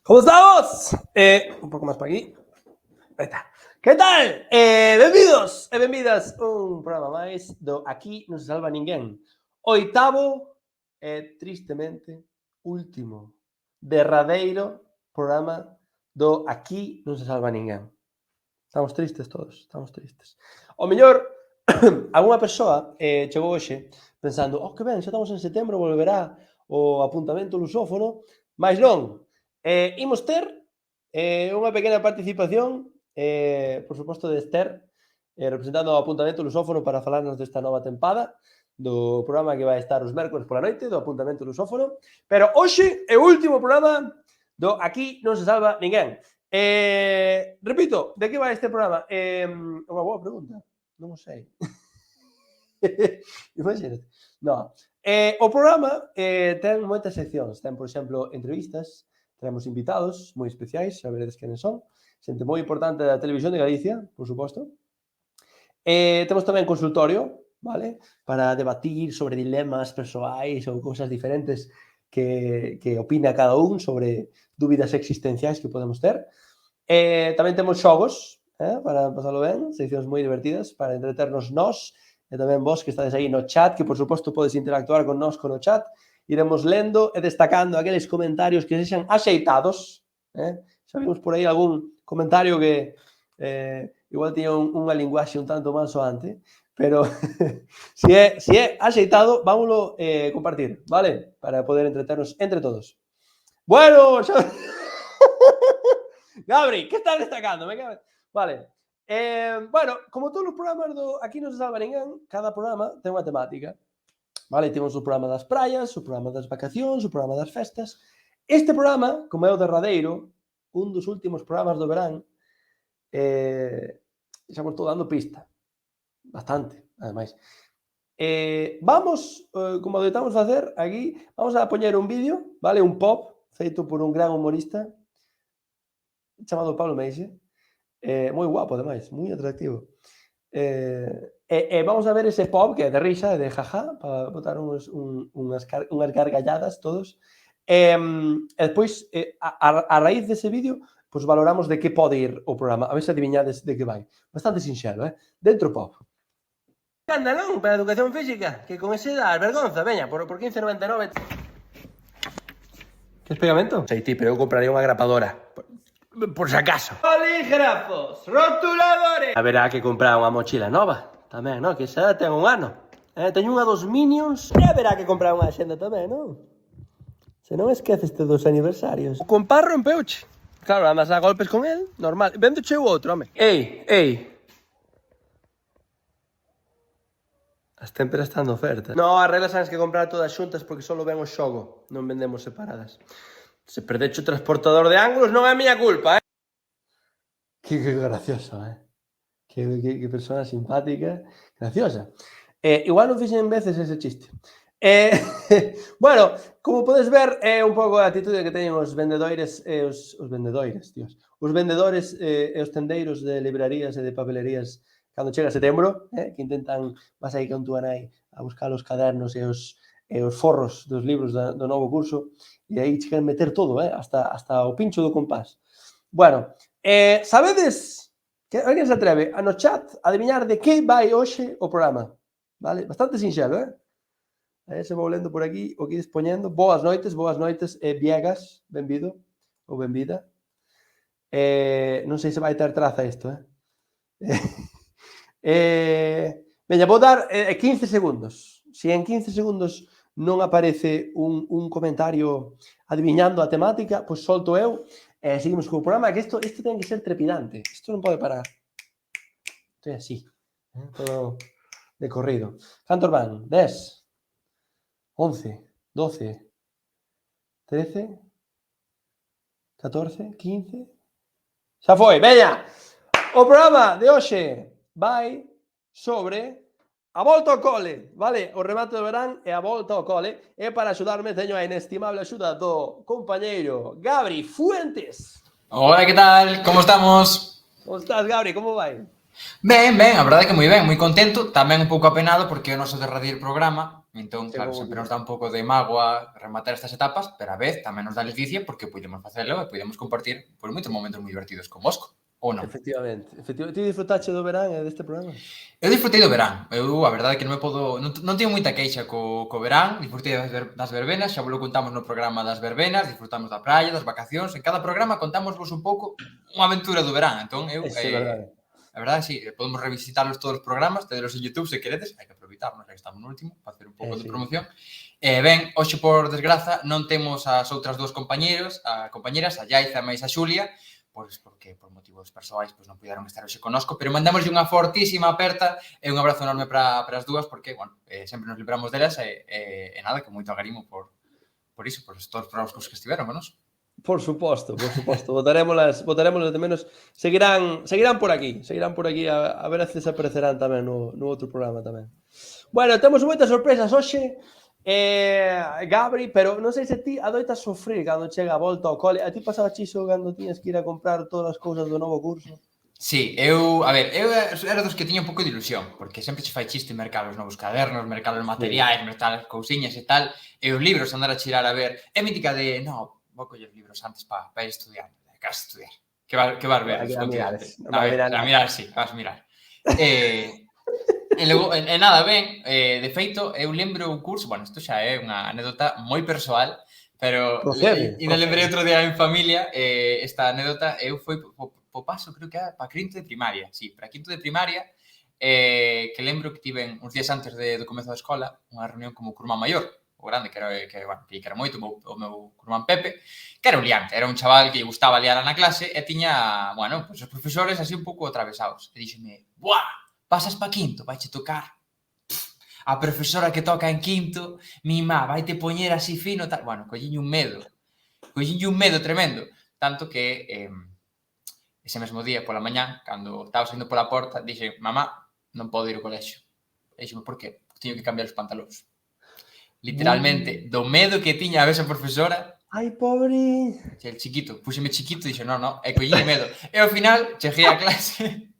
¿Cómo estamos? Un pouco máis para aquí. Aí está. Que tal? Benvidos e benvidas un programa máis do Aquí non se salva ninguén. Oitavo e, tristemente, último, derradeiro programa do Aquí non se salva ninguén. Estamos tristes todos, estamos tristes. O mellor, algunha persoa chegou hoxe pensando que ben, xa estamos en setembro, volverá o apuntamento lusófono, mas non. Imos ter unha pequena participación, por suposto, de Esther, representando o apuntamento lusófono para falarnos desta nova tempada do programa que vai estar os mércores pola noite, do apuntamento lusófono. Pero hoxe é o último programa do Aquí non se salva ninguén. Repito, de que vai este programa? Unha boa pregunta. Non o sei. Imagínate. No. O programa ten moitas seccións. Ten, por exemplo, entrevistas, tenemos invitados moi especiais, xa veredes quenes son, xente moi importante da televisión de Galicia, por suposto. Temos tamén consultorio, vale? Para debatir sobre dilemas persoais ou cousas diferentes que opina cada un sobre dúbidas existenciais que podemos ter. Tamén temos xogos, para pasalo ben, seccións moi divertidas para entreternos nós e tamén vos que estades aí no chat, que por suposto podes interactuar con nós con o chat. Iremos lendo e destacando aqueles comentarios que sexan axeitados. Xa vimos por aí algún comentario que igual tiña unha linguaxe un tanto máis soante, pero se é axeitado, vámoslo compartir, vale? Para poder entreternos entre todos. Bueno, xa... Gabri, que estás destacando? Vale. Bueno, como todos os programas do Aquí non se salva ninguén, cada programa ten unha temática. Vale, temos o programa das praias, o programa das vacacións, o programa das festas. Este programa, como é o derradeiro, un dos últimos programas do verán, xa vos estou dando pista. Bastante, ademais. Vamos, como adoitamos facer aquí, vamos a poñer un vídeo, vale, un pop, feito por un gran humorista chamado Pablo Meixe, moi guapo, ademais, moi atractivo. Vamos a ver ese pop que é de risa, de jaja, para botar unhas gargalladas todos. E despois, a raíz dese vídeo, pois valoramos de que pode ir o programa. A ver se adiviñades de que vai. Bastante sinxelo, Dentro pop. Anda, non? Para a educación física, que con ese dá vergonza, veña, por 15,99. Que es pegamento? Sei ti, pero eu compraría unha grapadora. Por si acaso. Polígrafos, rotuladores. Haberá que comprar unha mochila nova tamén, non? Que xa ten un ano. Teño unha dos Minions. E haberá que comprar unha axenda tamén, non? Se non esqueceste dos aniversarios. O compás rompeuche. Claro, andas a golpes con el, normal. Véndoche o outro, home. Ei. As témperas están de oferta. No, as reglas tens que comprar todas xuntas porque só ven o xogo. Non vendemos separadas. Se perdeche o transportador de ángulos non é a miña culpa, Que gracioso, Que persona simpática, graciosa. Igual non fixen veces ese chiste. Bueno, como podes ver, é un pouco a atitude que teñen os vendedoires e os vendedores, tíos. Os vendedores e os tendeiros de librarías e de papelerías cando chega setembro, que intentan, vas aí con túa nai a buscar os cadernos e os forros dos libros do novo curso, e aí chegan meter todo, hasta o pincho do compás. Bueno, sabedes que alguén se atreve a no chat a adivinar de que vai hoxe o programa, vale? Bastante sinxelo, se vou lendo por aquí o que ides poñendo. Boas noites, Viegas, benvido ou benvida. Non sei se vai ter traza isto, Veña, vou dar 15 segundos. Se en 15 segundos non aparece un comentario adiviñando a temática, pois solto eu e seguimos co programa, que isto ten que ser trepidante. Isto non pode parar. Isto é así. Todo de corrido. Cantos van? 10, 11, 12, 13, 14, 15... Xa foi, veña! O programa de hoxe vai sobre a volta ao cole, vale? O remate do verán e a volta ao cole. E para axudarme teño a inestimable axuda do compañeiro Gabri Fuentes. Hola, ¿qué tal? ¿Cómo estamos? Como estás, Gabri? Como vai? Ben, a verdade é que moi ben, moi contento, tamén un pouco apenado porque é o noso derradeiro programa, entón, claro, Chegou o sempre día. nos dá un pouco de mágoa rematar estas etapas, pero a vez tamén nos dá ledicia porque podemos facelo e podemos compartir por moitos momentos moi divertidos convosco, ou non? Efectivamente. Ti disfrutache do verán e deste programa? Eu disfrutei do verán, a verdade é que non me podo, non teño moita queixa co verán, disfrutei das verbenas, xa vos lo contamos no programa das verbenas, disfrutamos da praia, das vacacións, en cada programa contámosvos un pouco unha aventura do verán, entón Eso é verdade. a verdade, sí, podemos revisitarlos todos os programas, tedelos en YouTube se queredes, hai que aproveitarnos, xa que estamos no último, para facer un pouco de Sí. promoción. Ben, hoxe por desgraza non temos as outras dúas compañeras, a Yaiza máis a Xulia, pois porque por motivos persoais pois non puderon estar hoxe connosco, pero mandamoslle unha fortísima aperta e un abrazo enorme para as dúas, porque, bueno, sempre nos libramos delas e nada, que moito agarimo por iso, por todos os programas que estiveron, nos. Por suposto, por suposto. Botarémolas de menos. Seguirán por aquí a ver se aparecerán tamén no outro programa tamén. Bueno, temos moitas sorpresas hoxe. Gabri, pero non sei se ti adoitas sofrir cando chega a volta ao cole. A ti pasaba chiso cando tiñas que ir a comprar todas as cousas do novo curso? Sí, a ver, eu era dos que tiña un pouco de ilusión, porque sempre che fai chiste mercar os novos cadernos, mercar os materiais, mercar as cousiñas e tal, e os libros andar a chirar a ver. É mítica de, no, vou coller libros antes para ir estudiar, que vas a estudiar. Que vas ver Aquí os a contidos. mirares. Non A vai ver, mirar a nada. mirar, sí, vas a mirar. E logo, nada, ben, de feito, eu lembro un curso, bueno, isto xa é unha anécdota moi persoal, pero ainda lembrei Procede. outro día en familia, esta anécdota, eu foi po paso, creo que era para quinto de primaria, sí, para quinto de primaria, que lembro que tiven uns días antes do comezo da escola unha reunión como o curmán maior, o grande, bueno, que era moito, o meu curmán Pepe, que era un liante, era un chaval que lle gustaba liar na clase e tiña, bueno, pues os profesores así un pouco atravesados. E díxeme, buah, pasas pa quinto, vaiche tocar a profesora que toca en quinto, mi má, vaite poñer así fino, tal. Bueno, collín un medo tremendo, tanto que ese mesmo día pola mañán, cando estaba saindo pola porta, dixe, mamá, non podo ir ao colexio. E dixeme, por qué? Teño que cambiar os pantalóns. Literalmente, do medo que tiña a ver esa profesora, Ai, pobre. el chiquito, puxeme chiquito e dixo, no, e collín medo. E ao final, cheguei a clase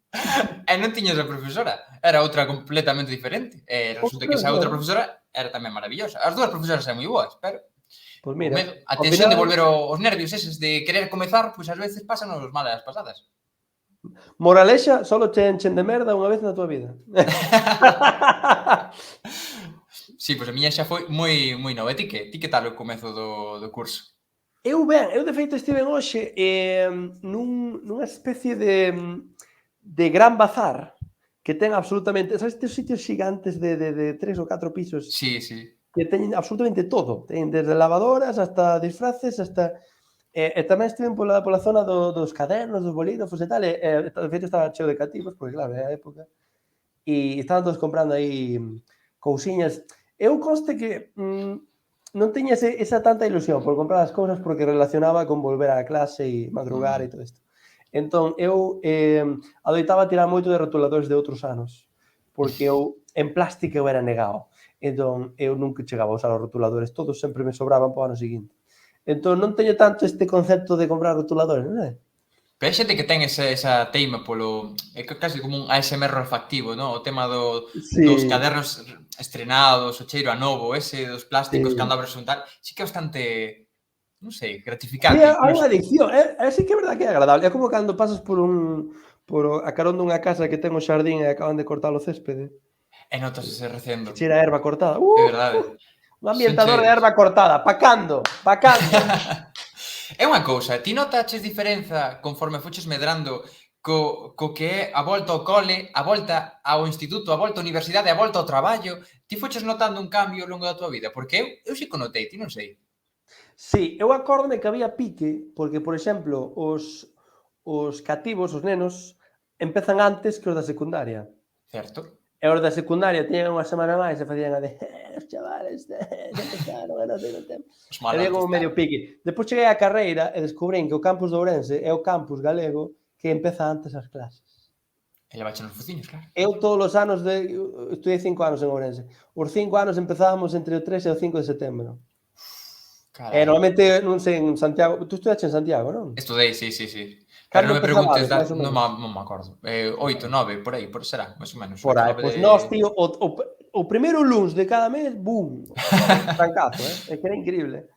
e non tiña esa profesora, era outra completamente diferente. E resulta que Ostras, esa outra bueno. profesora era tamén maravillosa. As dúas profesoras eran moi boas, pero Pois o mira, medo, a ao tensión de final, volver os nervios eses de querer comezar, pois ás veces pasan os malas pasadas. moralexa, solo te enchen de merda unha vez na tua vida. Sí, pois a miña xa foi moi nova. E ti que tal o comezo do curso? Eu de feito estiven hoxe nunha especie de gran bazar que ten absolutamente, sabes, estes sitios xigantes de 3 ou 4 pisos Sí, sí. que teñen absolutamente todo, teñen desde lavadoras hasta disfraces, hasta e tamén estiven pola zona dos cadernos, dos bolígrafos e tal, de feito estaba cheo de cativos, porque claro, é a época, e estaban todos comprando aí cousiñas. Eu conste que non tiña esa tanta ilusión por comprar as cousas porque relacionaba con volver á clase e madrugar e todo isto. Entón, eu adoitaba tirar moito de rotuladores de outros anos, porque eu en plástica eu era negado. Entón, eu nunca chegaba a usar os rotuladores todos, sempre me sobraban para o ano seguinte. Entón, non teño tanto este concepto de comprar rotuladores, non é? Pero hai xente que ten esa teima polo... É casi como un ASMR olfactivo, non? O tema dos Sí, cadernos estrenados, o cheiro a novo, ese dos plásticos que sí. cando abres un tal, sí que é bastante, non sei, Sí, gratificante hai unha incluso. adicción, sí que é verdade que é agradable. É como cando pasas por a carón dunha casa que ten un xardín e acaban de cortar o céspede, E notas ese recendo. que cheira a erva cortada. É verdade. Un Son ambientador de cheiros. erva cortada. Pa cando? Pa cando? É unha cousa, ti notaches diferenza conforme foches medrando co que é a volta ao cole, a volta ao instituto, a volta á universidade, a volta ao traballo? Ti foches notando un cambio ao longo da tua vida? Porque eu sí que o notei, ti non sei. Sí, eu acórdome que había pique, porque, por exemplo, os cativos, os nenos, empezan antes que os da secundaria. Certo? E os da secundaria tiñan unha semana máis e facían a de os chavales xa empezaron e non sei non tem. Os E había malotes, como medio tal. pique. Despois cheguei á carreira e descubrín que o campus de Ourense é o campus galego que empeza antes as clases. E levache nos fociños, claro. Eu todos os anos estudei 5 anos en Ourense. Os 5 anos empezábamos entre o 3 e o 5 de setembro. E Carai. normalmente, non sei, en Santiago, tú estudaste en Santiago, non? Estudei, sí. Pero non Cando me preguntes, empezabades, máis ou non menos? me acordo. 8, 9, por aí, será, máis ou menos. Por aí, Acababa pois de... nós, tío, o primeiro luns de cada mes, bum, trancazo, É que era increíble.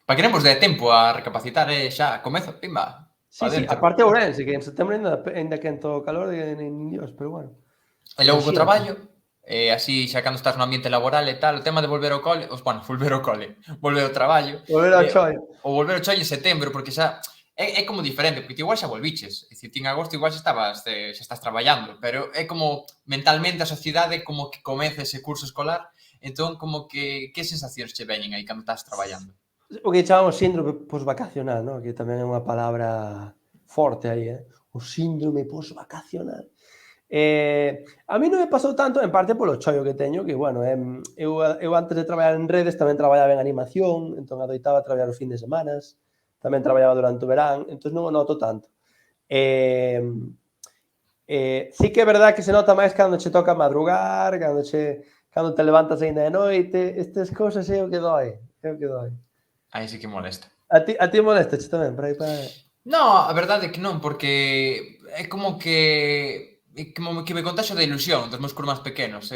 Para que nemos dé tempo a recapacitar, xa, comezo, pimba, Sí, para sí, dentro. aparte Ourense, que en setembro ainda quento o calor de nin Dios, pero bueno. E logo co Imagínate. traballo, así xa cando estás no ambiente laboral e tal, o tema de volver ao cole, volver ao cole, volver ao traballo, Volver ao chollo. ou volver ao chollo en setembro, porque xa é como diferente, porque ti igual xa volviches, é dicir, ti en agosto igual xa estás traballando, pero é como mentalmente a sociedade como que comeza ese curso escolar, entón como que sensacións che veñen aí cando estás traballando? O que chamamos síndrome posvacacional, ¿no? Que tamén é unha palabra forte aí, O síndrome posvacacional. A mí non me pasou tanto, en parte polo chollo que teño, que, bueno, eu antes de traballar en redes tamén traballaba en animación, entón adoitaba traballar os fins de semanas, tamén traballaba durante o verán, entón non o noto tanto. Sí que é verdad que se nota máis cando che toca madrugar, cando te levantas aínda de noite, estas cousas é o que doi, é o que doi. Aí sí que molesta. A ti molestache tamén, para aí para... No, a verdade é que non, porque é como que me contaxo da ilusión dos meus curmáns pequenos.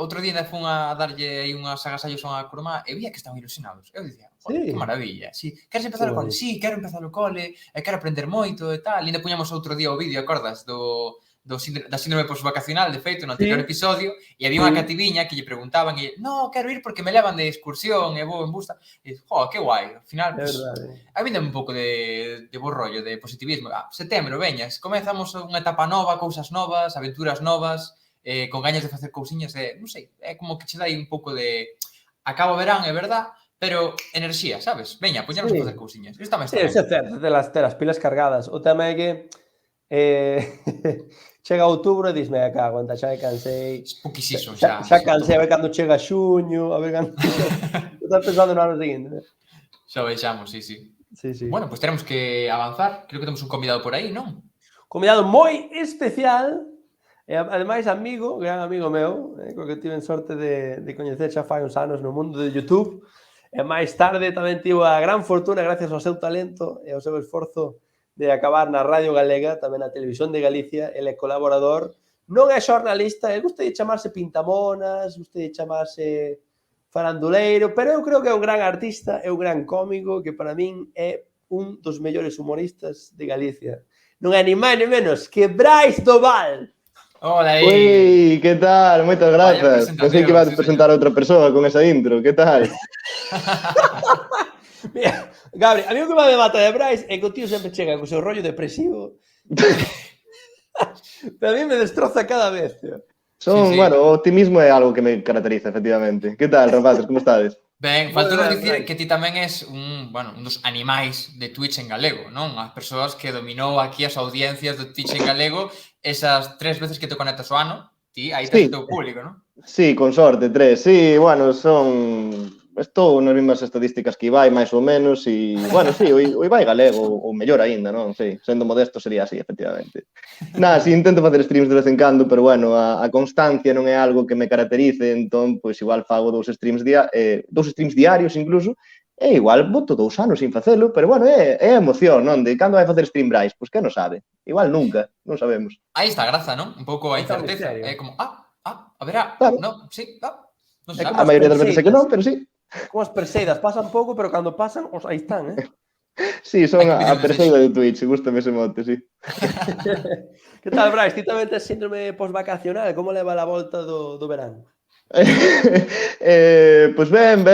Outro día ainda fun a darlle aí unhas agasallos a unha curmá e vía que estaban ilusionados. Eu dicía, joder, que Sí, maravilla. Sí, queres que empezar o cole? bonito. Sí, quero empezar o cole, e quero aprender moito e tal. E ainda puñamos outro día o vídeo, acordas, da síndrome posvacacional, de feito, no anterior Sí, episodio, e había unha sí, cativiña que lle preguntaban e, no, quero ir porque me levan de excursión e vou en busta. E, que guai. Ao final, é pues, verdade. a mí dame un pouco de bo rollo, de positivismo. Setembro, veñas, comezamos unha etapa nova, cousas novas, aventuras novas, con gañas de facer cousiñas, non sei, é como que che dai un pouco de... Acaba o verán, é verdad, pero enerxía, sabes? Veña, poñernos a facer Sí, cousiñas. Isto tamén sí, está ben. eso é certo, ter as pilas cargadas. O tema é que chega outubro e disme, cago, enta, xa me cansei, Es pouquísimo xa xa cansei, a ver todo. cando chega xuño, a ver cando... Estás pensando no ano seguinte, né? Xa o vexamos, sí, sí. Sí, sí. Bueno, pois teremos que avanzar. Creo que temos un convidado por aí, non? Convidado moi especial, e ademais amigo, gran amigo meu, co que tiven sorte de coñecer xa fai uns anos no mundo de YouTube, e máis tarde tamén tivo a gran fortuna, gracias ao seu talento e ao seu esforzo, de acabar na Radio Galega, tamén na Televisión de Galicia. Ele é colaborador, non é xornalista, ele gusta de chamarse pintamonas, gusta de chamarse faranduleiro, pero eu creo que é un gran artista, é un gran cómico, que para min é un dos mellores humoristas de Galicia. Non é ni máis ni menos que Brais Doval. Hola aí. Ui, que tal? Moitas Vaya grazas. Pensei que presentación, ibas sí, a presentar a outra persoa con esa intro. Que tal? Mira, Gabri, a mí o que me mata de Brais é que o tío sempre chega co seu rollo depresivo. Pero a mí me destroza cada vez, tío. Sí, sí. Bueno, o optimismo é algo que me caracteriza, efectivamente. Que tal, rapaces, como estades? Ben, Moi faltou nos ben, dicir Brais. que ti tamén és un dos animais de Twitch en galego, non? As persoas que dominou aquí as audiencias do Twitch en galego esas 3 veces que te conectas o ano, ti aí tes o Sí, teu público, non? sí, con sorte, 3. Sí, bueno, son... Estou nas mesmas estadísticas que Ibai, máis ou menos, e, bueno, sí, o Ibai galego, ou mellor aínda, non? Sí, sendo modesto sería así, efectivamente. Nada, sí, intento facer streams de vez en cando, pero, bueno, a constancia non é algo que me caracterice, entón, pois, igual fago 2 streams diarios, incluso, e igual boto 2 anos sin facelo, pero, bueno, é emoción, non? De cando vai facer stream Brais? Pois que non sabe? Igual nunca, non sabemos. Aí está a graza, non? Un pouco a Está o incerteza. misterio. É como, haberá, Claro, non, sí, non se É sabe. como a maioría das veces é que non, pero sí. Como as perseidas, pasan pouco, pero cando pasan, aí están, Sí, son Hai que a pedir perseida desexo. de Twitch, gústame ese mote, sí. Que tal, Brais? Ti tamén tes síndrome posvacacional? Como leva a volta do verán? Pois ben,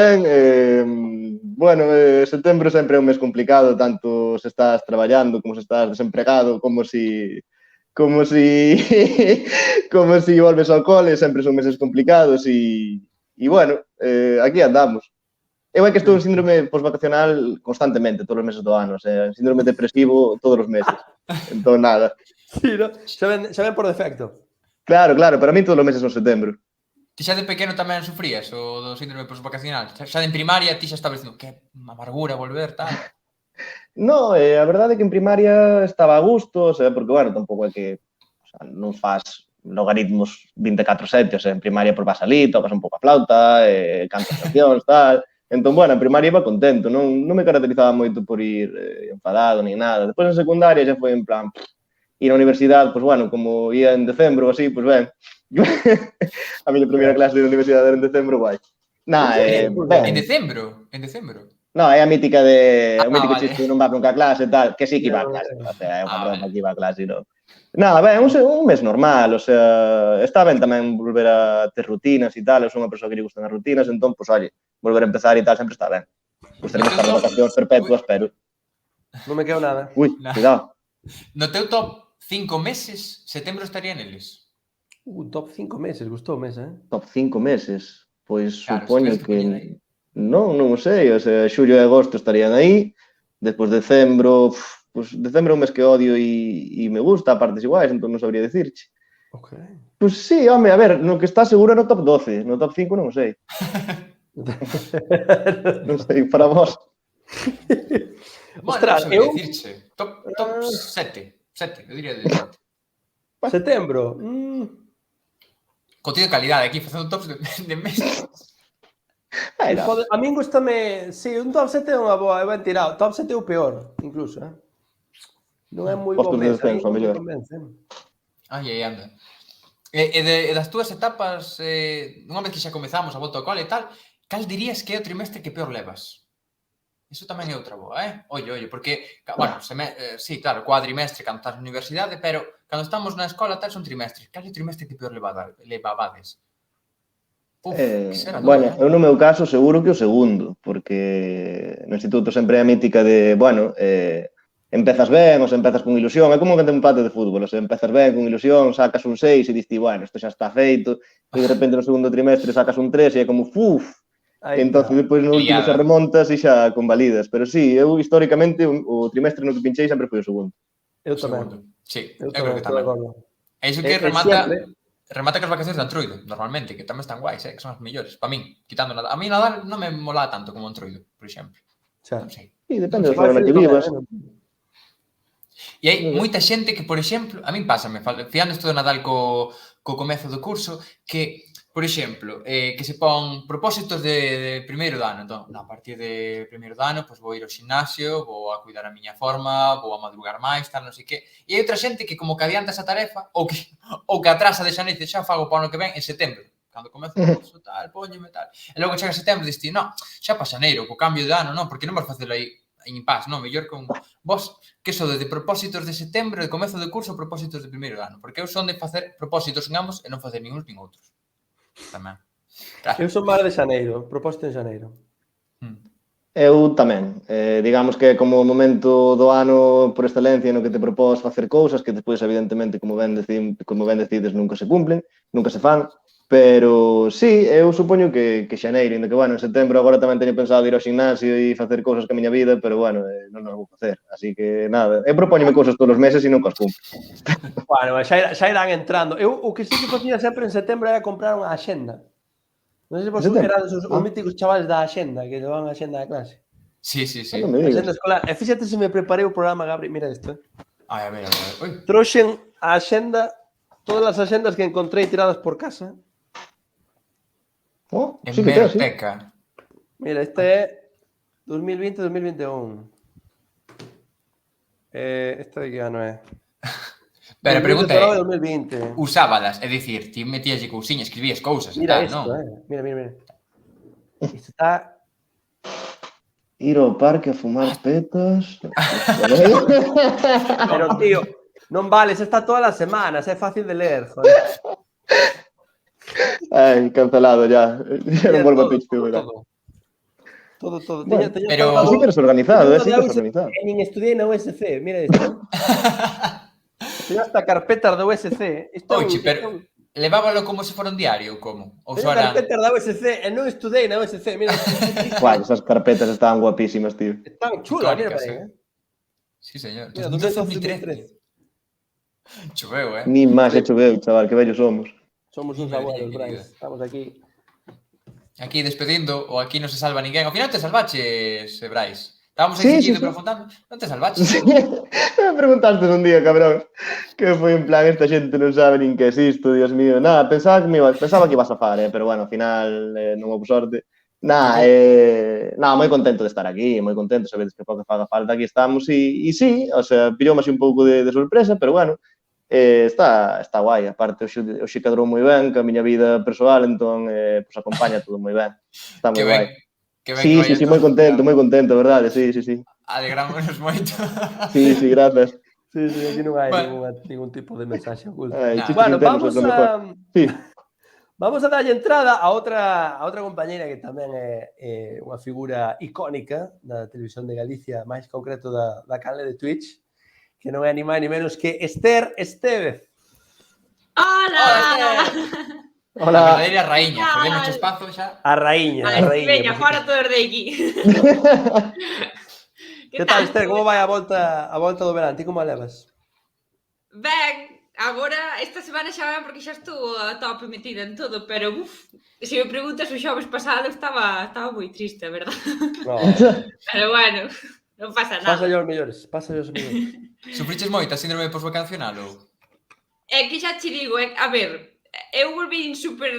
bueno, setembro sempre é un mes complicado, tanto se estás traballando como se estás desempregado, como si como si volves ao cole, sempre son meses complicados e bueno, aquí andamos. Eu é que estou en síndrome posvacacional constantemente, todos os meses do ano, o sea, síndrome depresivo todos os meses. Entón, nada. Sí, ¿no? Xa ven por defecto. Claro, para mí todos os meses son setembro. Ti xa de pequeno tamén sufrías o do síndrome posvacacional? Xa de en primaria ti xa estabas dicindo que amargura volver, tal. No, a verdade é que en primaria estaba a gusto, o sea, porque, bueno, tampouco é que o sea, non faz logaritmos 24/7, o sea, en primaria por vas alí, tocas un pouco a flauta, cantas cancións, tal, Entón, bueno, en primaria iba contento, non me caracterizaba moito por ir enfadado ni nada. Despois en secundaria xa foi en plan... E na universidade, pois, bueno, como ia en decembro ou así, pois ben. A miña primeira clase de universidade era en decembro, guai. Ben. En decembro? En decembro? No, é a mítica o mítico vale. chiste de non va nunca a clase e tal, que sí que iba a clase. O sea, é unha broma vale. que iba a clase, non. Nada, ben, un mes normal, o sea, está ben tamén volver a ter rutinas e tal, eu sou unha persoa que lle gustan as rutinas, entón, pois, oye, volver a empezar e tal sempre está ben. Gostaríamos estar de vacacións perpetuas, pero... Non me quedo nada. Ui, cuidado. No teu top 5 meses, setembro estaría neles? Top 5 meses, gustou mes, Top 5 meses, pois Claro, supoño se tives que poñer aí. que... Non o sei, o sea, xullo e agosto estarían aí, despois decembro, pois decembro é un mes que odio e me gusta a partes iguais, entón non sabría decirche. Ok. Pois sí, home, a ver, no que está seguro é no top 12, no top 5 non o sei. Non sei, para vos. Bueno, Ostras, non sabría eu... dicirche. Top 7, eu diría de 7. Setembro. Contido de calidade, aquí facendo tops de meses. A min gustame... Sí, un top 7 é unha boa, é ben tirado. Top 7 é o peor, incluso, Non é moi Postos bo de mes, a mí descenso, non me mellor. convence. Aí anda. E das túas etapas, unha vez que xa comezamos a volta ao cole e tal, cal dirías que é o trimestre que peor levas? Iso tamén é outra boa, Oye, porque, bueno, sí, claro, cuadrimestre cando estás na universidade, pero cando estamos na escola tal son trimestres. Cal é o trimestre que peor levabades? Bueno, eu no meu caso seguro que o segundo, porque no instituto sempre é a mítica de, bueno, empezas ben, ou se empezas con ilusión, é como que ten un empate de fútbol, ou se empezas ben con ilusión, sacas un 6 e diste, bueno, isto xa está feito, e de repente no segundo trimestre sacas un 3 e é como, entón depois no último xa remontas e xa convalidas, pero sí, eu históricamente o trimestre no que pinchei sempre foi o segundo. Eu tamén. Sí, eu creo que tamén. E iso que remata que as vacacións de Antroido, normalmente, que tamén están guais, que son as mellores. Para min, quitando Nadal. A mí Nadal non me mola tanto como Antroido, por exemplo. Non sei. Sí, depende da zona na que vivas. E hai moita xente que, por exemplo, a min pásame, fiando isto do Nadal co comezo do curso, que, por exemplo, que se pon propósitos de primeiro de ano. Entón, a partir de primeiro de ano, pois vou ir ao gimnasio, vou a cuidar a miña forma, vou a madrugar máis, tal, non sei que. E hai outra xente que como que adianta esa tarefa ou que atrasa de xaneiro, xa fago para o ano que ven en setembro. Cando comezo o curso, tal, póñeme, tal. E logo chega setembro e diste, non, xa para xaneiro, co cambio de ano, non, porque non vas facelo aí en impas, non, mellor con vos, que sodes de propósitos de setembro, de comezo de curso, propósitos de primeiro de ano. Porque eu son de facer propósitos en ambos e non facer nin uns nin outros. Tamén. Claro. Eu son máis de xaneiro, propósito en xaneiro. Eu tamén. Digamos que é como o momento do ano por excelencia no que te propós facer cousas que despois, evidentemente, como ben decides, nunca se cumplen, nunca se fan. Pero sí, eu supoño que xaneiro, inda que, bueno, en setembro agora tamén teño pensado ir ao gimnasio e facer cousas que a miña vida, pero, bueno, non as vou facer. Así que, nada, eu propóñome cousas todos os meses e non as cumplo. Bueno, xa irán entrando. Eu o que sí que facía sempre en setembro era comprar unha axenda. Non sei se vos erades os míticos chavales da axenda, que levan a axenda da clase. Sí. Non me digas. Axenda escolar. E fíxate se me preparei o programa, Gabri. Mira isto, Ai, a ver. Trouxen a axenda, todas as axendas que encontrei tiradas por casa. Sí que ten, sí. Mira, este é 2020-2021. Esta de que ano é? Pero a pregunta é, 2020. usábalas, é dicir, ti metías cousiñas, escribías cousas, mira tal, isto, non? Mira. Isto está... Ir ao parque a fumar petas... Pero, tío, non vale, xa está todas as semanas, é fácil de ler, joder. Ai, cancelado ya. Ya non volvo a peixo, verdad. Todo. Bueno, pero... sí que eres organizado, sí que eres organizado. Nin estudei na USC, mira isto. Teño hasta carpetas da USC. Oxe, pero levábalo como se fora un diario ou como? Ou teño carpetas da USC e non estudei na USC, mira. Guai, esas carpetas estaban guapísimas, tío. Están chulas, mira para aí, Sí, señor. Mira, 2013. Choveu, Ni máis e choveu, chaval, que vellos somos. Somos uns abuelos, Brais. Estamos aquí. Aquí despedindo, ou aquí non se salva ninguén. Ao final te salvaches, Brais. Estábamos aí seguido profundando, non te salvaches. Me preguntaste un día, cabrón, que foi en plan, esta xente non sabe nin que existo, Dios mío. Nada, pensaba que ibas a far, pero bueno, ao final non houve sorte. Moi contento de estar aquí, moi contento, sabedes que pouco faga falta, aquí estamos e sí, o sea, pillou así un pouco de sorpresa, pero bueno, está guai, aparte o cadrou moi ben, que a miña vida persoal, entón, pues acompaña todo moi ben, está moi guai. Que ben Sí, que vai moi contento, verdade, sí. Alegrámonos moito. Sí, gracias. Sí, aquí non hai Bueno. ningún tipo de mensaxe oculto. Chistes Bueno, internos é lo mejor. Sí. Vamos a darlle entrada a outra compañeira que tamén é unha figura icónica da televisión de Galicia, máis concreto da canle de Twitch, que non é ni máis ni menos que Esther Estévez. Hola! Hola. A verdadeira raíña, cedemos espazo xa. A raíña. Veña, fora todos de aquí. Que tal, Esther? Como vai a volta do verán? Ti como a levas? Ben, agora esta semana xa ben porque xa estou a tope metida en todo, pero se me preguntas o xoves pasado estaba moi triste, a verdad. No. Pero bueno, non pasa nada. Pasa os mellores. Sufriches moito a síndrome posvacacional ou? É que xa che digo, a ver, eu volví super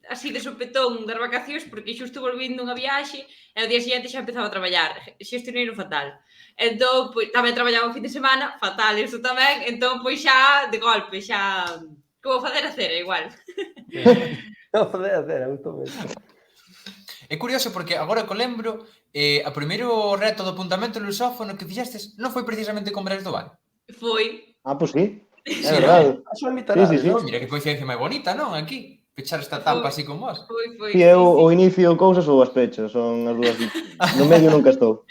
así de sopetón das vacacións porque xusto volvindo unha viaxe e o día seguinte xa empezaba a traballar, xestioneiro fatal. Entón, pois, tamén traballaba o fin de semana, fatal isto tamén, entón, pois xa, de golpe, xa, como facer a cera, igual. Facer a cera, gustoume. É curioso porque agora que lembro, o primeiro reto do apuntamento lusófono que fixestes non foi precisamente con Brás do Val. Foi. Pues sí, Sí, é verdade. Son mitaradas, Sí. non? Mira que coincidencia máis bonita, non? Aquí, pechar esta etapa así con vos. Foi. Si eu o inicio cousas ou as pecho, son as dúas. No medio nunca estou.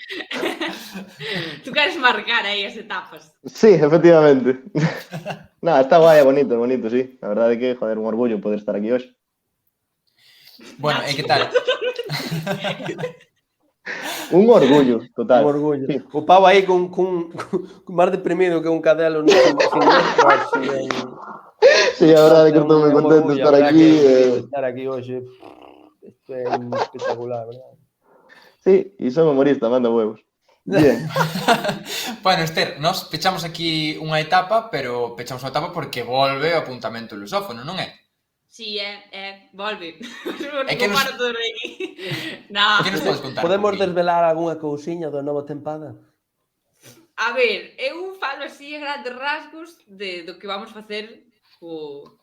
Tú queres marcar aí as etapas. Sí, efectivamente. Está guai, é bonito, sí. A verdade é que, joder, un orgullo poder estar aquí hoxe. Bueno, e que tal? Un orgullo, total. Un orgullo. Sí. O Pau aí con máis deprimido que un cadelo no Sí, a verdade é que estou moi contento de estar aquí. Estar aquí hoxe. Isto é espectacular, verdad? Sí, e son humorista, manda huevos. Bien. Bueno, Esther, nós pechamos aquí unha etapa, pero pechamos unha etapa porque volve o apuntamento lusófono, non é? Sí, volve. É que nos... Paro todo aquí. No. Que nos podes contar? Podemos desvelar algunha cousiña da nova tempada? A ver, eu falo así a grandes rasgos do que vamos facer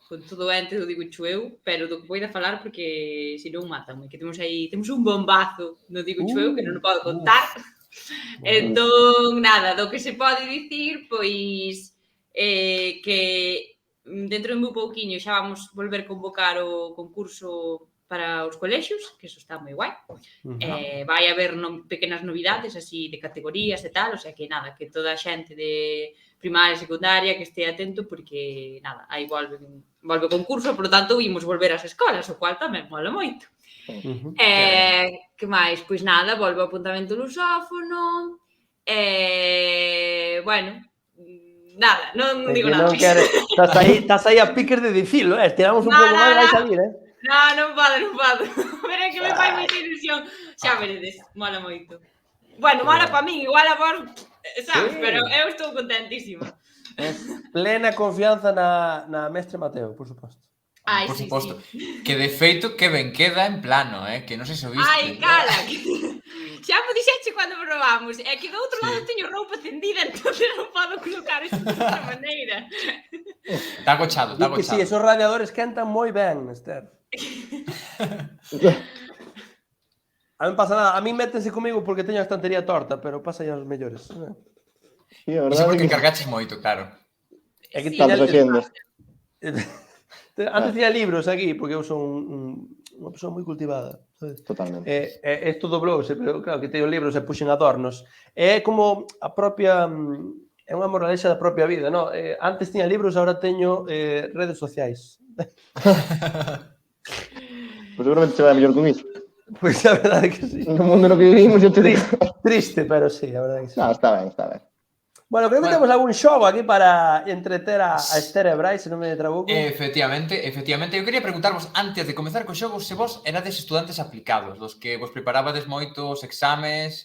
con todo o ente do Digo Chueu, pero do que vou a falar porque se non matan, que temos un bombazo no Digo Chueu que non o podo contar. Entón, nada, do que se pode dicir, pois que dentro de moi pouquiño xa vamos volver convocar o concurso para os colexios, que eso está moi guai. Vai haber pequenas novidades así de categorías e tal, o sea que nada, que toda a xente de primaria e secundaria que este atento porque nada, aí volve o concurso, por lo tanto vimos volver ás escolas, o cual tamén mola moito. Que máis? Pois nada, volve o apuntamento lusófono, bueno, nada, non digo nada. Estás aí a piques de dicilo, estiramos un pouco máis, vai salir, Non podo. Pero é que me fai moita ilusión. Xa veredes, mola moito. Bueno, mola para min, igual a vos, sabes, pero eu estou contentísima. Plena confianza na mestre Mateo, por suposto. Ai, por suposto. Sí. Que de feito que ben queda en plano, que non sei se o viste. Ai, cala, xa me dixeche cando probamos. É que do outro lado teño roupa tendida, entón non podo colocar isto de outra maneira. Está agochado. Sí, esos radiadores quentan moi ben, Esther. A mí pasa nada, a mí métense comigo porque teño a estantería torta, pero pasa ya os mellores. Sí, a Iso verdade porque que... encargaches moito, claro. É que Estamos haciendo. Antes tiña libros aquí, porque eu son unha persoa moi cultivada, sabes? Totalmente. Isto doblouse, pero claro, que teño libros e puxen adornos. É como a propia... É unha moralexa da propia vida, non? Antes tiña libros, agora teño redes sociais. Pues seguramente se vai mellor con iso. Pois a verdade que sí. No mundo no que vivimos, eu te digo. Triste, pero sí, a verdade que sí. No, está ben. Bueno, creo que temos algún xogo aquí para entreter a Esther e Brais, se non me trabuco. Efectivamente. Eu quería preguntarvos, antes de comezar co xogo, se vos erades estudantes aplicados, dos que vos preparabades moitos exames,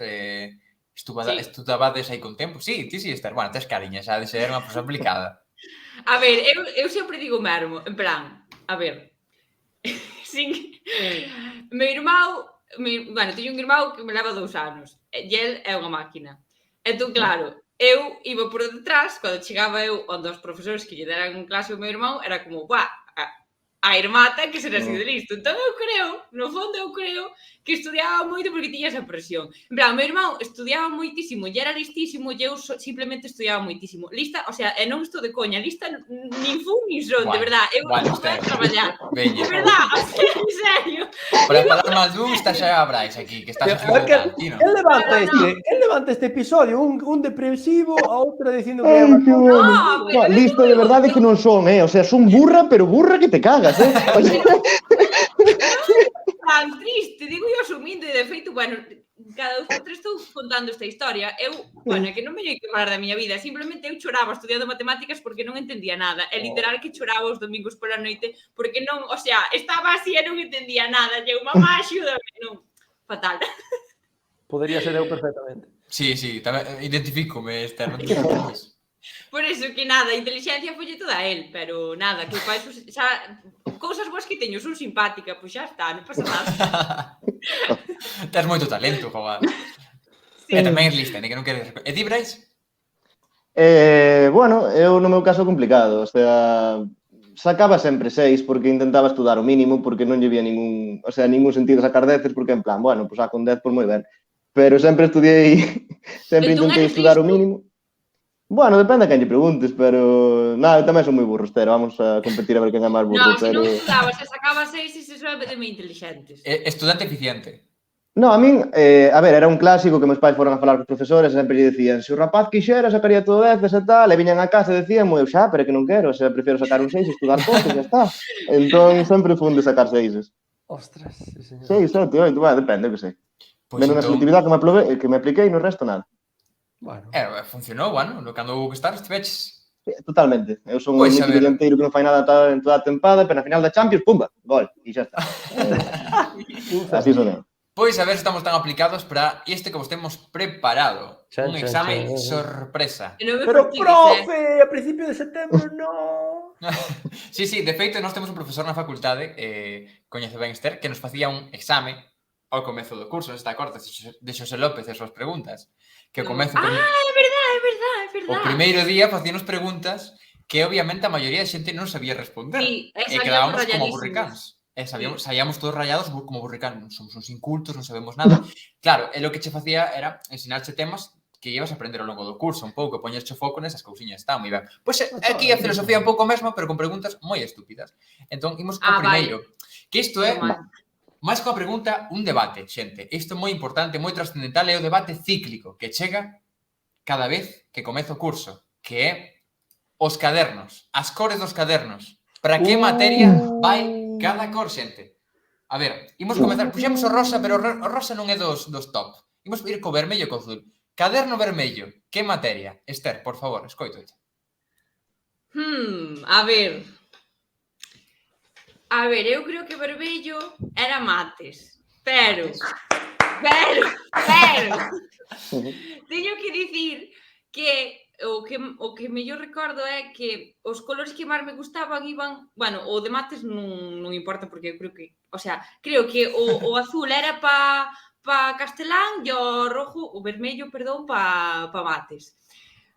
estudabades aí con tempo. Sí, Esther. Bueno, tes cariña, xa de ser unha persoa aplicada. A ver, eu sempre digo o mesmo, en plan, a ver, meu irmão Bueno, teño un irmão que me leva 2 anos e el é unha máquina. Entón, claro, eu iba por detrás, cando chegaba eu onde os profesores que lle deran clase ao meu irmão, era como, a irmá ten que ser así de listo. Entón eu creo, no fondo eu creo que estudiaba moito porque tiña esa presión. En plan, o meu irmão estudiaba moitísimo e era listísimo e eu simplemente estudiaba moitísimo. Lista, o sea, e non estou de coña, lista nin fun nin son, de verdad. Eu Bueno, vou a traballar. Veña. De verdad, o sea, en serio. Para falar mal dun, está xa a Brais aquí, que está A xa ver, fatal, tino. ¿Quién levanta este episodio? Un depresivo, a outra diciendo que é Ai, unha que cosa. bueno. No, pero Listo, de verdade que non son, O sea, son burra, pero burra que te cagas, Oye, tan triste, digo eu asumindo, e de feito, bueno, cada 2 por 3 estou contando esta historia. Eu, bueno, é que non me hai que falar da miña vida, simplemente eu choraba estudiando matemáticas porque non entendía nada. É literal que choraba os domingos pola noite porque non, o sea, estaba así e non entendía nada. E eu, mamá, axúdame, non. Fatal. Podría ser eu perfectamente. Sí, tamén identifícome, Esther, non te preocupes. Por eso que nada, a inteligencia folle toda a él, pero nada, que para eso xa cousas boas que teño, son simpática, pois xa está, non pasa nada. Tens moito talento, jogar. Sí. E tamén es lista, ni que non queres... E ti, Brais? Bueno, eu no meu caso complicado, o sea, sacaba sempre 6 porque intentaba estudar o mínimo porque non lle vía ningún sentido sacar 10 porque en plan, bueno, pues saco un 10 por moi ben. Pero sempre estudiei, sempre Entón intentei eres estudar o listo. mínimo. Bueno, depende a quen lle preguntes, pero nada, eu tamén son moi burro, Esther, vamos a competir a ver quen é máis burro, No, se pero non estudabas, se sacabas 6 e se soe de moi inteligentes. Estudante eficiente. No, a min, a ver, era un clásico que meus pais foron a falar cos profesores e sempre lle dicían se o rapaz quixera sacaría todo 10 e tal, e viñan a casa e decían eu xa, pero é que non quero, se prefiro sacar un 6 e estudar pouco, xa está. Entón, sempre fun de sacar 6. Ostras, sí, señor. 6, 7, 8, depende, que sei. Pois Menos na entón, selectividade que me apliquei, no resto nada. Bueno. funcionou, bueno, no cando houve que estar, estiveches. Totalmente. Eu son Pois, un a ver. dianteiro que non fai nada en toda a tempada, pero na final da Champions, pumba, gol, e xa está. Así son eu. Pois a ver se estamos tan aplicados para este que vos temos preparado. Chan, Un chan, exame chan. sorpresa. E non me Pero, fatigues, profe, a principio de setembro, no. Sí, de feito, nós temos un profesor na facultade, coñece ben Esther, que nos facía un exame ao comezo do curso, non se te acordas, de Xosé López e as súas preguntas. Que ao comezo... É verdade. O primeiro día facíanos preguntas que obviamente a maioría da xente non sabía responder. Sí, E quedábamos como burricáns. Saíamos todos rayados como burricáns. Somos uns incultos, non sabemos nada. Claro, e lo que che facía era ensinarche temas que ibas a aprender ao longo do curso, un pouco, poñerche foco nesas cousiñas, está moi ben. Pois aquí a filosofía é un pouco mesma, pero con preguntas moi estúpidas. Entón, imos co primeiro. Que isto é... máis que unha pregunta, un debate, xente. Isto é moi importante, moi trascendental, é o debate cíclico que chega cada vez que comeza o curso, que é os cadernos, as cores dos cadernos. Para que materia vai cada cor, xente? A ver, imos comezar, puxemos o rosa, pero o rosa non é dos top. Imos ir co vermello e co azul. Caderno vermello, que materia? Esther, por favor, escoitote. A ver, eu creo que vermello era mates, pero teño que dicir que o que mellor recordo é que os colores que máis me gustaban iban, bueno, o de mates non importa porque eu creo que, o sea, creo que o azul era pa castelán e o vermello, perdón, pa mates.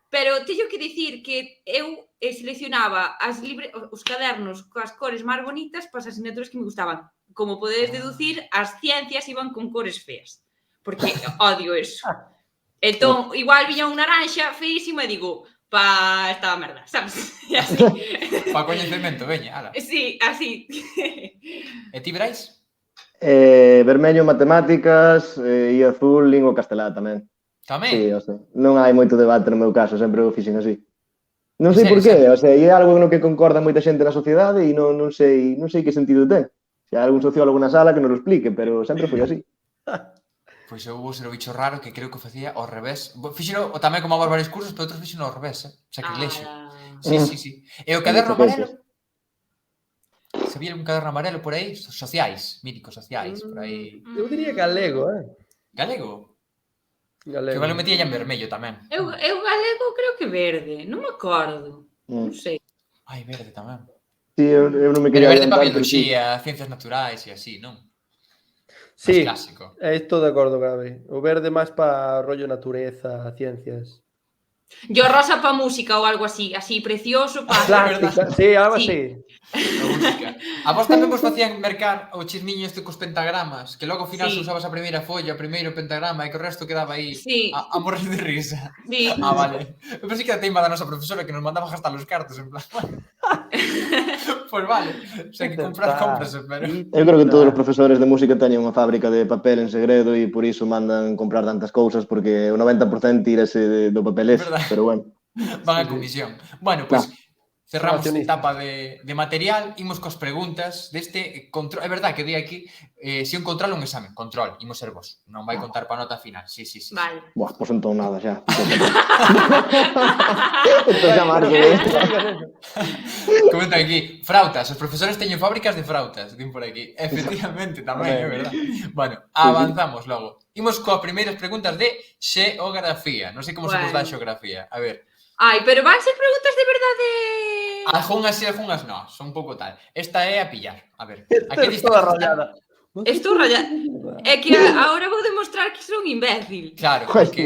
Pero teño que dicir que eu seleccionaba os cadernos coas cores máis bonitas para as asignaturas que me gustaban. Como podedes deducir, as ciencias iban con cores feas. Porque odio eso. Entón, igual viña un naranxa feísimo e digo, pa esta merda, sabes? E así. Pa coñecemento, veña, ala. Sí, así. E ti, Brais? Vermello matemáticas e azul lingua castelá tamén. Tamén? Sí, o sea, non hai moito debate no meu caso, sempre o fixen así. Non sei por Serio, qué, serio? o sea, é algo no que concorda moita xente na sociedade e non sei que sentido ten. Se hai algún sociólogo na sala que nos lo explique, pero sempre foi así. Pois eu vou ser o bicho raro que creo que facía ao revés. Fíxeno tamén como avos varios cursos, pero outros fíxeno ao revés, Sacrilexio. Sí. E o caderno amarelo? Sabía un caderno amarelo por aí? Sociais, míticos sociais, por aí. Eu diría galego, Galego? Galego. Que igual o metía ya en vermello tamén. Eu galego creo que verde, non me acordo. Non sei. Ai, verde tamén. Sí, eu non me Pero quería verde para adiantar, pero sí. bioloxía, ciencias naturais e así, non? Sí, clásico. estou de acordo, Gabi. O verde máis para rollo natureza, ciencias. Yo rosa para música ou algo así precioso para... Plástica, sí, algo Sí. así. A música. A vos tamén vos facían mercar o chismiño este cos pentagramas, que logo ao final Sí. se usabas a primeira folla, o primeiro pentagrama e que o resto quedaba aí Sí. a morrer de risa. Sí. Ah, vale. Eu pensei que era teima da nosa profesora que nos mandaba gastar os cartos, en plan... Pois vale, o sea, que comprar cómprase, pero... Eu creo que todos os profesores de música teñen unha fábrica de papel en segredo e por iso mandan comprar tantas cousas porque o 90% tírase do papel ese, Verdad. pero bueno. Van a comisión. Bueno, pois cerramos a Relacionista. etapa de material, imos cos preguntas deste control. É verdad que di aquí, se un control un examen, control, imos ser vos. Non vai contar para nota final. Sí. Vale. Buah, pues entón nada xa. Entón xa marco, Comenta aquí, frautas, os profesores teñen fábricas de frautas, din por aquí. Efectivamente, tamén, é verdad. Bueno, avanzamos logo. Imos coas primeiras preguntas de xeografía. Non sei como se vos dá xeografía. A ver, Ai, pero van ser preguntas de verdade... algunhas sí, algunhas non, son un pouco tal. Esta é a pillar. A ver, a Esta que é toda distancia... rayada. Estou rayada. É que agora vou demostrar que son imbécil. Claro, Joder, porque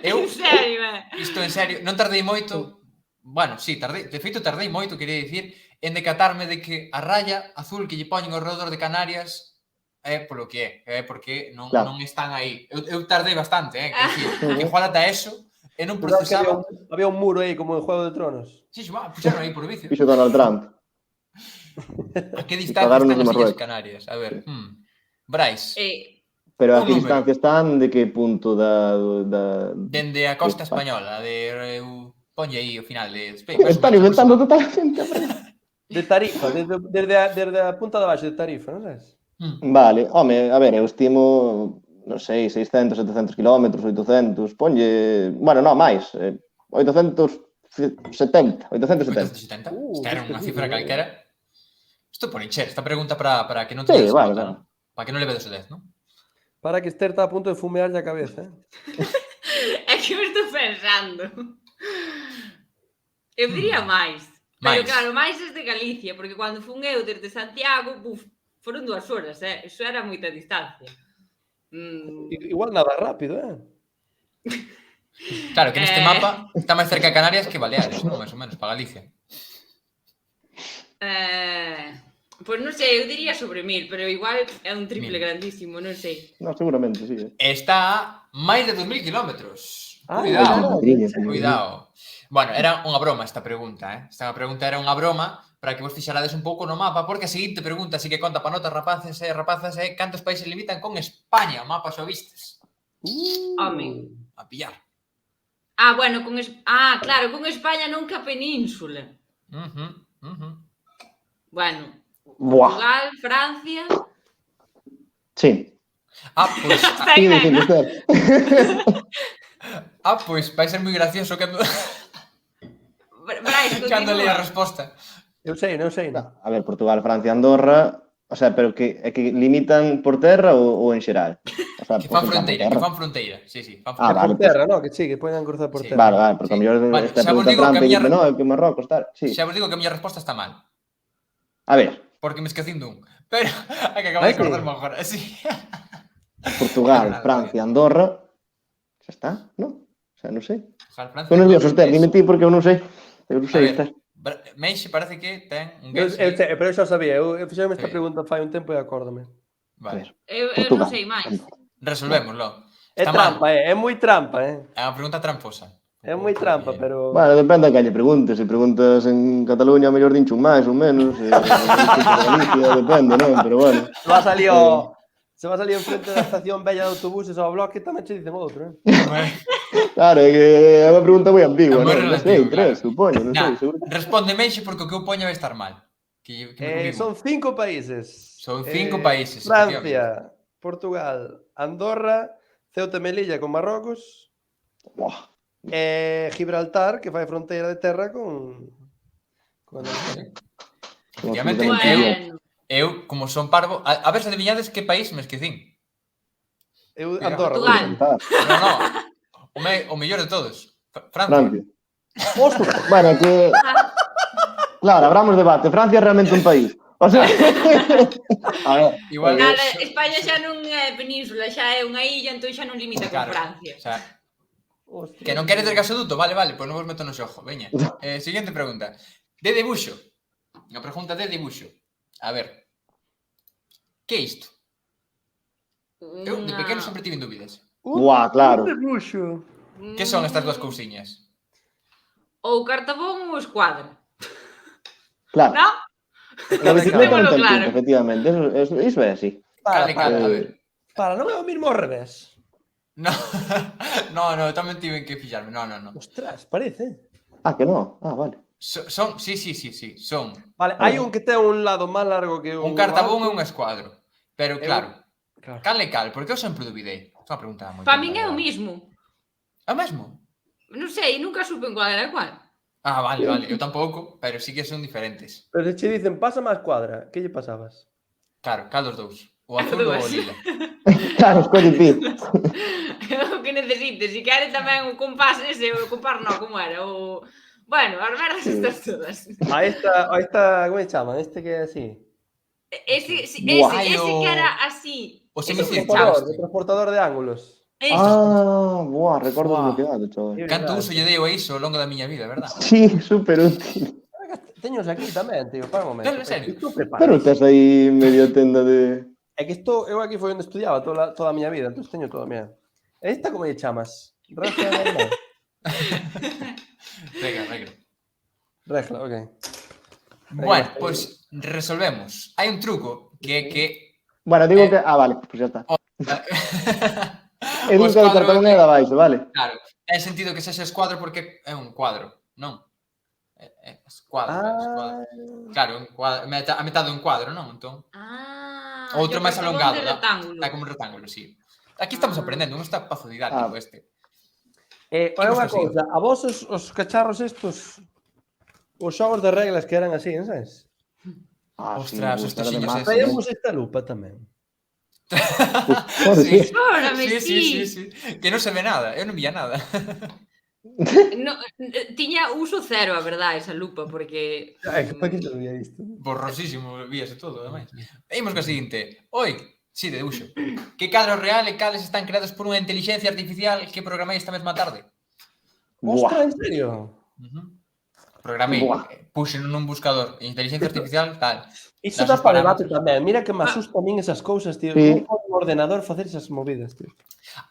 eu... En serio, Isto en serio, non tardei moito. Bueno, sí, tardei, de feito tardei moito, quería dicir, en decatarme de que a raya azul que lle poñen ao redor de Canarias é polo que é porque non, Claro. non están aí. Eu tardei bastante, quer dicir, que igual ata eso, e non Pensaba que procesaba. había un muro aí como en Juego de Tronos. Sí, puxeron aí por vicio. Fixo Donald Trump. A que distancia pagaron están os de as Illas Marruecos. Canarias? A ver, Brais, Pero a Un que número. distancia están, de que punto da... dende a costa española, ponlle aí o final de... Están inventando totalmente. De Tarifa, desde a punta de abaixo de Tarifa, non sabes? Vale, home, a ver, eu estimo, non sei, 600, 700 kilómetros, 800, ponlle... Bueno, non, máis, 870, 870. 870. Esta era unha cifra calquera. Isto por encher, esta pregunta para que non Sí, teñas vale, nota, vale. ¿no? Para que non le vedes o 10, ¿no? Para que Esther está a punto de fumearlle a cabeza. É que me estou pensando. Eu diría máis. Pero Máis. claro, máis es de Galicia, porque cando fun eu desde Santiago, foron 2 horas, Eso era moita distancia. Igual nada rápido, Claro, que neste mapa está máis cerca de Canarias que Baleares, ¿no? Máis ou menos, para Galicia. Pois non sei, eu diría sobre 1000, pero igual é un triple 1000. grandísimo, non sei. No, seguramente, sí. Está a máis de 2000 kilómetros. Ah, Cuidado, Madriña, cuidado. Bueno, era unha broma esta pregunta, Esta pregunta era unha broma para que vos fixarades un pouco no mapa, porque a seguinte pregunta sí que conta para notas rapazas é cantos países limitan con España? O mapa xa o vistes. Home. A pillar. Bueno, claro, con España non ca península. Bueno, Buah, Portugal, Francia... sí. Pois... Está aí, Sí, sí, Esther. Pois vai ser moi gracioso cando Brais, cando leia a continúa. resposta. Eu sei, non sei. No, a ver, Portugal, Francia, Andorra... O sea, pero que limitan por terra ou en xeral? O sea, Que por fan fronteira, terra. que fan fronteira. Sí, fan Ah, fronteira. vale. Por terra, no? Que sí, que poden cruzar por Sí. terra. Vale, vale, porque Sí. a mellor Vale, esta xa vos pregunta digo que trampa a e miña- dice, no, que Marrocos, tal. Sí. Xa vos digo que a miña resposta está mal, A ver, porque me esquecín dun. Pero hai que acabar de sí. acordarme agora. Sí. Portugal, Francia, Andorra... Xa está, non? O sea, non sei. Ojalá, Francia, Estou nervioso, Andorra, Esther, dime ti porque eu non sei. Eu non A sei, ver, Esther. Meixe parece que ten un Eu guess. sei, pero eu xa sabía. Eu fixeme esta Sí. pregunta fai un tempo e acórdame. A Vale, ver, Eu non Portugal. sei máis. resolvémoslo. É Está trampa, mal. é moi trampa, É unha pregunta tramposa. É moi trampa, pero... Bueno, depende a que lle preguntes. Se preguntas en Cataluña, a mellor dincho máis ou menos. Galicia, depende, non? Pero bueno. Se vas ali ao... Se vas ali enfrente da estación bella de autobuses ao bloque, tamén che dicen outro, Claro, é que é unha pregunta moi ambigua, É moi non? Non sei, relativo, crees, claro. supoño, non sei, Nah, seguro. responde Meixe porque o que eu poño vai estar mal. Que me Son 5 países. Son 5 países, Francia, Portugal, Andorra, Ceuta e Melilla con Marrocos, Buah. Gibraltar, que fai fronteira de terra con Efectivamente, Bueno, eu, como son parvo, a ver se adivinhades que país me esquecín. Andorra. Portugal. No, o mellor de todos. Francia. Francia. Bueno, que... Claro, abramos debate. Francia é realmente un país. O sea, a ver, Igual... Nada, España xa non é península, xa é unha illa, entón xa non limita con Claro, Francia. o sea, Hostia, que non queres ter gasoduto, vale, pois non vos meto no xojo, veña. Siguiente pregunta. De debuxo. Unha pregunta de debuxo. A ver. Que é isto? Eu, de pequeno, sempre tive dúbidas. Buah, claro. Un debuxo. Que son estas dúas cousiñas? Ou cartabón ou escuadra. Claro. Non? Na bicicleta non Témolo ten claro. pinta, efectivamente. Iso é así. Cale, a ver. Para, non é o mismo ao revés. No, no, tamén tiven que fixarme. No. Ostras, parece. Ah, que non? Ah, vale. Son, sí, son Vale, hai un que ten un lado máis largo que un cartabón e un escuadro. Pero claro, Claro. cal, porque eu sempre dubidei. É unha pregunta moi Para min é o mismo. É o mesmo? Non sei, nunca supen cual era cual. Ah, vale, eu tampouco, pero sí que son diferentes. Pero se che dicen, pasa máis cuadra, que lle pasabas? Claro, cal dos dous? O azul ou o lila? Claro, escolli ti. O que necesites. Si queres tamén o compás ese, o compás non, como era? O... Bueno, as merdas estas todas. A esta, como se chaman? Este que é así. Ese Guai, que era así. O Ese semicírculo. O transportador de ángulos. Eso. Ah, buah, recordo Buah. desbloqueado, chaval. Canto uso lle dei a iso ao longo da miña vida, verdad? Sí, súper útil. Teños aquí tamén, tío, para un momento. Non, en serio? Estou Pero preparado. estás aí medio tenda de... É que isto, eu aquí foi onde estudiaba toda a miña vida, entón teño toda a miña. Esta como lle chamas? Regla normal. Regla. Regla, ok. Bueno, pois resolvemos. Hai un truco que é que Bueno, digo que... Ah, vale, pues ya está. É o dun que o escuadro cartón é da baixo, vale? Claro, ten sentido que sexa escuadro porque é un cuadro, non? É escuadro, escuadro. Claro, un cuadro, a metade dun cuadro, non? Entón, outro máis alongado, dá como un rectángulo, sí. Aquí estamos aprendendo, non está pazo didáctico este. É unha cousa, a vos os cacharros estos, os xogos de reglas que eran así, non sabes? Ah, Ostras, sí, estos era de xiños masa, esos. Traíamos esta lupa tamén. Joder, sí. Órame, Sí. Que non se ve nada, eu non vía nada. No, tiña uso cero, a verdade, esa lupa, porque... É que para que se veía isto? Borrosísimo, víase todo, ademais. Imos co seguinte. Oi, sí, de debuxo. Que cadro real e cales están creados por unha inteligencia artificial que programei esta mesma tarde? Ostras, en serio? Programei, Buah. puxen nun buscador inteligencia artificial, tal. Iso Das dá os para debate parámetros. tamén. Mira que me asusta a min esas cousas, tío. Sí. Como pode un ordenador facer esas movidas, tío?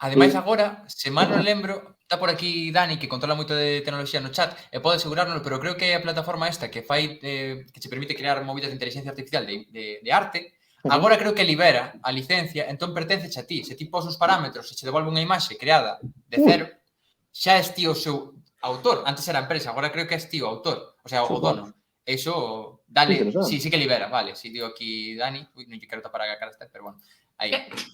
Ademais, agora, se mal non lembro, está por aquí Dani, que controla moito de tecnoloxía no chat, e pode asegurárnoslo, pero creo que a plataforma esta que fai, que che permite crear movidas de inteligencia artificial de arte, agora creo que libera a licencia, entón pertence a ti. Se ti pos os parámetros e che devolve unha imaxe creada de cero, xa es ti o seu autor. Antes era a empresa, agora creo que es ti o autor, o sea, o dono. Eso, dale, Interesante. sí que libera, vale. Si digo aquí Dani, uy, non lle quero tapar a cara esta, pero bueno, aí,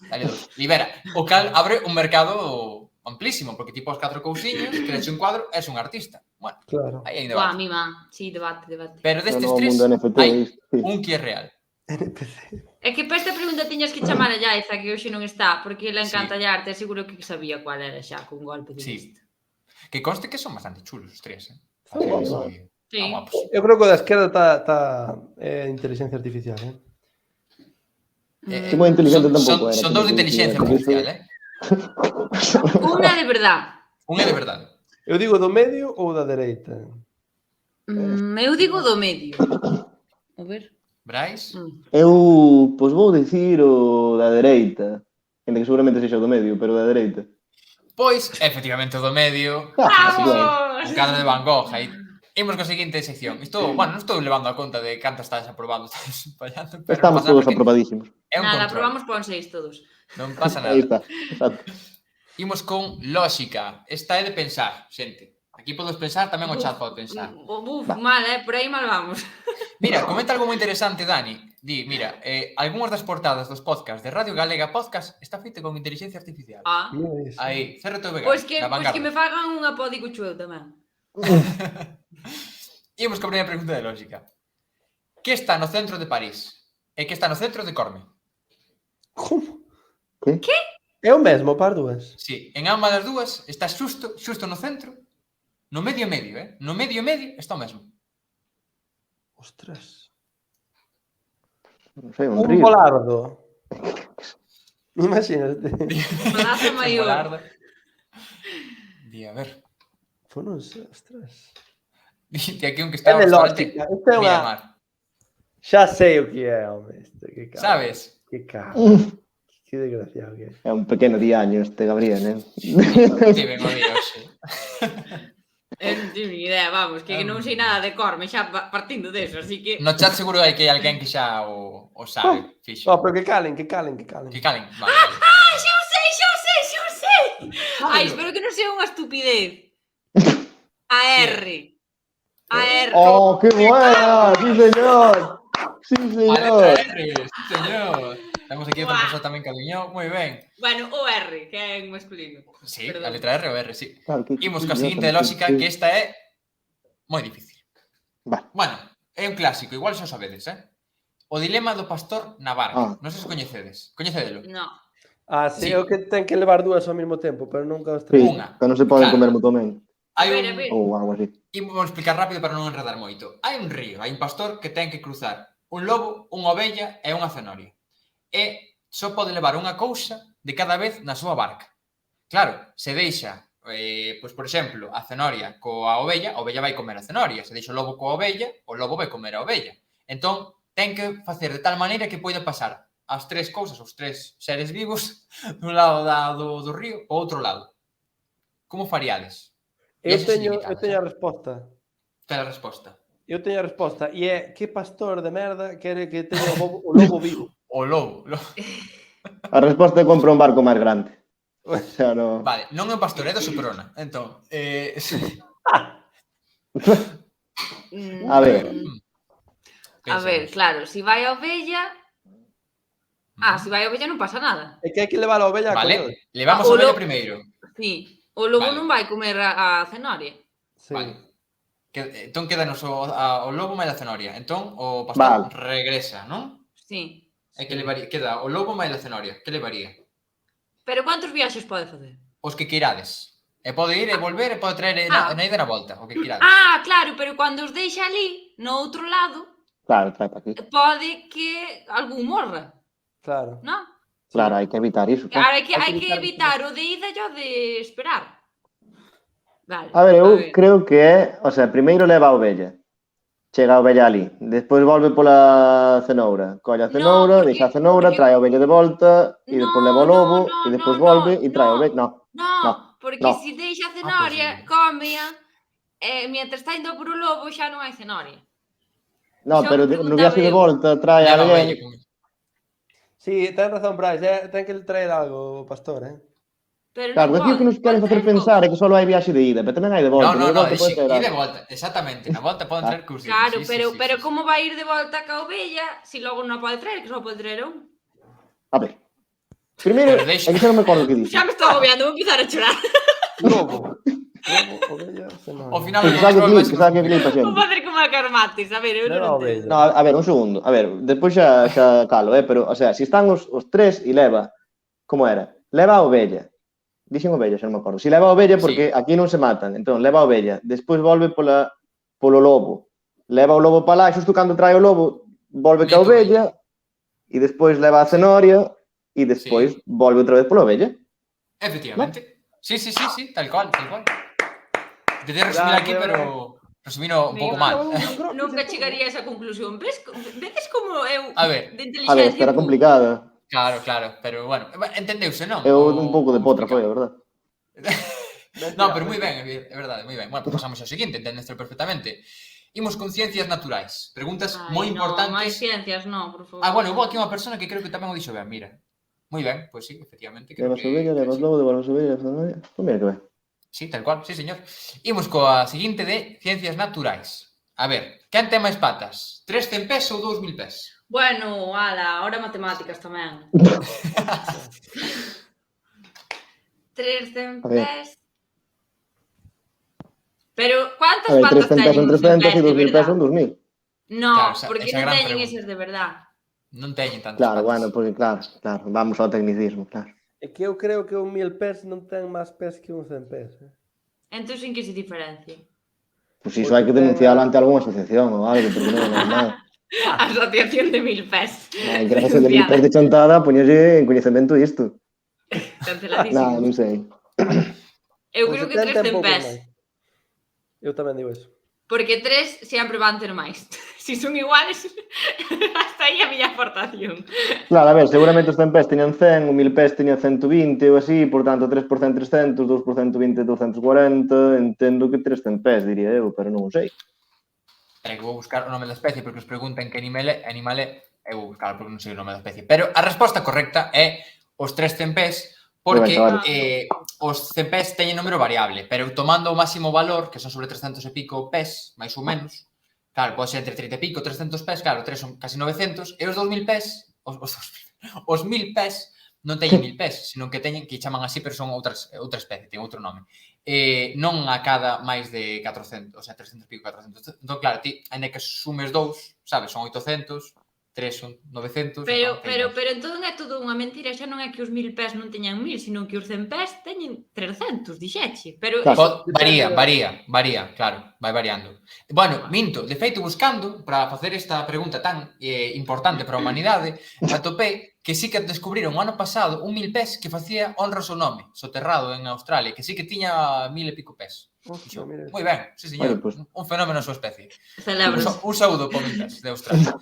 dale dos, libera. O cal abre un mercado amplísimo, porque ti pos 4 cousiños, crees un cuadro, es un artista. Bueno, Claro. aí hai un Buah, debate. mima. Sí, debate. Pero destes No tres, mundo NFT, hai sí. un que é real. NPC. É que para esta pregunta tiñas que chamar a Yaiza, que hoxe non está, porque ela encanta Sí. a arte, seguro que sabía cual era xa, con golpe de Sí. vista. Que conste que son bastante chulos os tres, Son guapos. Sí. Guapos. Eu creo que o da esquerda está inteligencia artificial, eh? Sí, moi inteligente tampouco era. Son dous de inteligencia artificial, Unha de verdad. Un é de verdade. Eu digo do medio ou da dereita? Eu digo do medio. A ver. Brais? Eu, pois vou dicir o da dereita. Ainda que seguramente sexa o do medio, pero da dereita. Pois, efectivamente, o do medio. Vamos! Un cadro de Van Gogh. Aí. Imos con a seguinte sección. Isto, bueno, non estou levando a conta de cantas estás aprobando, estás fallando, pero Estamos non pasa todos nada, porque aprobadísimos. é un Nada, control. probamos pon 6 todos. Non pasa Aí nada. está, exacto. Imos con lógica. Esta é de pensar, xente. Aquí podes pensar, tamén o chat pode pensar. Buf, mal, por aí mal vamos. Mira, comenta algo moi interesante, Dani. Di, mira, algunhas das portadas dos podcasts de Radio Galega Podcast está feita con inteligencia artificial. Ah. Mira iso. Aí, CRTVG, Pois que na me vanguardia. fagan unha podi cuchou tamén. Imos con a primeira pregunta de lógica. Que está no centro de París? E que está no centro de Corme? Como? Que? É o mesmo, par dúas. Sí, en ambas das dúas está xusto no centro, no medio, No medio está o mesmo. Ostras. Non sei, un Un río. volardo. Imagínate. Plaza Maior. Molardo. Di, a ver. Pues non sei, ostras. Dite aquí un que É está no de restaurante lógica. Esta é unha... Miramar. Xa sei o que é, home. Que cabrón. Sabes? Que cabrón. Que desgraciado que é. É un pequeno diaño este Gabriel, Tiven o día hoxe. Eu non teño ni idea, vamos, que non sei nada de Corme, xa partindo deso, así que... No chat seguro hai que hai alguén que xa o sabe, fixo. No, pero que calen, que calen, que calen. Que calen, vale. Ah, xa o sei, xa o sei, xa o sei! Ai, espero que non sea unha estupidez. A R. A R. Oh, que buena! Sí, señor! Sí, A señor! letra R, sí, señor. Temos aquí outra persoa tamén que adiviñou, moi ben. Bueno, o R, que é en masculino. Sí, Perdón. a letra R o R, sí. Claro, que- Imos coa seguinte de lógica, que esta é moi difícil. Vale. Bueno, é un clásico, igual xa o sabedes, O dilema do pastor na barca. Non sei se coñecedes. Coñecedelo. No. Ah, sí, Sí. é o que ten que levar dúas ao mesmo tempo, pero nunca os Sí, tres. Unha. que non se poden Claro. comer mutuamente. Hai A ver. Ou algo así. Vou explicar rápido para non enredar moito. Hai un río, hai un pastor que ten que cruzar un lobo, unha ovella e unha cenoria. E só pode levar unha cousa de cada vez na súa barca. Claro, se deixa, pois por exemplo, a cenoria coa ovella, a ovella vai comer a cenoria. Se deixa o lobo coa ovella, o lobo vai comer a ovella. Entón, ten que facer de tal maneira que poida pasar as tres cousas, os tres seres vivos, dun lado do río ao outro lado. Como faríades? Eu Viaxes teño ilimitadas, a resposta. Ten a resposta. Eu teño a resposta. E é que pastor de merda quere que teña o lobo vivo. O lobo. A resposta é compra un barco máis grande. O sea, no... Vale, non é un pastor, é do Superona. Entón, A ver. A ver, claro, si vai a ovella... Ah, si vai a ovella non pasa nada. É que hai que levar a ovella a comer. Vale, levamos O a ovella lobo. primeiro. Sí. O lobo Vale. non vai comer a cenoria. Sí. Vale. Entón quedanos o lobo máis a cenoria. Entón o pastor Vale. regresa, non? Sí. E que levaría? Queda o lobo máis a cenoria. Que levaría? Pero cuántos viaxes pode facer? Os que queirades. E pode ir e volver e pode traer na ida na volta, o que queirades. Ah, claro, pero cando os deixa ali, no outro lado, Claro, trae para aquí. pode que algún morra, Claro. non? Claro, hai que evitar iso. Claro, Claro. hai que evitar o de ida e o de esperar. Vale. A ver, eu creo que é... O sea, primeiro leva a ovella. Chega a ovella ali. Despois volve pola cenoura. Colle a cenoura, porque- deixa a cenoura, porque- trae a ovella de volta, e despois leva o lobo, no, e despois no, volve, no, e trae a no. ovella... No. No, porque no. se deixa a pues cenoria, sí. cómea, mientras está indo por o lobo xa non hai cenoria. No, Xa pero me no viaxe de preguntaba eu. volta trae a Leva a ovella alguén... con... Sí, ten razón, Bryce. Ten que traer algo o pastor, Pero Claro, non aquí o que pode, nos queren pode facer traer pensar é cousas. que só hai viaxe de ida, pero tamén hai de volta. No, de volta pode traer e de algo. volta, exactamente. Na volta poden traer cursos. Claro, pero como vai ir de volta ca ovella se logo non pode traer, que só pode traer un? A ver. Primeiro, Pero deixa- é que xa non me acordo o que dixe. Xa me estou agobiando, vou empezar a chorar. Lobo. Lobo, ovella, cenoria. Ao final Que sabe que clip a Vou xente. facer como a Carmatis, a ver, eu Leva a non ovella. entendo. No, a ver, un segundo. A ver, despois xa calo, pero, o sea, se están os tres e leva, como era? Leva a ovella. Dixen ovella, xa non me acordo. Si leva a ovella, porque aquí non se matan. Entón, leva a ovella. Despois volve polo lobo. Leva o lobo para lá, e xusto cando trae o lobo, volve ca Meto ovella, e despois leva a cenoria, e despois volve outra vez pola ovella. Efectivamente. Sí, tal cual. Intenté resumir aquí, pero resumino un pouco mal. Nunca chegaría a esa conclusión. Vedes como eu A ver, de A ver, inteligencia esta era complicada. claro, pero bueno, entendeuse, non? Eu un pouco de potra foi, a verdad. No, pero moi ben, é verdade, moi ben. Bueno, pues pasamos ao seguinte, entendeste perfectamente. Imos con ciencias naturais. Preguntas moi máis importantes. ciencias, non, por favor. Ah, bueno, hubo aquí unha persona que creo que tamén o dixo ben, mira. Moi ben, pois sí, efectivamente. Creo Levas ovella, levas lobo, levas ovella, levas cenoria. Pues mira que ben. Sí, tal cual, sí, señor. Imos coa seguinte de ciencias naturais. A ver, quen ten máis patas? 300 pés ou 2000 pés? Bueno, ala, ahora matemáticas tamén. 300 A ver. pés. Pero, cuántas A ver, patas 300 son teñen 300 e 2000 pesos son 2000. No, Claro, porque esa non gran teñen pregunta. eses de verdad. Non teñen tantas Claro, patas. bueno, porque claro, vamos ao tecnicismo, claro. É que eu creo que un 1000 pés non ten máis pés que un 100 pés. Entón, en que se diferencia? Pois iso hai que denunciarlo ante algunha asociación ou algo, porque non é normal. Asociación de 1000 pés. Gracias a mil pés de chantada, poñerlle en coñecemento isto. Canceladísimo. Non sei. Eu Pois creo que 70 3 en ten poucos pés. máis. Eu tamén digo eso. Porque 3 sempre van ter máis. Si son iguales, hasta aí a miña aportación. Claro, a ver, seguramente os 100 pés teñan 100, o 1000 pés teñan 120 ou así, por tanto 3 por 100 300, 2 por 120 240, entendo que 300 pés, diría eu, pero non o sei. Espera, que vou buscar o nome da especie porque os preguntan que animal é, eu vou buscar porque non sei o nome da especie. Pero a resposta correcta é os 300 pés porque Moi ben, os 100 pés teñen número variable, pero tomando o máximo valor, que son sobre 300 e pico pés, máis ou menos, claro, pode ser entre 30 e pico, 300 pés, claro, 3 son casi 900, e os 2000 pés, os 1000 pés non teñen 1000 pés, senón que teñen, que chaman así, pero son outra especie, ten outro nome. Non a cada máis de 400, o sea, 300 e pico, 400. Entón, claro, ti, ainda que sumes dous, sabes, son 800, 3 son 900... Pero entón é todo unha mentira, xa non é que os 1000 pés non teñan 1000, sino que os 100 pés teñen 300, dixeche. Pero Claro. Varía, claro, vai variando. Bueno, minto, de feito, buscando para facer esta pregunta tan importante para a humanidade, atopei que sí que descubriron o ano pasado un 1000 pés que facía honra ao seu nome, soterrado en Australia, que sí que tiña 1000 e pico pés. Hostia, mira. Moi ben, sí, señor. Bueno, pues. Un fenómeno a súa especie. celebros. Un saúdo para o 1000 pés de Australia.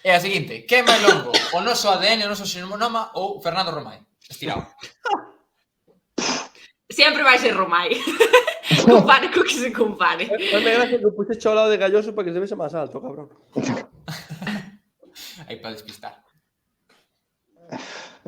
E a seguinte, que é máis longo? O noso ADN, o noso xenoma ou Fernando Romai? Estirado. Sempre vai ser Romai. Compare co que se compare. Fue gracia que puse ao lado de Galloso para que se vese máis alto, cabrón. Aí para despistar.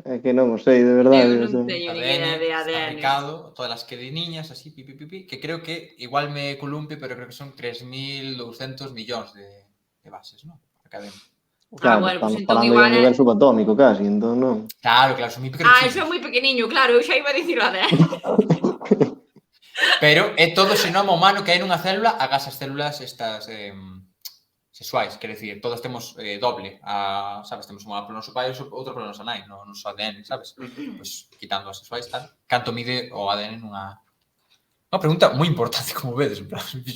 É que non o sei, de verdade. Eu non teño ni idea de Está ADN. recado, todas as que de niñas, así, que creo que, igual me columpio, pero creo que son 3.200 millóns de bases, ¿no? Academia. Claro, bueno, estamos pues entón falando igual de un universo subatómico casi, entón non. Claro, son moi pequenos. Eso é moi pequeniño, claro, eu xa iba a dicir o ADN. Pero é todo o xenoma humano que hai nunha célula agás as células estas sexuais, quer decir, todos temos doble, sabes, temos unha polo noso pai e outra polo noso nai, no noso ADN, sabes? Pois quitando as sexuais, tal. Canto mide o ADN nunha... Unha pregunta moi importante, como vedes,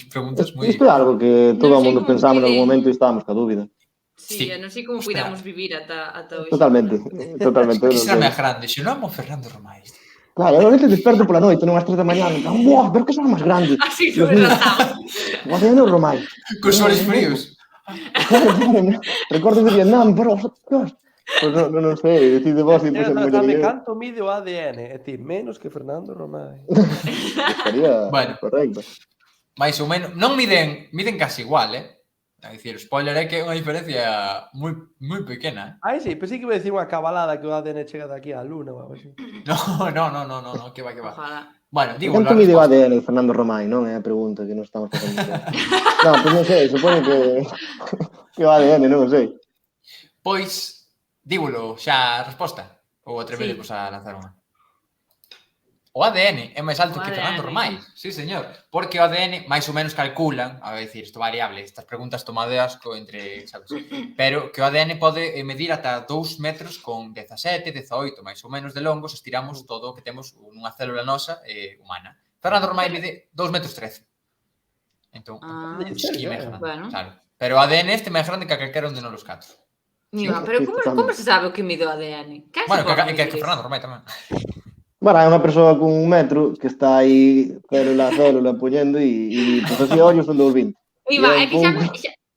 preguntas moi... Isto é algo que todo o mundo pensamos en algún pide. momento e estábamos ca dúbida. Sí, non sei como podamos vivir ata hoxe. Totalmente. Que será máis grande, xenoma ou Fernando Romai? Claro, eu a veces desperto pola noite, non ás 3 da mañá, e digo, "Buah, pero que será máis grande?" Así non me rataba. O ADN ou Romai? Cos olhos fríos. Claro, recordo de Vietnam, pero, Dios. Pois non sei, decide vos e depois Dame mullería. canto mide o ADN, é dicir, menos que Fernando Romai. Estaría Bueno. correcto. Mais ou menos, non miden casi igual, A dicir, spoiler é que é unha diferencia moi pequena, Ai, sí, pensei que iba a decir unha cabalada que o ADN chega daqui á luna ou algo así. No, que va. Ojalá. Bueno, digo, Canto mide o ADN de Fernando Romai, non? É a pregunta que nos estamos facendo. Non, pois non sei, supone que o ADN, non o sei. Pois, dígolo xa a resposta, ou atrevedevos a lanzar unha. O ADN é máis alto que Fernando Romai, sí, señor, porque o ADN máis ou menos calculan, a decir, isto variable, estas preguntas tomadas entre, sabes, pero que o ADN pode medir ata 2 metros con 17, 18, máis ou menos de longo, se estiramos todo o que temos nunha célula nosa humana. Fernando Romai mide 2 metros 13. Entón, esquí máis grande, bueno. claro. Pero o ADN este máis grande que a calquera un de nos 4. Mira, pero como se sabe o que mide o ADN? Bueno, que Fernando Romai tamén. Bueno, hai unha persoa con 1 metro que está aí célula a célula poñendo e pues así ollos son 2,20. Mira, é que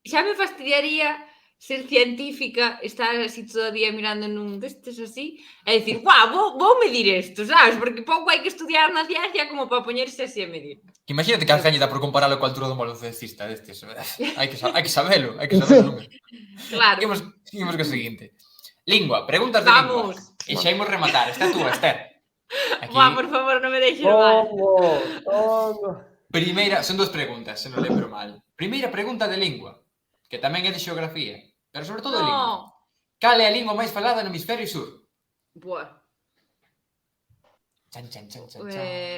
xa me fastidiaría ser científica, estar así todo o día mirando nun destes así e dicir, guau, vou medir isto, sabes? Porque pouco hai que estudiar na ciencia como para poñerse así a medir. Imagínate que Alcañi dá por compararlo coa altura dun baloncestista destes. Hai que sabelo, hai que sabelo. Claro. Seguimos co seguinte. Lingua, preguntas de lingua. E xa imos rematar, está tú, Esther. Aquí... por favor, non me deixes mal. Primeira, son 2 preguntas, se non lembro mal. Primeira pregunta de lingua, que tamén é de xeografía, pero sobre todo de lingua. Cal é a lingua máis falada no hemisferio sur? Buah. Chan.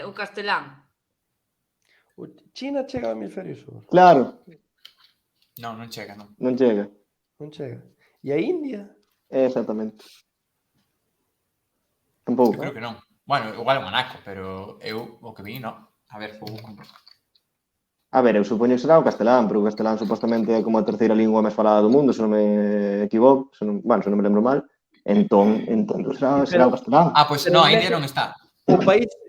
O castelán. China chega ao hemisferio sur. Claro. Non chega, non. Non chega. Non chega. E a India? Exactamente. Tampouco. Eu creo que non. Bueno, igual é Monaco, pero eu o que vi, non. A ver, vou comprar. A ver, eu supoño que será o castelán, pero o castelán supostamente é como a terceira lingua máis falada do mundo, se non me equivoco, se non me lembro mal. Entón será o castelán. Pois Pero non, en a India México- non está.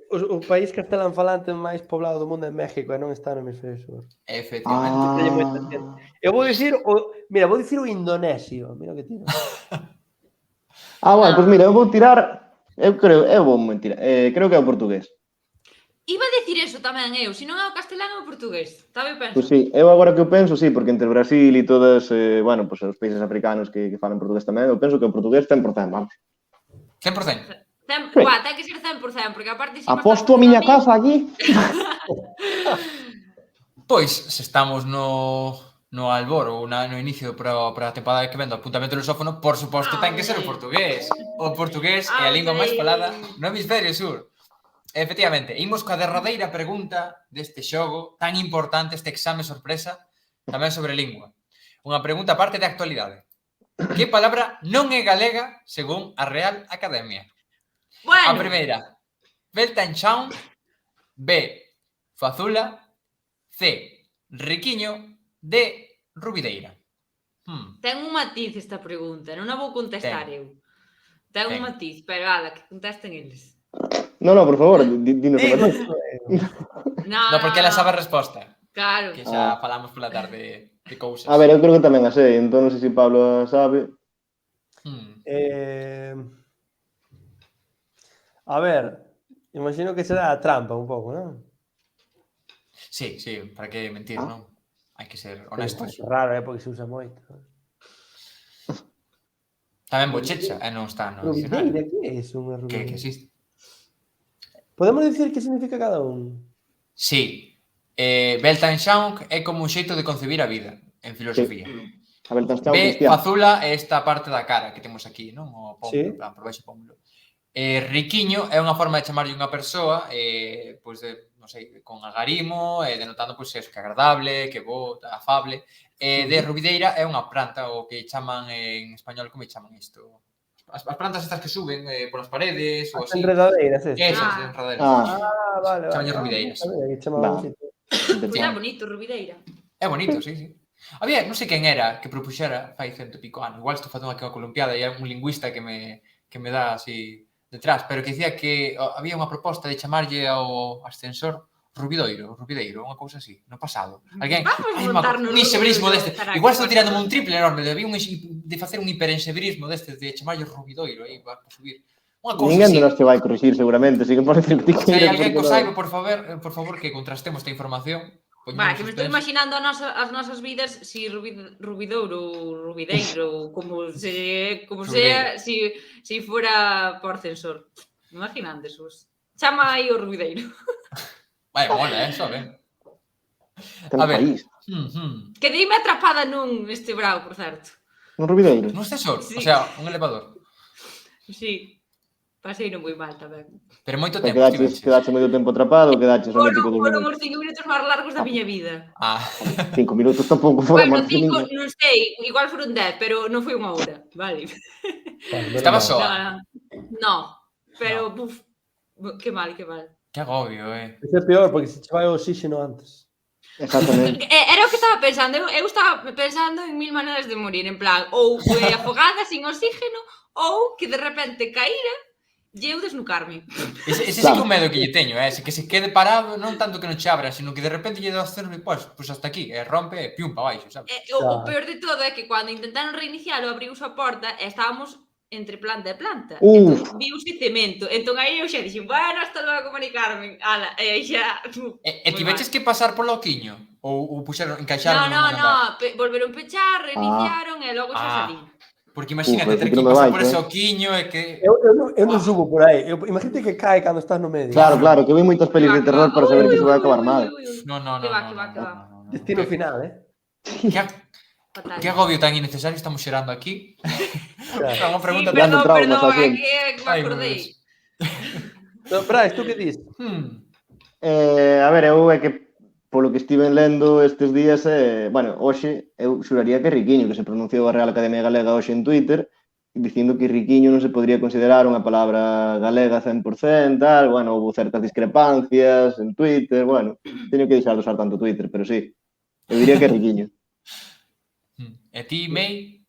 O país castelán falante máis poblado do mundo é México e non está no hemisferio sur. Efectivamente. Teñe moita xente. Eu vou dicir o indonesio. Mira que tiro. Bueno, pois mira, eu vou tirar, creo que é o portugués. Iba a decir eso tamén eu, se non é o castelán é o portugués. Estaba eu penso. Pois sí, eu agora que eu penso, sí, porque entre Brasil e todos, pois os países africanos que falan portugués tamén, eu penso que o portugués 100%, vamos. 100%. Buah, ten que ser 100%, porque aparte si Aposto a miña casa aquí. Pois, se estamos no albor ou no inicio para a temporada que vendo apuntamento lusófono, por suposto ten que ser o portugués. O portugués é a lingua máis falada no hemisferio sur. Efectivamente, imos coa derradeira pregunta deste xogo tan importante, este exame sorpresa, tamén sobre lingua. Unha pregunta aparte de actualidade. Que palabra non é galega según a Real Academia? A Bueno, primeira, Beltanchão. B, Fazula. C, Riquiño. D, Rubideira. ten un matiz esta pregunta, non a vou contestar eu. Ten un Ten. matiz, pero ala, que contesten eles. No, por favor, dinos o matiz. No, porque ela sabe a resposta. Claro. Que xa falamos pola tarde de cousas. A ver, eu creo que tamén a sei, entón non sei se Pablo a sabe. A ver, imagino que será a trampa un pouco, non? Sí, para que mentir, non? Hai que ser honestos. É raro, porque se usa moito. Tamén bochecha, non está no dicionario. Rubideira, que é iso, unha rubideira? Que existe. Podemos dicir que significa cada un? Sí. Weltanschauung é como un xeito de concebir a vida, en filosofía. A Weltanschauung B, cristián. Fazula é esta parte da cara que temos aquí, non? O pómulo, Sí. por baixo pómulo. Riquiño é unha forma de chamarlle unha persoa, pois de, non sei, con agarimo, denotando pois eso, que é agradable, que bo, afable. De Rubideira é unha planta, o que chaman en español, como chaman isto? As plantas estas que suben polas paredes ou As así. enredadeiras, esas. Esas, enredadeiras. Vale. Chamanlle rubideiras. Que chamaban así. Pois é bonito, Rubideira. É bonito, sí. Había, non sei quen era que propuxera fai 100 e pico anos. Igual estou facendo aquí unha columpiada e é un lingüista que me dá así detrás, pero que dicía que había unha proposta de chamarlle ao ascensor Rubideiro, unha cousa así, no pasado. Alguén, un inseverismo deste. Igual estou tirándome un triple enorme, de facer un hiperenseverismo deste, de chamarlle Rubideiro aí para subir. Unha cousa Ninguén así. de nós te vai corrixir seguramente, así que pode decir que ti Se hai queiras, alguén que porque o non. saiba, por favor, que contrastemos esta información. Vale, que me estou imaginando as nosas vidas si Rubidouro, Rubideiro, como sea, si fuera por ascensor. Imaginandes vos. Chama aí o Rubideiro. Vai, mola, só ben. Ten A ver. país. Quedeime atrapada nun este brao, por certo. Non Rubideiro. Un ascensor, Sí. o sea, un elevador. Sí. Pasei non moi mal tamén. Pero moito Pero tempo quedaches medio tempo atrapado ou quedaches o mítico dos Foron minutos? os 5 minutos máis largos da miña vida. 5 minutos tampouco foron Bueno, máis 5, ninguén. non sei, igual foron 10, pero non foi unha hora, vale. Estaba soa. No, pero, buf, que mal. Que agobio, Iso é peor, porque se che vai o oxígeno antes. Exactamente. Era o que estaba pensando, eu estaba pensando en 1000 maneiras de morir, en plan, ou afogada sin oxígeno, ou que de repente caíra e eu desnucarme. Ese sí que é o medo que lle teño, que se quede parado, non tanto que non che abra, sino que de repente lle dá cero e pois hasta aquí, rompe e pium pa baixo, sabes? O peor de todo é que cando intentaron reinicialo, abriuse a porta e estábamos entre planta e planta. Entón, viuse cemento. Entón aí eu xa dixen, bueno, hasta logo, Mari Carmen. Ala, e xa... E tiveches que pasar polo oquiño? Ou puxeron, encaixaron? No, volveron pechar, reiniciaron e logo xa salí. Porque imagínate ter que que non me pasar vai, por ese oquiño e que... Eu non subo por aí. Imagínate que cae cando estás no medio. Claro, que vi moitas pelis de terror para saber que se vai acabar mal. No. Que va. Destino final, Que agobio tan innecesario estamos xerando aquí. Unha pregunta Sí, perdón, traumas a é xente. que me acordei. Brais, tú que dis? A ver, eu é que polo que estiven lendo estes días, hoxe eu xuraría que é Riquiño, que se pronunciou a Real Academia Galega hoxe en Twitter, dicindo que riquiño non se podría considerar unha palabra galega 100%, tal, bueno, houve certas discrepancias en Twitter, bueno, teño que deixar de usar tanto Twitter, pero sí, eu diría que riquiño. E ti, May?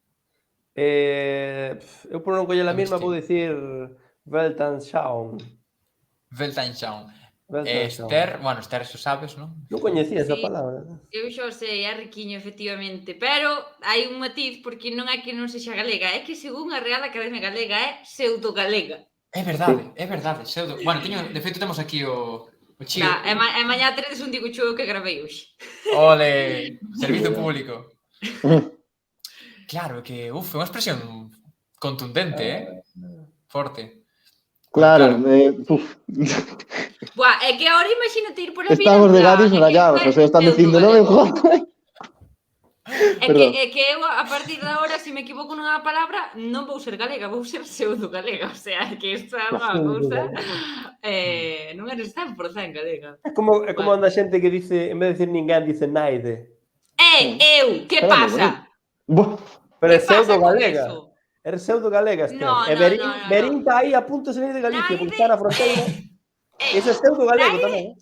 Eu por non coller a mesma vou dicir Weltanschauung. Weltanschauung. Weltanschauung. Esther, bueno, Esther, eso sabes, non? Non coñecía esa Sí. palabra. Eu xo sei, é riquiño, efectivamente, pero hai un matiz, porque non é que non sexa galega, é que según a Real Academia Galega é pseudo-galega. É verdade, é verdade. Bueno, de feito temos aquí o chío. E mañá teredes un digo chuo que gravei hoxe. Ole, servizo público. Claro, que, é unha expresión contundente, Forte. Claro, Buah, é que ahora imagínate ir por a vida. estamos de gadis rayados, o sea, están dicindo, non me jodas. É que eu, a partir de agora, se me equivoco nunha palabra, non vou ser galega, vou ser pseudo-galega. O sea, que isto é unha cousa... non eres 100% galega. É como anda xente que dice, en vez de decir ninguén, dice naide. Eu, que pasa? Pero é Que pasa con pseudo-galega. eso? Eres pseudo-galega, Esther. No, E no. Berín está aí a punto de salir de Galicia, porque está na fronteira. Ese é pseudo-galego tamén.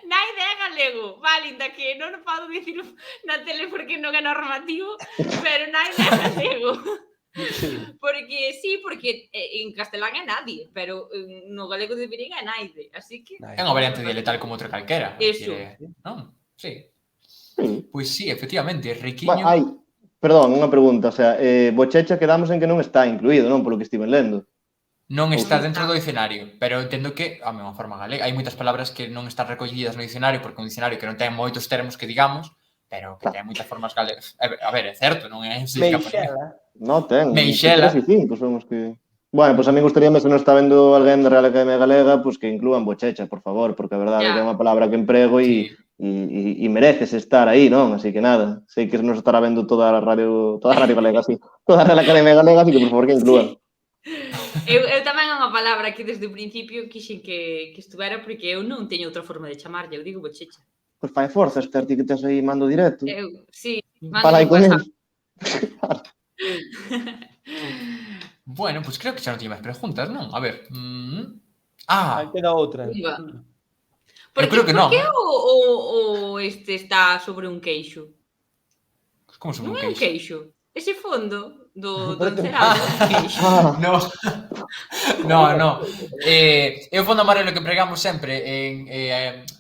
Naide é galego, vale, inda que non podo dicir na tele porque non é normativo, pero naide é galego. Porque en castelán é nadie, pero no galego de Berín é naide, así que... É unha variante dialectal como outra calquera. Eso. Non? Sí. Pois sí, efectivamente, riquiño... Perdón, unha pregunta, o sea, bochecha quedamos en que non está incluído, non? Polo que estiven lendo. Non está dentro do dicionario, pero entendo que a mesma forma galega. Hai moitas palabras que non están recollidas no dicionario, porque un dicionario que non ten moitos termos que digamos, pero que ten moitas formas galegas. A ver, é certo, non é... Meixela. Non ten. Meixela. 3 e 5 son os que... Bueno, pois a mí gustaríame, se non está vendo alguén da Real Academia Galega, pois que inclúan bochecha, por favor, porque a verdade é que é unha palabra que emprego e mereces estar aí, non? Así que nada, sei que nos estará vendo toda a radio galega, así. Toda a Real Academia Galega, así que por favor que inclúan. Eu tamén é unha palabra que desde o principio quixen que estuvera porque eu non teño outra forma de chamarlle, eu digo bochecha. Pois fai forza, Esther, ti que tes aí mando directo. Sí, Fala aí con él. Bueno, pois creo que xa non teño máis preguntas, non? A ver... Aí queda outra. Eu creo que non. Por que o este está sobre un queixo? Como sobre un Non é un queixo? queixo. Ese fondo do encerado é un queixo. No. É o fondo amarelo que empregamos sempre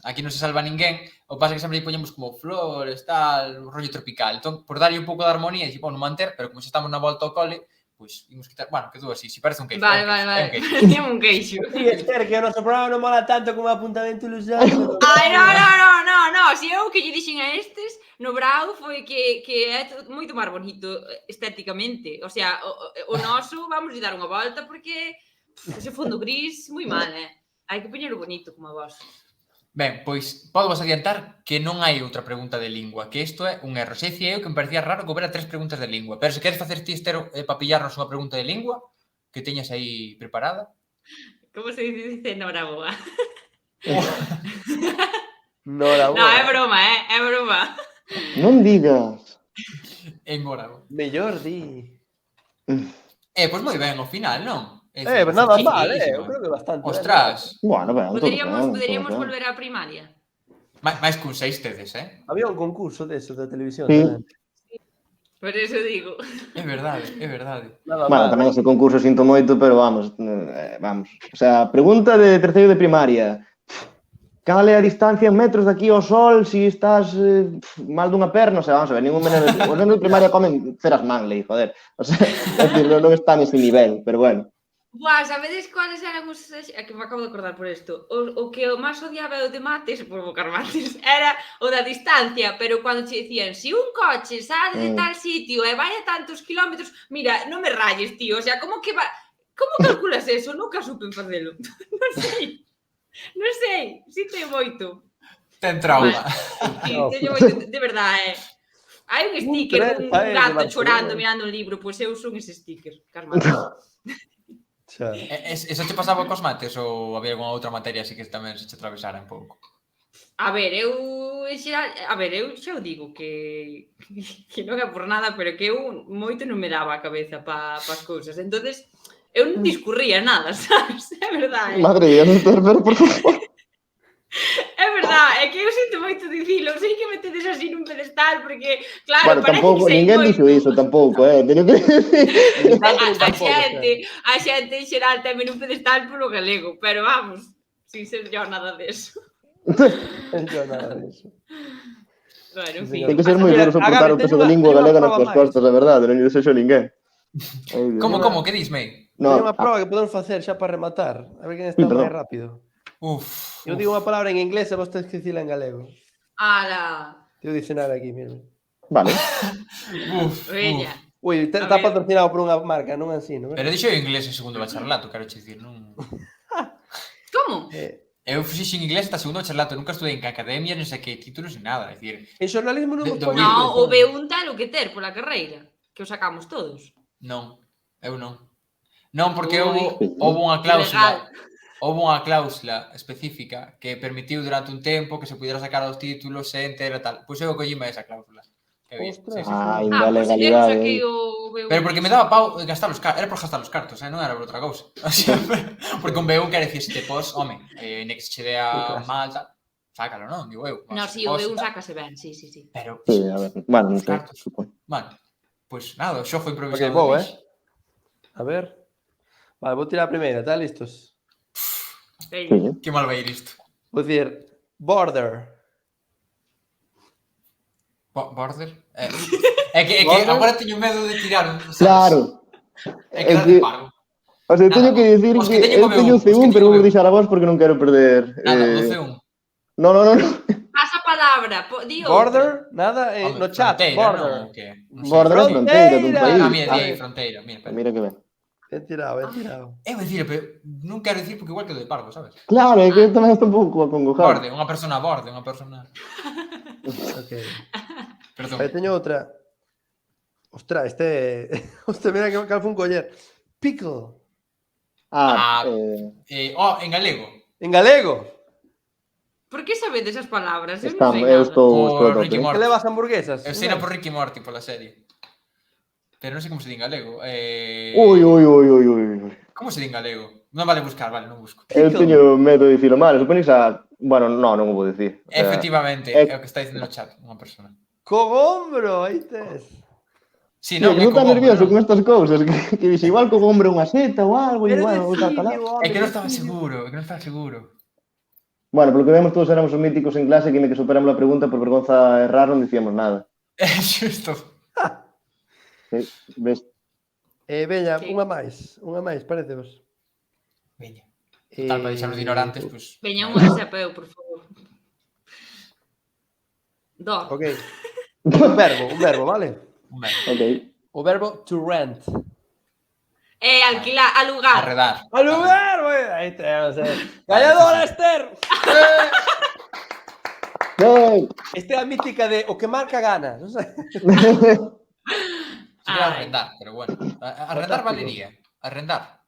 aquí non se salva ninguén. O pasa que sempre aí poñemos como flores, tal, un rollo tropical. Entón, por darlle un pouco de armonía, e non manter, pero como se estamos na volta ao cole, pois imos quitar, bueno, quedou así, se parece un queixo. Vale. Tiña un queixo. Sí, Esther, que o noso programa non mola tanto como apuntamento ilusorio. Ai, no, si eu que lle dixen a estes no Brau foi que é moito máis bonito estéticamente. O sea, o noso vamos a dar unha volta porque ese fondo gris moi mal, hai que poñelo bonito como a vos. Ben, pois, podo vos adiantar que non hai outra pregunta de lingua, que isto é un erro. Se dicía eu que me parecía raro que houbera 3 preguntas de lingua, pero se queres facer ti, Esther, para pillarnos unha pregunta de lingua, que teñas aí preparada. Como se dice na Braboa? No, é broma, é broma. Non digas. En Moravo. Mellor di. Pois moi ben, ao final, non? Pues nada mal, eu creo que bastante. Ostras. Bueno, ben, Poderíamos volver á primaria. Mais cun 6 tedes, Había un concurso deso de televisión. Sí. Tamén. Por eso digo. É verdade. Nada Bueno, mal. tamén ese concurso sinto moito, pero vamos. O sea, pregunta de terceiro de primaria. Cal é a distancia en metros de aquí ao sol se estás mal dunha perna? O sea, vamos a ver, ningún menor de primaria comen ceras Manley, joder. O sea, non está nese nivel, pero bueno. Buah, sabedes cuáles eran os... É que me acabo de acordar por isto. O que o máis odiaba o de mates, por bocar mates, era o da distancia, pero cando che dicían, si un coche sale de tal sitio e vai a tantos kilómetros, mira, non me rayes, tío, o sea, como calculas eso? Nunca supen facelo. Non sei, si te moito. Ten trauma. Sí, teño moito, de verdade, Hai un sticker, un gato chorando mirando un libro, pois eu son ese sticker, Carmelo. Eso te pasaba cos mates ou había algunha outra materia así que tamén se che atravesara un pouco? A ver, eu en xeral, eu xa o digo que non é por nada, pero que eu moito non me daba a cabeza pas cousas. Entonces, eu non discurría nada, sabes? É verdade. Madre mía, Néstor, pero por favor. É verdade, é que eu sinto moito dicilo, sei que me tedes así nun pedestal, porque, claro, Bueno, parece tampouco, que sei ninguén moito. dixo iso, tampouco, teño que decir. Nin tanto, nin A tampouco, xente en xeral teme nun pedestal polo galego, pero vamos, sin ser yo nada deso. Yo nada disso. Bueno, en Sí, fin. señor. Ten que ser moi Mira, duro soportar Agabe, o peso teño da unha- lingua teño unha galega nas proba túas máis. costas, a verdade, non lle desexo a ninguén. Ai, Dios. Como, que dis, mei? No, Teño unha proba que podemos facer xa para rematar. A ver quen está Sí, perdón. máis rápido. Uf. Eu digo unha palabra en inglés e vos tedes que dicila en galego. Ala, Teño o dicionario aquí, mira. vale. veña. Ui, A está ver. patrocinado por unha marca, non ensino. Pero dixo en inglés en segundo bacharelato, quero che dicir, non... Como? Eu fixen inglés hasta segundo bacharelato, nunca estudei en academia, non sei que títulos, ni nada, é dicir... En xornalismo non De- vos de poñen oído. No, inglés, o B1 tal o que ter pola carreira, que o sacamos todos. Non, eu non. Non, porque Ui, houve unha cláusula, ilegal. específica que permitiu durante un tempo que se pudiera sacar os títulos sen ter e tal. Pois eu collime esa cláusula. Que bien, Ostras. sí. Ah, Ah, pois eu ilegalidade. saquei o B1. Pero porque me daba pau gastar os cartos, era por gastar os cartos, non era por outra cousa. O sea, porque un B1 quere dicir, se te pos, home, next che dea Moi clásico. mal, tal, sácalo, non? Digo eu. No, se si, te o pos, B1 tal. sácase ben, sí. Pero, Sí, a ver. Bueno, non os sei, cartos. supoño. Bueno, pois nada, o xofo Ok, improvisado. vou, de Mixe. A ver. Vale, vou tirar a primeira, ¿tá listos? Veña. Sí. Que mal vai ir isto. Vou dicir border. Border? É que Border? agora teño medo de tirar un, sabes? Claro. É que É dar que- de pargo. O sea, Nada, teño que dicir os que que teñen eu o teño o B1, os que C1, teñen pero o vou B1. deixar a vos porque non quero perder. Nada, o C1. No. Pasa palabra, di outra. Border, nada, Home, no chat, fronteira, border. non? O que? Non sei. Border é fronteira dun país. Ah, mira, di aí, Vale. fronteira. Mira, pero... Mira que ben. Ben tirado, ben tirado. Eu dicir, pero non quero dicir porque igual que o de pargo, sabes? Claro, é que eu tamén estou un pouco acongojado. Borde, unha persona borde, unha persona... Ok. Perdón. Aí teño outra. Ostras, este... Hostia, mira que cal fun coller. Pickle. Ah, Ah, en galego. En galego. Por que sabedes esas palabras? Eu non estamos, sei eu nada. estou Por a tope. Ricky Morty. Que levas hamburguesas? Eu sei na por Ricky Morty pola serie. Pero non sei como se di en galego. Ui. Como se di en galego? Non vale buscar, vale, non busco. Eu Pickle. teño medo de dicilo mal. Supoñes a... Bueno, non o vou dicir. O sea, Efectivamente, é- é o que está dicindo no chat unha persona. Cogombro, aí tes. Sí, Tío, non, que é non tan como, nervioso non. con estas cousas. Que dixe, igual co hombre unha seta ou algo, Pero igual, ou tal, decidio, tal. home, É que non estaba decidio. seguro, é que non estaba seguro. Bueno, polo que vemos todos éramos os míticos en clase que me que superamos a pregunta por vergonza errar non dicíamos nada. É xusto. Ves? Veña, Sí. unha máis, parecevos. Veña. Total, para deixarnos ignorantes, pois... Veña unha que sepa eu, por favor. Dog. Ok. Un verbo, vale? Un verbo. Ok. O verbo to rent. Alquilar, alugar. Arredar. ¡Al lugar, güey! Ahí tenemos, ¡Galladora, Esther! No. Esta é a mítica de o que marca gana. Non sei. Sería arrendar, pero bueno. Arrendar Fantástico. valería. Arrendar.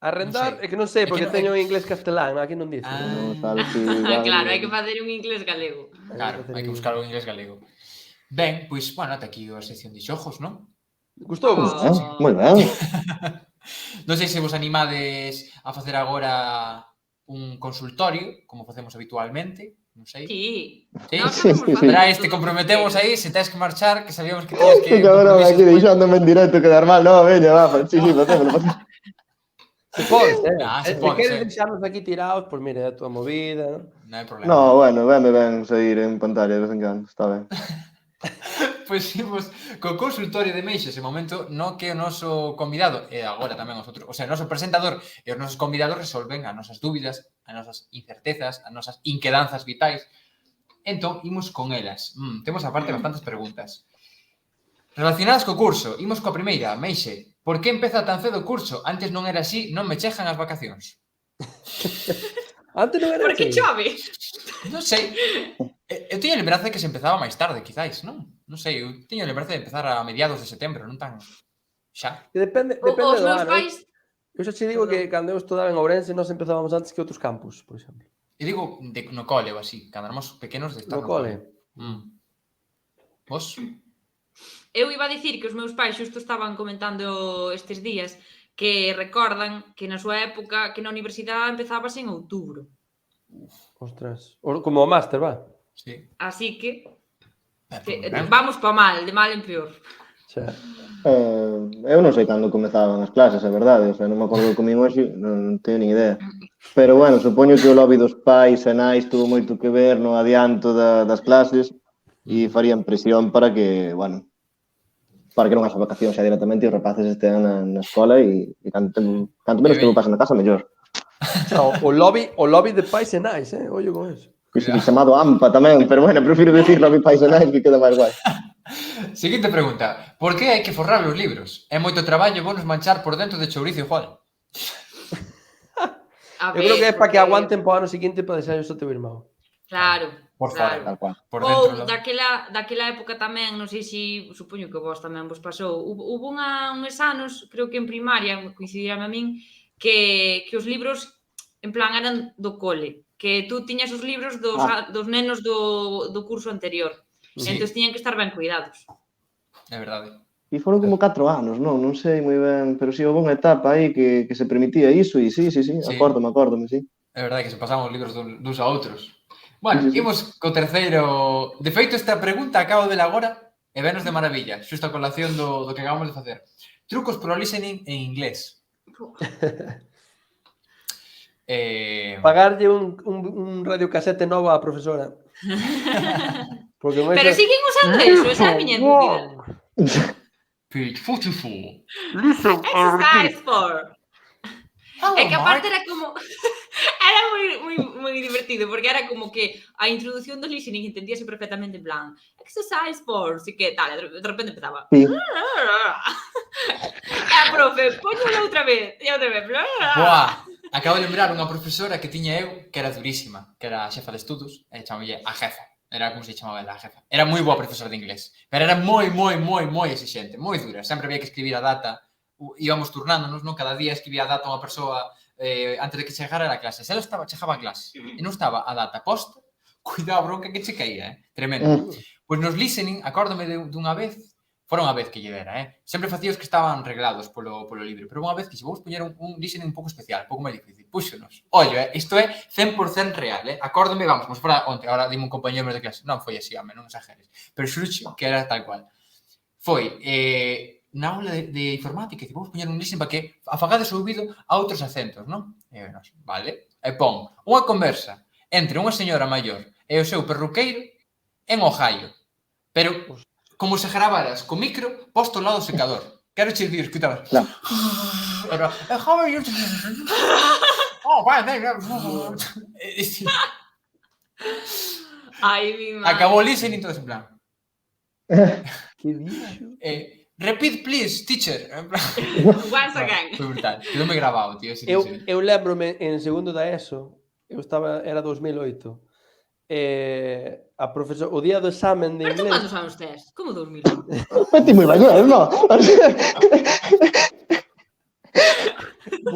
Arrendar, Non sei. é que non sei, É que porque non- teño en inglés castelán, aquí non dice. No, tal, Claro, hai que facer un inglés galego. Claro, hai que buscar o inglés galego. Ben, pois, bueno, ata aquí a sección de xogos, non? Gustou vos? Oh. Moi ben. Non sei se vos animades a facer agora un consultorio, como facemos habitualmente, non sei. Sí. Sí. Nós Sí, sabemos sí, sí. facer Verá, todo. comprometemos aí, se tens que marchar, que sabíamos que tiñas que... Que cabrón, compromisos, aquí pois- deixándome en directo quedar mal. No, veña, va, sí, facémoslo. Se pode, Se Se pode, queres sí. deixarnos aquí tirados, pois mira, é a tua movida, non? Non hai problema. No, bueno, venme ben sair en pantalla de vez en cando, está ben. Pois imos co consultorio de Meixes, en momento no que o noso convidado, e agora tamén os outros, o sea, o noso presentador e os nosos convidados resolven as nosas dúbidas, as nosas incertezas, as nosas inquedanzas vitais. Entón, imos con elas. Temos aparte bastantes preguntas. Relacionadas co curso, imos coa primeira, Meixe. Por que empeza tan cedo o curso? Antes non era así, non me chegan as vacacións. Antes non era Porque así. chove. Non sei. Eu teño lembranza de que se empezaba máis tarde, quizáis, non? Non sei, eu teño lembranza de empezar a mediados de setembro, non tan... Xa. Que depende Os do meus ano. pais... Eu xa che digo Perdón. que cando eu estudaba en Ourense nós empezábamos antes que outros campus, por exemplo. Eu digo no cole ou así, cando éramos pequenos de estar No cole. Vos? Eu iba a dicir que os meus pais xusto estaban comentando estes días que recordan que na súa época que na universidade empezabas en outubro. Ostras. Como o máster, va. Sí. Así que Ben. vamos pa mal, de mal en peor. Xa. Eu non sei cando comezaban as clases, é verdade, o sea, non me acordo do comín hoxe, non teño nin idea. Pero, bueno, supoño que o lobby dos pais e nais tuvo moito que ver no adianto das clases e farían presión para que, bueno, para que non haxa vacacións xa directamente e os rapaces estean na escola e canto menos tempo pasen na casa, mellor. Xa, o lobby de pais e nais, ollo con eso. Pois chamado AMPA tamén, pero, bueno, prefiro decir lobby pais e nais que queda máis guai. Seguinte pregunta. Por que hai que forrar os libros? É moito traballo e bonos manchar por dentro de chourizo igual. Eu creo que é para que aguanten para o ano seguinte para deixar o teu irmão. Claro, Por claro. fora. Tal cual. Por Ou dentro. daquela época tamén, non sei se, supoño que vos tamén vos pasou, hubo uns anos, creo que en primaria, coincidirame a min, que os libros, en plan, eran do cole, que tú tiñas os libros dos nenos do curso anterior. Sí. Entón tiñan que estar ben cuidados. É verdade. E foron como 4 anos, non sei moi ben, pero si houve unha etapa aí que se permitía iso e sí, acórdome, sí. É verdade que se pasaban os libros duns a outros. Bueno, Sí. imos co terceiro... De feito, esta pregunta acabo de ver agora e venos de maravilla, xusto a colación do que acabamos de facer. Trucos pro listening en inglés. Pagarlle un radiocasete novo á profesora. Porque Pero siguen usando eso, esa é a miña dúbida. Page 44. Exercise for. Hello, É que aparte Mark. era como... Era moi divertido, porque era como que a introducción do listening entendíase perfectamente en plan exercise for, así que tal, de repente empezaba. Sí. E a profe, póñelo outra vez, e outra vez. Boa! Acabo de lembrar unha profesora que tiña eu que era durísima, que era a xefa de estudos, e chamalle a jefa. Era como se chamaba ela, a jefa. Era moi boa profesora de inglés, pero era moi exixente, moi dura. Sempre había que escribir a data, íbamos turnándonos, non? Cada día escribía a data unha persoa antes de que chegara a clase. Se ela chegaba a clase e non estaba a data posta, cuidado a bronca que che caía, tremendo. Pois nos listening, acórdame dunha vez, fora unha vez que lle dera, sempre facía os que estaban reglados polo libro, pero unha vez que se vou poñer un listening un pouco especial, un pouco máis difícil, púxonos. Ollo, isto é 100% real, acórdame, vamos, como se fora onte, agora dime un compañero de clase, non foi así, home, non exageres, pero xuxo que era tal cual. Foi, na aula de informática, que vamos poñer un listening para que afagades o ouvido a outros acentos, non? E nos, vale, e pon unha conversa entre unha señora maior e o seu perruqueiro en Ohio, pero como se gravaras co micro posto ao lado do secador. Quero che dicir, escutabas. Claro. Era, how are you? Oh, fine, thank you. Ai, mi madre. Acabou o listening todo en plan. Que dixo? Repeat, please, teacher. Once again. Foi brutal. Quedoume grabado, tío. Eu lembrome en segundo da ESO, era 2008. A profesora, o día do examen de Pero tú inglés. cantos anos tes? Como 2000? Ti moi maior, non?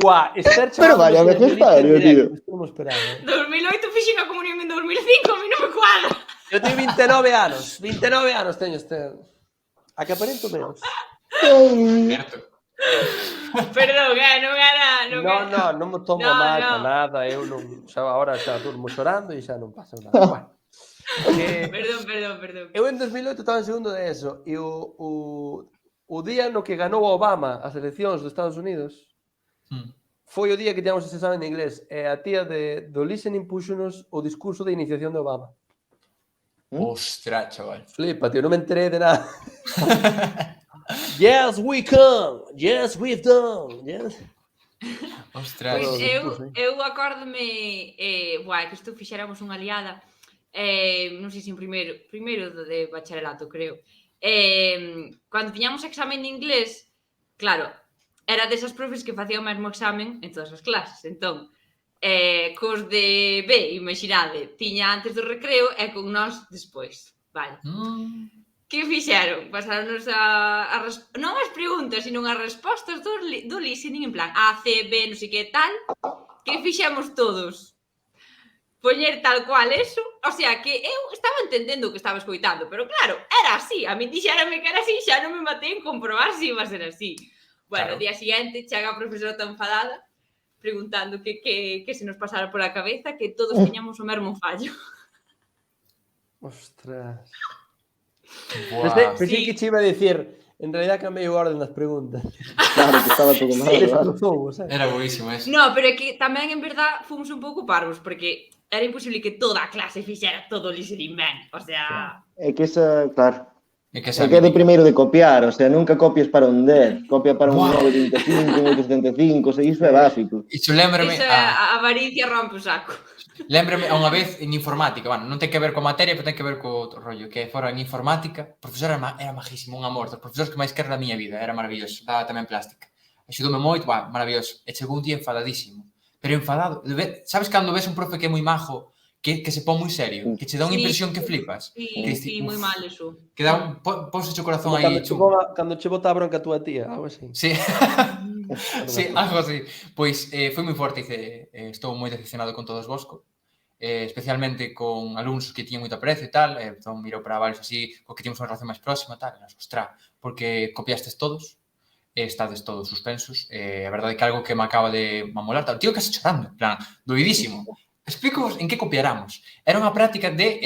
Buah, Esther Pero vaya necesario, tío. Estamos esperando. 2008 fixen a comunión en 2005, a mí non me cuadra. Eu teño 29 anos. 29 anos teño, Esther. A que aparento menos. Certo. Perdón, non era... Non me tomo No, mal no. para nada. Eu non, xa agora xa durmo chorando e xa non pasa nada. Bueno, Perdón. eu en 2008 estaba en segundo de ESO e o día no que ganou Obama as eleccións dos Estados Unidos foi o día que tiñamos ese examen de inglés e a tía do listening puxonos o discurso de iniciación de Obama. Ostras, chaval. Flipa, tío, non me enteré de nada. Yes, we come. Yes, we've done. Yes. Ostras. Pois Pero, eu acórdome, que isto fixéramos unha liada, non sei se en primeiro de bacharelato, creo. Cando tiñamos examen de inglés, claro, era desas profes que facía o mesmo examen en todas as clases, entón, cos de B, imaginade, tiña antes do recreo e con nós despois, vale. Que fixeron? Pasaronnos non as preguntas, sino as respostas do listening, en plan A, C, B, non sei que tal, que fixemos todos. poñer tal cual eso, o sea, que eu estaba entendendo o que estaba escoitando, pero claro, era así, a mí dixérame que era así, xa non me matei en comprobar se iba a ser así. Bueno, Claro. o día siguiente chega a profesora tan enfadada, preguntando que se nos pasara pola cabeza, que todos tiñamos o mesmo fallo. Ostras. Buah. Pensei Sí. que che iba a dicir, en realidad cambiei o orden das preguntas. Claro, que estaba todo mal, Que claro. cruzou, sabes? Era boísimo eso. No, pero é que tamén, en verdad, fomos un pouco parvos, porque era imposible que toda a clase fixera todo o listening ben. O sea, É que esa, claro, É que é que é de primeiro de copiar, o sea, nunca copies para un 10, copia para un Buah. 9.25, un 8.75, o sea, iso é básico. Iso lembrame eso é a avaricia rompe o saco. Lembrame a unha vez en informática, bueno, non ten que ver coa materia, pero ten que ver co rollo, que fora en informática, o profesor era majísimo, un amor, dos profesores que máis quero na miña vida, era maravilloso, daba tamén plástica. Axudoume moito, maravilloso, e chegou un día enfadadísimo, pero enfadado, sabes cando ves un profe que é moi majo, que se pon moi serio, que che dá unha Sí. impresión que flipas, Sí, que dices, sí, moi mal eso. que dá un, ponse o corazón Como aí chungo. cando che bota a bronca a túa tía, algo así. Sí, sí, algo así. Pois foi moi forte, estou moi decepcionado con todos vos, especialmente con alumnos que tiñan moito aprecio e tal, entón mirou para varios así, co que tínhamos unha relación máis próxima e tal, e nos, ostras, porque copiastes todos, estades todos suspensos, a verdade é que algo que me acaba de mamolar, tal, tío casi chorando, en plan, doidísimo. Explícovos en que copiáramos. Era unha práctica de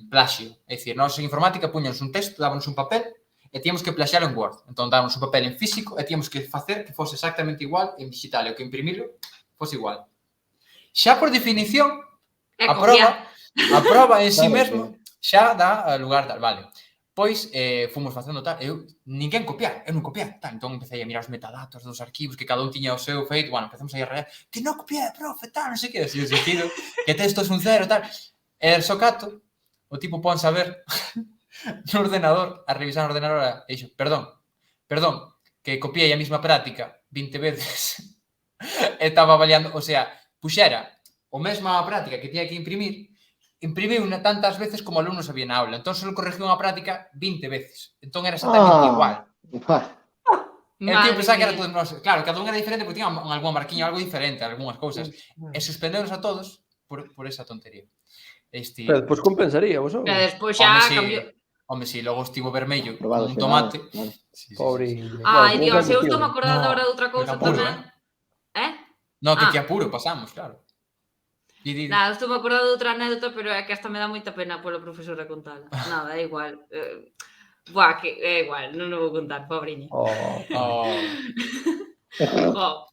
plaxio, é dicir, nós en informática puñamos un texto, dábanos un papel, e tíamos que plaxalo en Word. Entón, dábamos un papel en físico e tíamos que facer que fose exactamente igual en digital e o que imprimilo fose igual. Xa por definición, É a prova en sí Claro, mesmo xa dá lugar tal, vale. Pois fomos facendo tal, eu non copiar, tal. Entón empecé a mirar os metadatos dos arquivos, que cada un tiña o seu feito, bueno, empezamos aí a rayar, que non copié, profe, tal, non sei que, así o sentido, que texto é un cero, tal. E el socato, o tipo pon saber no ordenador, a revisar no ordenador, e dixo, perdón, que copiei a mesma práctica 20 veces, e estaba avaliando, o sea, puxera o mesma práctica que tiña que imprimiu tantas veces como alumnos había na aula. Entón, só corrigiu unha práctica 20 veces. Entón, era exactamente igual. El tío pensaba que era todo... Claro, cada un era diferente porque tiña algunha marquiña, algo diferente, algunhas cousas. E suspendeunos a todos por esa tontería. Pero despois compensaría, vos Pero despois xa cambiou. Home, si, logo estivo vermello Probado, como un tomate. claro. Sí. Pobre. Ai, Bueno, Dios, eu tío. estou me acordando No, agora de outra cousa que apuro, tamén. No, que apuro, pasamos, claro. Nada, estou me acordando de outra anécdota, pero é que hasta me dá moita pena pola profesora contala. Nada, é igual. Buah, que é igual, non o vou contar, pobriña. Oh, Oh.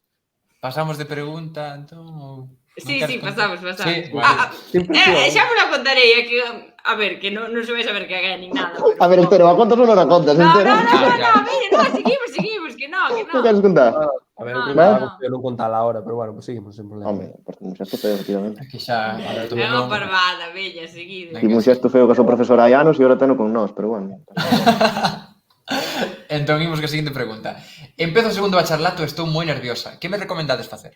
pasamos de pregunta, entón... Sí, non sí, queres contar? pasamos. Sí, Sin Xa me lo contarei, é que, a ver, que non se vai saber que é nin nada. Pero... A ver, entero, a contas ou non a contas? No, Entero. seguimos, que non. Non queres contar? A ver, No, eu no. non contala ahora, pero bueno, pues seguimos, sin problema. Home, porque un xesto feo, efectivamente. É que xa... É unha parvada, bella, seguido. Venga. Tivo un xesto feo que a súa profesora hai anos e ahora teno con nós, pero bueno. Entón, imos que a seguinte pregunta. Empezo o segundo bacharelato e estou moi nerviosa. Que me recomendades facer?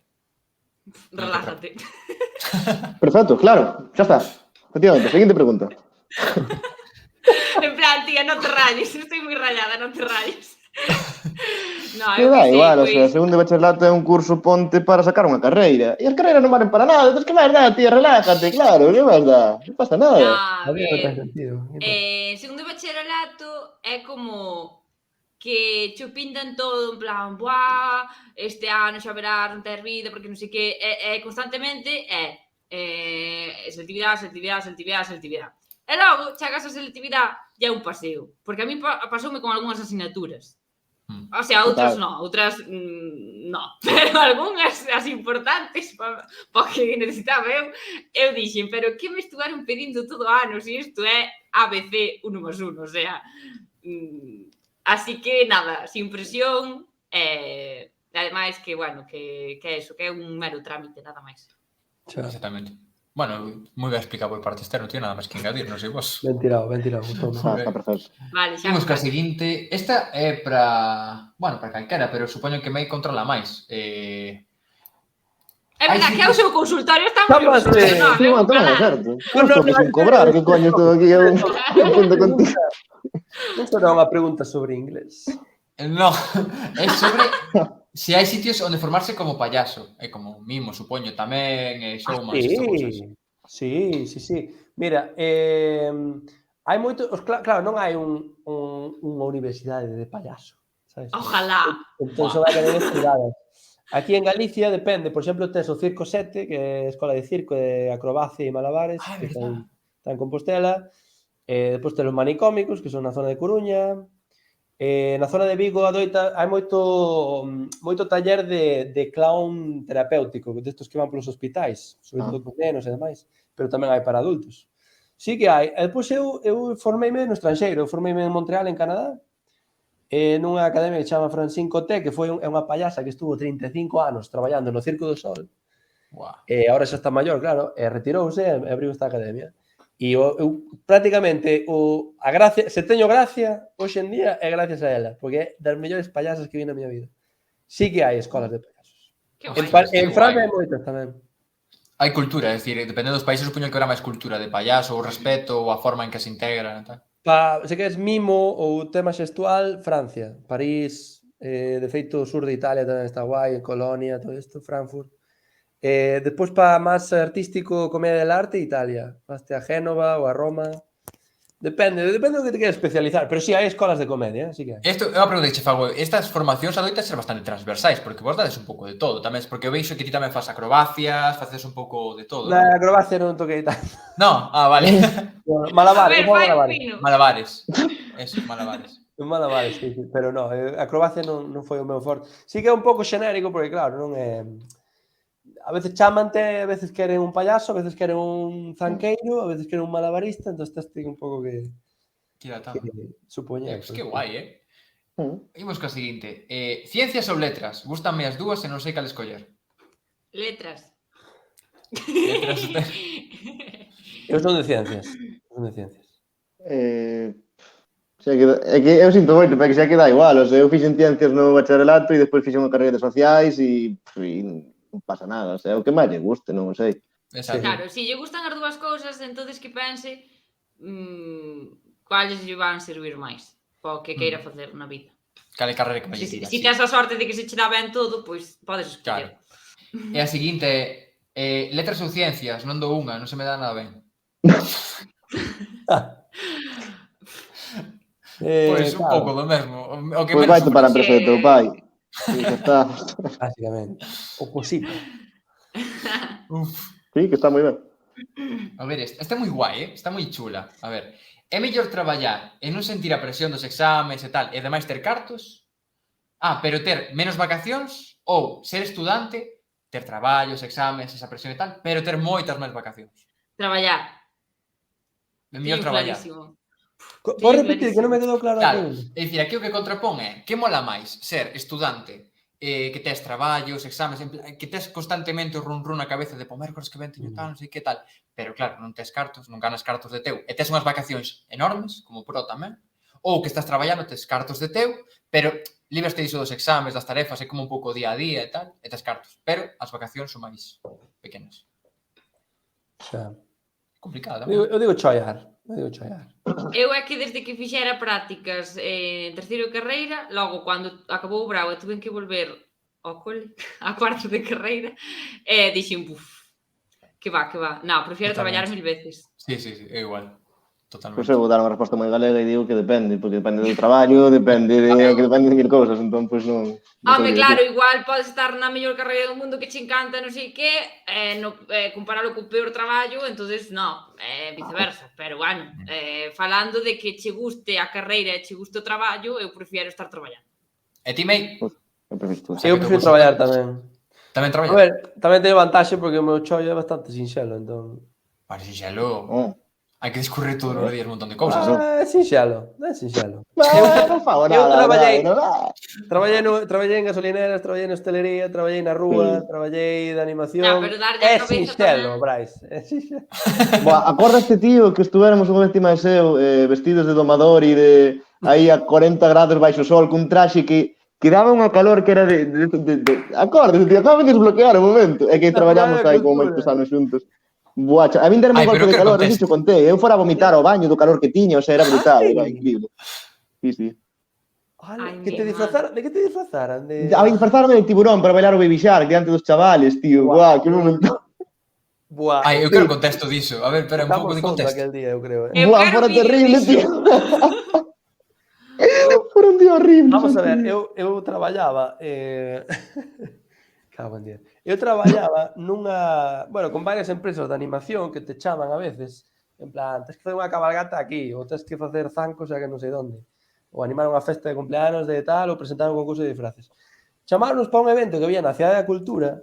Relájate. Perfecto, claro, xa está. Efectivamente, seguinte pregunta. En plan, tía, non te rayes, estoy moi rayada, non te rayes. No, Que dá igual, o sea, segundo bacharelato é un curso ponte para sacar unha carreira. E as carreiras non valen para nada, entón que máis dá, tía, relájate, claro, que máis dá, non pasa nada. A A ver, non ten ver, sentido. segundo bacharelato é como que cho pintan todo en plan, buah, este ano xa verás, non ter vida, porque non sei que, constantemente selectividade. E logo, chegas a selectividade e é un paseo, porque a mí pasoume con algunhas asignaturas. O sea, outras non, pero algunhas as importantes para que necesitaba eu dixen, pero que me estuvaron pedindo todo ano se isto é ABC 1+1, o sea, así que nada, sin presión, ademais que, bueno, que é eso, que é un mero trámite, nada máis. Exactamente. Bueno, moi ben explicado por parte externa, non tiene nada máis que engadir, non sei vos. Ben tirado, gustoume. Está perfecto. Vale, xa. Imos ca seguinte. Esta é para... Bueno, para calquera, pero supoño que me controla máis. É verdad que é o seu consultorio está moi Chámase. justo, Sí, bueno, tamén é certo. Justo que sin cobrar, que coño estou aquí eu punto contigo. Isto non é unha pregunta sobre inglés. No, é sobre se hai sitios onde formarse como payaso. É como mimo, supoño, tamén, showman, estas cousas. Sí. Mira, hai moito... Claro, non hai unha universidade de payaso, sabes? Ojalá. Entón son academias privadas. Aquí en Galicia depende, por exemplo, tes o Circo 7, que é a escola de circo de acrobacia e malabares, Ah, que verdad. está en Compostela. Depois tes os manicómicos, que son na zona de Coruña. Na zona de Vigo adoita, hai moito taller de clown terapéutico, destos que van polos hospitais, sobre todo con nenos e demais, pero tamén hai para adultos. Sí que hai. E depois eu formeime no estranxeiro, eu formeime en Montreal, en Canadá, nunha academia que se chama Francine Coté, que foi unha payasa que estuvo 35 anos traballando no Circo do Sol, Guau. e agora xa está maior, claro, e retirouse e abriu esta academia. E eu prácticamente a gracia, se teño gracia hoxe en día é gracias a ela, porque é das mellores payasas que vi na miña vida. Sí que hai escolas de payasos. Que En guai. Francia hai moitas tamén. Hai cultura, é dicir, dependendo dos países supoño que habrá máis cultura de payaso, o respeto ou a forma en que se integran e tal. Se queres mimo ou tema xestual, Francia, París, de feito o sur de Italia tamén está guai, en Colonia, todo isto, Frankfurt. Despois para máis artístico, comedia del arte, Italia. Vaste a Génova ou a Roma. Depende do que te queres especializar, pero si hai escolas de comedia, sí que hai. Isto é unha pregunta que che fago. Estas formacións adoitan ser bastante transversais, porque vos dades un pouco de todo, tamén, porque eu veixo que ti tamén fas acrobacias, faces un pouco de todo, Na non? acrobacia non toquei tanto. No, vale. Malabares, A ver, fai malabares. pino. Malabares. Eso, malabares. Malabares, sí. Pero non, acrobacia non foi o meu forte. Sí que é un pouco xenérico, porque claro, non é... A veces chámante, a veces queren un payaso, a veces queren un zanqueiro, a veces queren un malabarista, entón estás un pouco que supoñer. Que guai, Imos ca seguinte. Ciencias ou letras? Gústanme as dúas e non sei cal escoller. Letras. Letras. Eu son de ciencias. É que eu sinto moito, pero que xa que dá igual. O sea, eu fixen ciencias no bacharelato e despois fixen unha carreira de sociais e non pasa nada. O sea, o que máis lle guste, non sei. Exacto. Claro, se lle gustan as dúas cousas, entonces que pense cuáles lle van servir máis para o que queira facer na vida. Cale carreira que máis lle tira. Se tes a sorte de que se che dá ben todo, pois podes escoller. E a seguinte, letras ou ciencias, non dou unha, non se me dá nada ben. Pois un pouco do mesmo. O que Pois menos vai para a empresa de teu pai. Sí, que está. Básicamente. Oposito. Sí, que está moi ben. A ver, esta é moi guai, está moi chula. A ver, é mellor traballar e non sentir a presión dos exames e tal, e ademais ter cartos? Pero ter menos vacacións? Ou ser estudante, ter traballos, exames, esa presión e tal, pero ter moitas máis vacacións? Traballar. É mellor traballar. Clarísimo. Vou repetir, que non me quedou claro. Claro, é dicir, aquí o que contrapón é que mola máis ser estudante, que tes traballos, exames, que tes constantemente o run na cabeza de mércores que ven teño tal, non sei que tal, pero claro, non tes cartos, non ganas cartos de teu, e tes unhas vacacións enormes, como pro tamén, ou que estás traballando, tes cartos de teu, pero libraste iso dos exames, das tarefas, é como un pouco día a día e tal, e tes cartos, pero as vacacións son máis pequenas. Xa. Complicada. Eu digo choiar. Eu é que desde que fixera prácticas en terceiro de carreira, logo cando acabou o brao e tuve que volver ao cole, a cuarto de carreira, dixen, que va. Non, prefiero traballar 1000 veces. Sí, é igual. Totalmente. Pois eu vou dar unha resposta moi galega e digo que depende, porque depende do traballo, depende de mil cousas, entón pois non... Home, claro, igual podes estar na mellor carreira do mundo que che encanta, non sei que, comparalo co peor traballo, entonces non, viceversa, pero bueno, falando de que che guste a carreira e che guste o traballo, eu prefiero estar traballando. E ti, Mei? Eu prefiro traballar tamén. Tamén traballar? A ver, tamén teño vantaxe porque o meu chollo é bastante sinxelo, entón... Para sinxelo... Hai que discurrir todos os días un montón de cousas. É sinxelo. Non fago nada. Traballei en gasolineras, traballei na hostelería, traballei na rúa, traballei de animación. É sinxelo, Brais. Acordaste, tío, que estuvéramos unha vez ti máis eu vestidos de domador e de aí a 40 grados baixo sol cun traxe que daba unha calor que era de... Acordaste, tío, acabo de desbloquear o momento. É que traballamos aí como moitos anos xuntos. Buacha, a min derme un golpe de calor, non te contei. Eu fora a vomitar ao baño do calor que tiña, o sea, era brutal, era increíble. Sí. De que te disfrazaran? A disfrazarme de tiburón para bailar o Baby Shark diante dos chavales, tío. Guau, que momento. Buah, Ai, eu quero o contexto diso. A ver, espera, un pouco estamos de fondo contexto. aquel día, eu creo, Eu Buah, quero fora vídeo terrible, diso. tío. Eu, Fora un día horrible. vamos a ver, Santi. eu traballaba cago en día. Eu traballaba bueno, con varias empresas de animación que te chaman a veces, en plan, tens que facer unha cabalgata aquí, ou tens que facer zancos a que non sei onde, ou animar unha festa de cumpleanos de tal, ou presentar un concurso de disfraces. Chamáronos para un evento que había na Cidade da Cultura,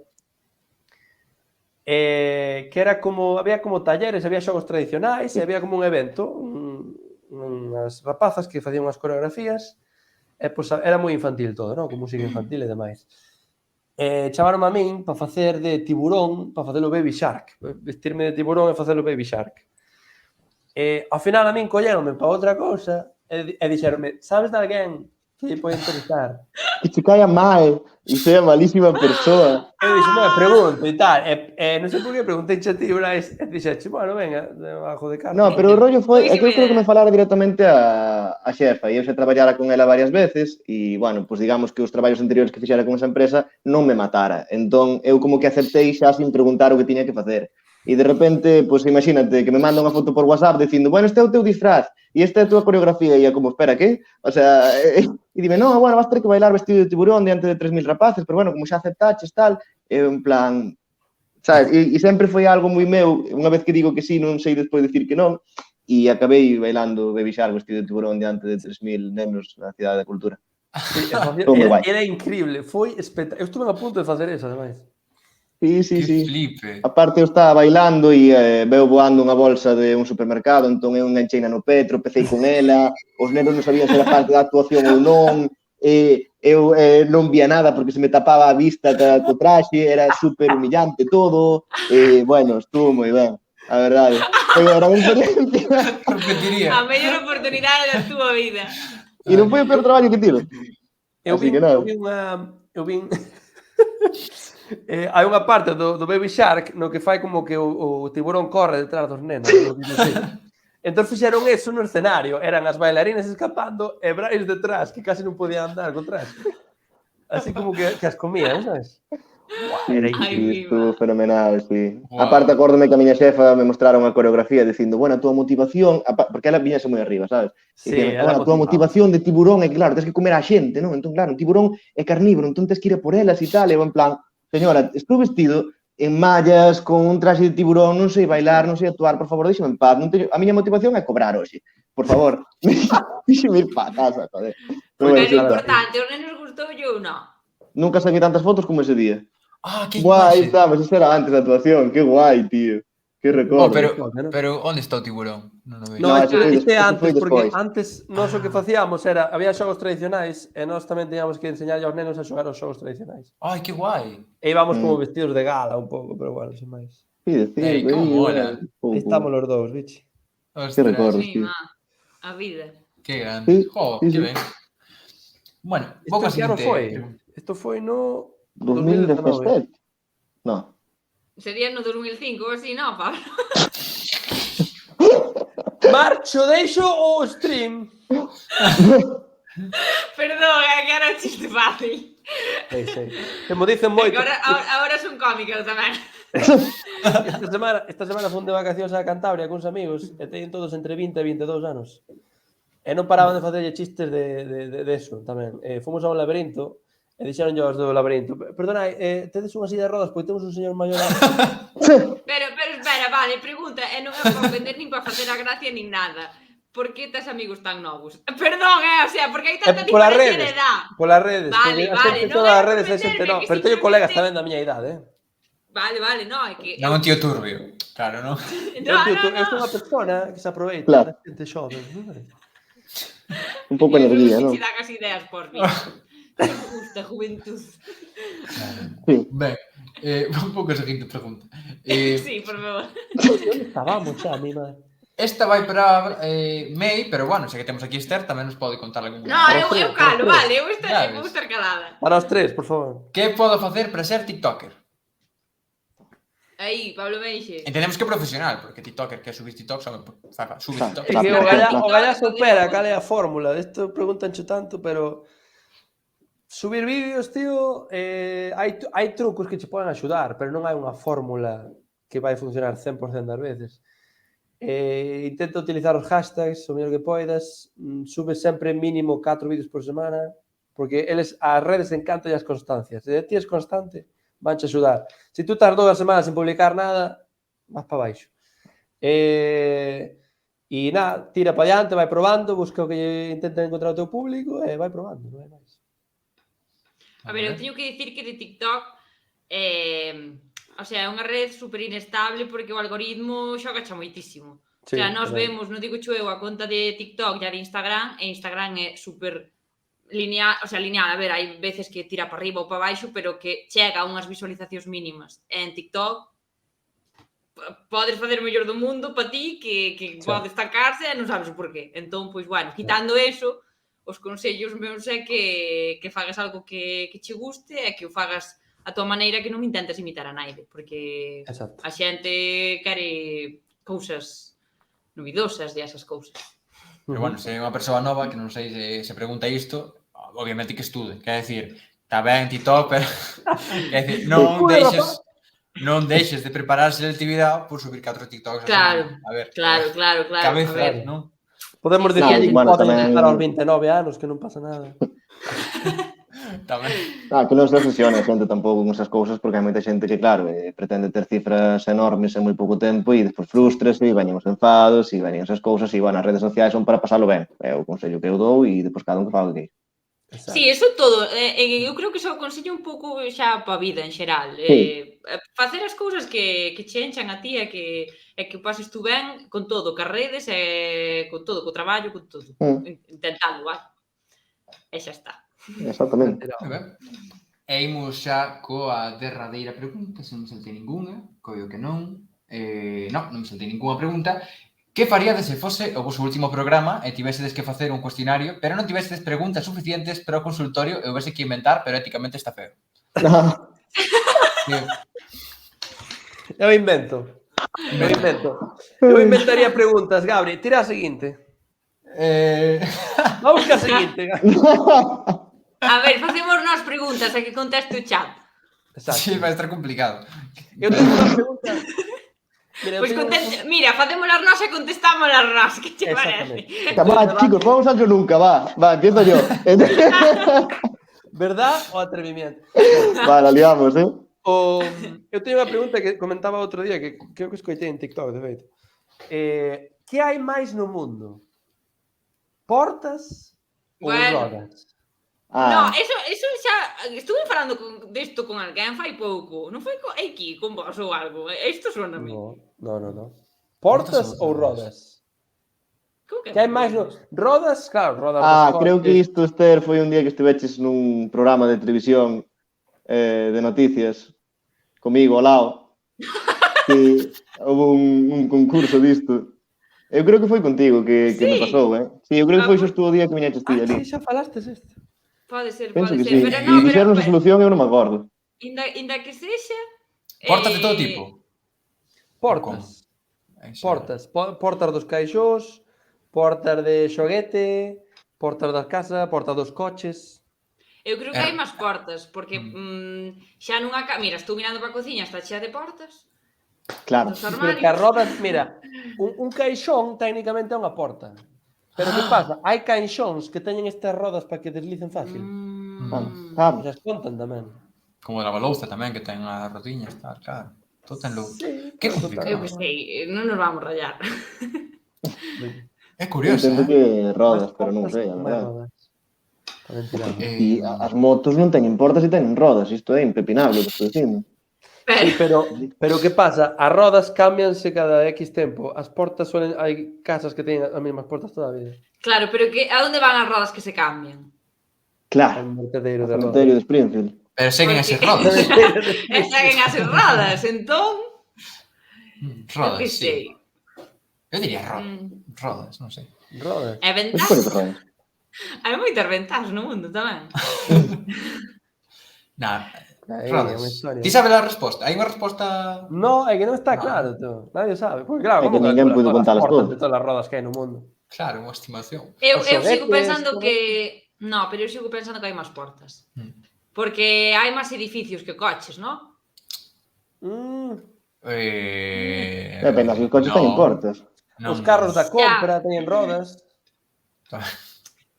que era como, había como talleres, había xogos tradicionais, e había como un evento, unhas rapazas que facían unhas coreografías, e pois era moi infantil todo, non? Con música infantil e demais. Chamaronme a min para facer de tiburón, para facelo Baby Shark, vestirme de tiburón e facelo Baby Shark. Ao final a min colléronme para outra cousa e dixeronme, sabes de alguén que lle pode interesar? Que che caia mal. E sea malísima persoa. Eu dixo, pregunto e tal, non sei por que preguntei a ti, Brais, e dixeche, bueno, venga, debajo de carta. No, pero o rollo foi, é que eu creo que me Buenísima idea. falara directamente a xefa e eu xa traballara con ela varias veces e, bueno, pues digamos que os traballos anteriores que fixera con esa empresa non me matara. Entón, eu como que aceptei xa sin preguntar o que tiña que facer. E de repente, pues imagínate que me manda unha foto por WhatsApp dicindo, bueno, este é o teu disfraz e esta é a tua coreografía e é como, espera, que? O sea, e dime, no, bueno, vas ter que bailar vestido de tiburón diante de 3.000 rapaces, pero bueno, como xa aceptaches tal, en plan, sabes? E sempre foi algo moi meu, unha vez que digo que sí, non sei despois dicir que non, e acabei bailando Baby Shark vestido de tiburón diante de 3.000 nenos na Cidade da Cultura. Sí, era increíble, foi espectacular. Eu estuve a punto de facer eso, ademais. Sí, sí, Que sí. flipe. Aparte eu estaba bailando e veo voando unha bolsa de un supermercado, entón eu engancheina no pé, tropecei con ela, os nenos non sabían se era parte da actuación ou non, eu non vía nada porque se me tapaba a vista co traxe, era super humillante todo, e, bueno, estuvo moi ben, a verdade. Foi unha gran experiencia. Repetiría. A mellor oportunidade da túa vida. E non foi o peor traballo que tive. Eu Así vin, que nada. eu vin hai unha parte do Baby Shark no que fai como que o tiburón corre detrás dos nenos. Entón fixeron eso no escenario. Eran as bailarinas escapando e Brais detrás, que casi non podía andar con traxe. Así como que as comían, sabes? Buah, era Sí, increíble. sí, estuvo fenomenal, sí. Wow. Aparte, acórdome que a miña xefa me mostraron a coreografía dicindo, bueno, a túa motivación, porque ela viñase moi arriba, sabes? Sí, Dicían, ela bueno, a túa motivaba. motivación de tiburón é que, claro, tens que comer a xente, non? Entón, claro, un tiburón é carnívoro, entón tens que ir a por elas e tal, e eu en plan, señora, estou vestido en mallas, con un traxe de tiburón, non sei bailar, non sei actuar, por favor, deixame en paz, non teño... a miña motivación é cobrar hoxe, por favor. Díxeme ir pa casa, joder. Pero, Pero bueno, sí, o claro. importante, os nenos gustoulle ou non? Nunca saquei tantas fotos como ese día. Ah, que Buah, aí imaxe. está, mas eso era antes da actuación, que guai, tío. Que recordo. Pero onde está o tiburón? Non o vejo. No, No, ese este é foi antes, porque despois. antes nós o que facíamos era, había xogos tradicionais e nós tamén teníamos que enseñarlle aos nenos a xogar os xogos tradicionais. Ai, que guai. E íbamos como vestidos de gala un pouco, pero bueno, sin máis. Sí, Ei, como mola. Estamos os dous, bichi. Que recordo. Sí, má. A vida. Que grande. Sí, Jo, sí, que sí. ben. Bueno, vou Isto coa que ano seguinte. foi? Isto foi no 2017. No. Sería no 2005 ou así, non, Pablo? Marcho, deixo o stream. Perdón, é que era un chiste fácil. Sei. Que mo dicen É moito. que ahora son cómicos tamén. Esta semana fun de vacacións a Cantabria con uns amigos e teñen todos entre 20 e 22 anos. E non paraban de facerlle chistes de eso tamén. Fomos a un laberinto e dixeron aos do laberinto, perdona, tedes unha silla de rodas porque temos un señor maior. Pero espera, vale, pregunta, e non é para ofender nin para facer a gracia nin nada. Por que tes amigos tan novos? Perdón, o sea, porque hai tanta diferencia de edad. Polas redes, Vale, porque non todas é as por redes hai xente, ofenderme, no, que pero teño colegas simplemente- tamén da miña idade, Vale, non, é que... Non un tío turbio. Claro, non? Eu sou unha persona que se aproveita Claro. da xente xoven. Un pouco de energía, non? ¿no? Si dan as ideas por mí. Me gusta, juventud. Sí. Ben, un pouco a seguinte pregunta. Sí, por favor. Onde estábamos xa, mi madre? Esta vai para May, pero bueno, xa que temos aquí Esther, tamén nos pode contar algún... No, eu calo, vale, eu vou estar calada. Para os tres, por favor. Que podo facer para ser tiktoker? Aí, Pablo Meixe. Entendemos que é profesional, porque tiktoker que subir tiktok sube tiktok. É que o Gallá supera cal é a fórmula. Isto preguntancho tanto, pero subir vídeos, tío, hai trucos que che poden axudar, pero non hai unha fórmula que vai funcionar 100% das veces. Intenta utilizar os hashtags o mellor que poidas, sube sempre mínimo 4 vídeos por semana, porque as redes encantan as constancias. Se ti és constante, vanche axudar. Se tú estás 2 semanas sin publicar nada, vas para baixo. E nada, tira para adiante, vai probando, busca o que intenta encontrar o teu público e vai probando, non hai máis. A ver, eu teño que dicir que de TikTok o sea, é unha rede super inestable porque o algoritmo xogacha moitísimo. Sí, o sea, nos tamén. vemos, non digo eu, a conta de TikTok e a de Instagram, e Instagram é super lineal, o sea, lineal, a ver, hai veces que tira para arriba ou para baixo, pero que chega a unhas visualizacións mínimas. E en TikTok podes facer o mellor do mundo para ti, que pode destacarse e non sabes o porqué. Entón, pois, bueno, quitando eso, os consellos meus é que fagas algo que che guste e que o fagas a tua maneira, que non intentes imitar a naide, porque Exacto. a xente quere cousas novidosas e esas cousas. Pero bueno, se é unha persoa nova que non sei se pregunta isto, obviamente que estude. Quer decir, está ben TikTok, pero quer decir, non deixes de preparar selectividade por subir 4 TikToks. Claro, a ver, claro. Cabeza, non? Podemos Sí, decir sí. que Bueno, podes tamén- empezar aos 29 anos, que non pasa nada. Tamén. Que non se obsesione a xente tampouco con esas cousas, porque hai moita xente que, claro, pretende ter cifras enormes en moi pouco tempo e despois frústrese e veñen os enfados e veñen esas cousas e, bueno, as redes sociais son para pasalo ben. É o consello que eu dou e despois cada un que faga o que queira. Exacto. Sí, eso todo. Eu creo que eso aconsello un pouco xa para a vida en xeral. Sí. Facer as cousas que che enchan a ti e que pases tú ben con todo, cas redes e con todo, co traballo, con todo. Intentando, vai. E xa está. Exactamente. Moi ben. E imos xa coa derradeira pregunta, se non me saltei ningunha, coio que non. Non me saltei ningunha pregunta. Que faríades se fose o vosso último programa e tivésedes que facer un cuestionario, pero non tivésedes preguntas suficientes para o consultorio e houvese que inventar, pero éticamente está feo? Eu invento. Eu inventaría preguntas, Gabri. Tira a seguinte. Vamos que a seguinte. A ver, facemos nós preguntas e que conteste o chat. Exacto. Sí, vai estar complicado. Eu tengo unha pregunta. Mira, eu Pois teño mira, facémolas nós e contestámolas nós, que che Exactamente. parece? Va, chicos, vamos al yo nunca, va, empiezo yo. Verdad ou atrevimiento? Va, la liamos, Eu teño unha pregunta que comentaba outro día, que creo que escoitei en TikTok, de feito. Que hai máis no mundo? Portas ou Bueno. rodas? No, eso xa estuve falando desto con alguén fai pouco. Non foi aquí con vos ou algo. Isto soname. No. Portas ou rodas? Como que? Que hai máis no... Rodas, claro, rodas dos creo que coches. isto, Esther, foi un día que estiveches nun programa de televisión de noticias comigo ao lado, que houve un concurso disto. Eu creo que foi contigo que me pasou, Sí, eu creo que foi xusto o día que viñeches ti ali. Sí, xa falastes isto. Pode ser, Penso que ser. sí. Pero E dixeron a solución eu non me acordo. Inda que sexa... Portas de todo tipo. Portas. Portas dos caixós, portas de xoguete, portas das casas, portas dos coches. Eu creo que hai máis portas, porque xa nunha... Mira, estou mirando para a cociña, está chea de portas. Claro. Dos Pero armarios. que as rodas, mira, un caixón técnicamente é unha porta. Pero que pasa? Hai caixóns que teñen estas rodas para que deslicen fácil. Esas contan tamén. Como a balouza tamén, que ten as rodiñas, tal, claro. Todo ten luz. Sí, Que Eu complicado. que sei, non nos vamos rayar. É curioso, Entendo que rodas, pero non sei, a Máis verdade. rodas. Tamén tiramos. E as motos non teñen portas e teñen rodas, isto é impepinable o que estou dicindo. Sí, pero que pasa? As rodas cámbianse cada X tempo. As portas hai casas que teñen as mesmas portas toda a vida. Claro, pero que a onde van as rodas que se cambian? Claro, Un vertedero o de rodas. cementerio de Springfield. Pero seguen a ser rodas. E seguen as rodas, entón... Rodas, que sí. sei. Eu diría rodas, non sei. Rodas. E Isto ventás? foi de rodas. Hai moitas ventás no mundo tamén. Rodas. Ti sabes a resposta? Hai unha resposta... No, é que non está claro, tú. Nadie sabe. Porque claro, É que como ninguén calculas puido todas as contalas portas todas. de todas as rodas que hai no mundo? Claro, unha estimación. Eu sigo xoguetes, pensando todo. que... No, pero eu sigo pensando que hai máis portas. Porque hai máis edificios que coches, non? Depende, os coches teñen portas. Non, Os carros da Xa. compra teñen rodas.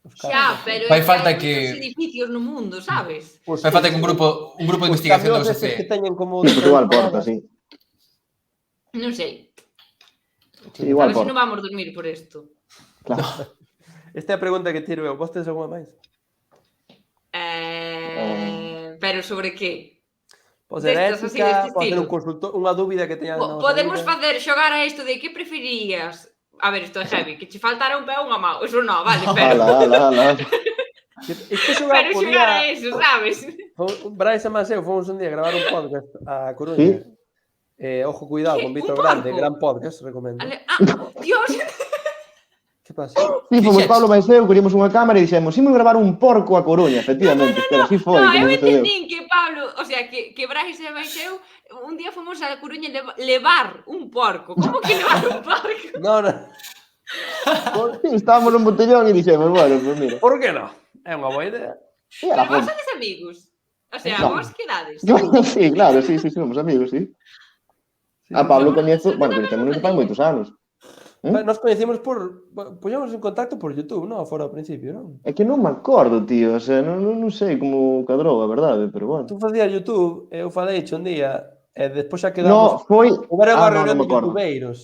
Os Xa, carros pero Fai é que falta hai moitos que- edificios no mundo, sabes? Os, Fai falta que un grupo de os investigación da camións estes que UCC. teñen como... Sí, pues igual porta, rodas. sí. Non sei. Sí, A igual ver se porta. non vamos dormir por isto. Claro. Esta é a pregunta que tiro eu. Vos tedes alguma máis? Pero sobre que? Pode ser Destas, así, ética, deste pode ser un estilo. consultor, unha dúbida que teñan na vosa Podemos vida. facer xogar a isto de que preferirías. A ver, isto é heavy, que che faltara un pé ou unha mão. Eso non, vale, pero... Ala. Isto xogar Pero o xogar a día... eso, sabes? Brais e Maseu fomos un día a gravar un podcast a Coruña. Sí. Ojo, cuidado, ¿Qué? con Víctor ¿Un Grande, porco? gran podcast, recomiendo. Dios! Que pasa? Sí, fomos Fixeches? Pablo mais eu, queríamos unha cámara e dixemos, imos gravar un porco a Coruña, efectivamente. Espera, así foi, No, como eu sucedeu. entendín que Pablo, o sea, que Brais e Baixeu un día fomos a Coruña levar un porco. Como que levar un porco? No. Sí, estábamos nun botellón e dixemos, bueno, pues mira. Por que non? É unha boa idea. E a la Pero vos fonte. sodes amigos. O sea, No. vos quedades. Sí, claro, sí, somos amigos, sí. A Pablo coñezo, bueno, coñecémonos fai moitos anos. Nos coñecimos por... Poñamos en contacto por YouTube, non? Fora ao principio, non? É que non me acordo, tío, o sea, non sei como cadrou, a verdade, pero bueno. Tú facías YouTube, eu falei un día, e despois xa No, quedamos... foi... Houve unha no, reunión non me de acordo. youtubeiros.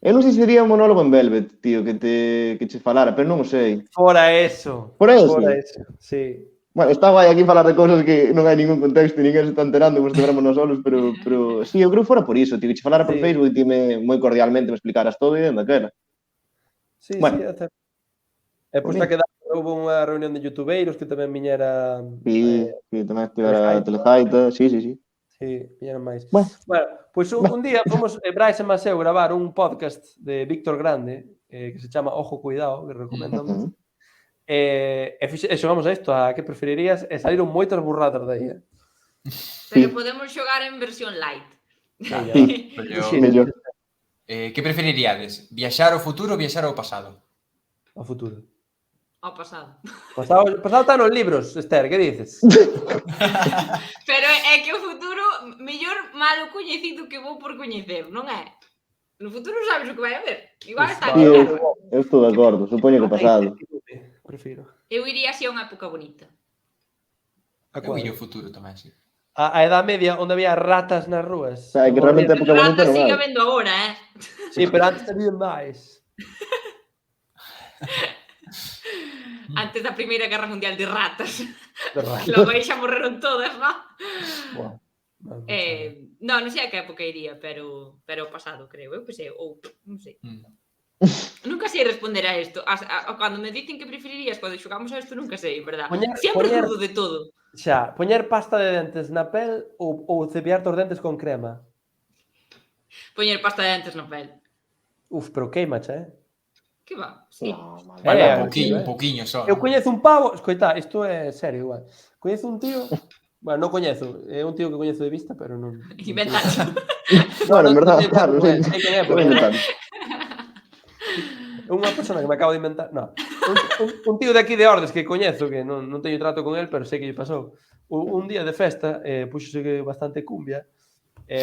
Eu non sei se sería un monólogo en Velvet, tío, que che falara, pero non o sei. Fora eso. Por eso? Fora eso, sí. Bueno, está guai aquí falar de cosas que non hai ningún contexto e ninguén se está enterando como se estivéramos nos solos, pero sí, eu creo que fora por iso, tío, que che falara por Sí. Facebook e ti moi cordialmente me explicaras todo e daquela. Sí, Bueno. sí, é certo. E pois xa quedamos, houve unha reunión de youtubeiros que tamén viñera... Sí, tamén estivera a Telejaita, sí. Sí, viñeron máis. Bueno. Pois un día fomos Brais e Maseu gravar un podcast de Víctor Grande que se chama Ojo, Cuidado, que recomendo moito. E xogamos a isto, a que preferirías, e saíron moitas burradas de aí, Pero podemos xogar en versión light. Sí, mellor. Que preferiríades? Viaxar ao futuro ou viaxar ao pasado? Ao futuro. Ao pasado. Pasado está nos libros, Esther, que dices? Pero é que o futuro, mellor malo coñecido que vou por coñecer, non é? No futuro sabes o que vai haber. Igual está Sí, en eu estou de acordo, supoño que pasado. Prefiro. Eu iría así a unha época bonita. Eu iría ao futuro tamén, sí. A Edad Media, onde había ratas nas rúas. O sea, que realmente época bonita Ratas non siga hai. vendo agora, Sí, pero antes había máis. Antes da Primeira Guerra Mundial de ratas. De ratas. Logo aí xa morreron todas, non? Buah. Non sei a que época iría, pero o pasado, creo. Eu pensei, ou non sei. Nunca sei responder a isto. Cando me dicen que preferirías cando xogamos a isto, nunca sei, en verdad. Sempre dudo de todo. Xa, poñer pasta de dentes na pel ou cepillarte os dentes con crema? Poñer pasta de dentes na pel. Uf, pero queimacha, Que va? Sí. Vale, un pouquiño só. Eu coñezo un pavo, escoita, isto é serio igual. Coñezo un tío, bueno, non coñezo, é un tío que coñezo de vista, pero non. Inventacho. Bueno, en verdad, claro, sei sí. quen é, porque unha persona que me acabo de inventar, no. Un tío de aquí de Ordes que coñezo, que non teño trato con el, pero sei que lle pasou. Un día de festa, puxose bastante cumbia,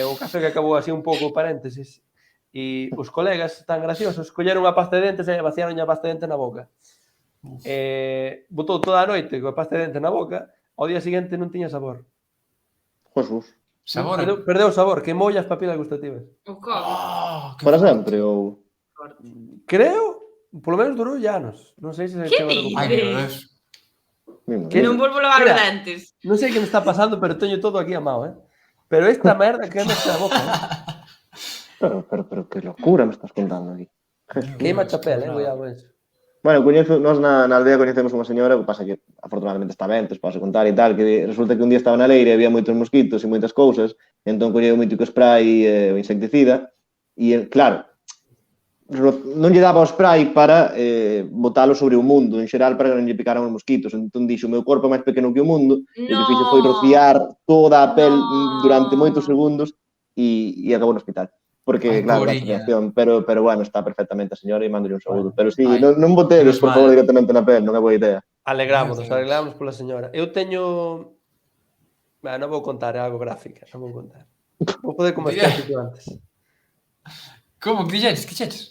o café que acabou así un pouco paréntesis, e os colegas tan graciosos colleron a pasta de dentes e vaciaron a pasta de dentes na boca. Botou toda a noite coa pasta de dentes na boca, ao día seguinte non tiña sabor. Jesús. Sabor. Perdeu o sabor, queimoulle as papilas gustativas. O COVID. Para sempre, ou... Creo, polo menos durou anos. Non sei se Que chegou a dices? Ai, meu Deus. Que non volvo a lavar os dentes. Non sei que me está pasando, pero teño todo aquí a mao, Pero esta merda que anda na boca, Pero que locura me estás contando aquí. Queima chapel, cuidado con eso. Bueno, coñezo, nós na aldea coñecemos unha señora, que pasa que afortunadamente está ben, podes contar e tal, que resulta que un día estaba na leira e había moitos mosquitos e moitas cousas, e entón colleu moito spray e insecticida, e claro, non lle daba o spray para botalo sobre o mundo, en xeral para que non lle picaran os mosquitos, entón dixo, o meu corpo é máis pequeno que o mundo, e o que fixo foi rociar toda a pel durante moitos segundos e acabou no hospital. Porque, claro, a situación, pero bueno, está perfectamente a señora e mando un saúdo. Pero sí, non botedes, por favor, directamente na pel, non é boa idea. Alegrámonos pola señora. Eu teño... Non vou contar, é algo gráfica, non vou contar. Vou fazer como Diga. Esther dixo antes. Como? Que dixeches? Que dixeches?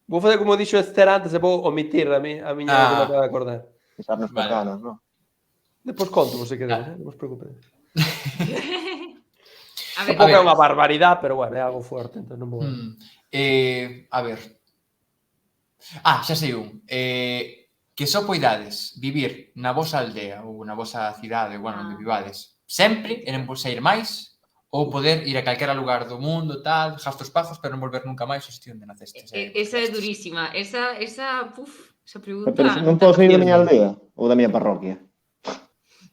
Vou fazer como dixo Esther antes e vou omitir a miña que me acaba de acordar. Pisarnos Vale. con ganas, non? Depois conto, se queremos, non vos preocupedes. A ver, Tampouco é ver. unha barbaridade, pero bueno, é algo fuerte, entón non vou... A ver. Xa sei un. Que só poidades vivir na vosa aldea ou na vosa cidade, bueno, onde vivades, sempre e non vos sair máis, ou poder ir a calquera lugar do mundo, tal, gastos pazos, pero non volver nunca máis ao sitio onde nacestes. esa é durísima. Esa pregunta... Pero non podo sair da miña aldea ou da miña parroquia.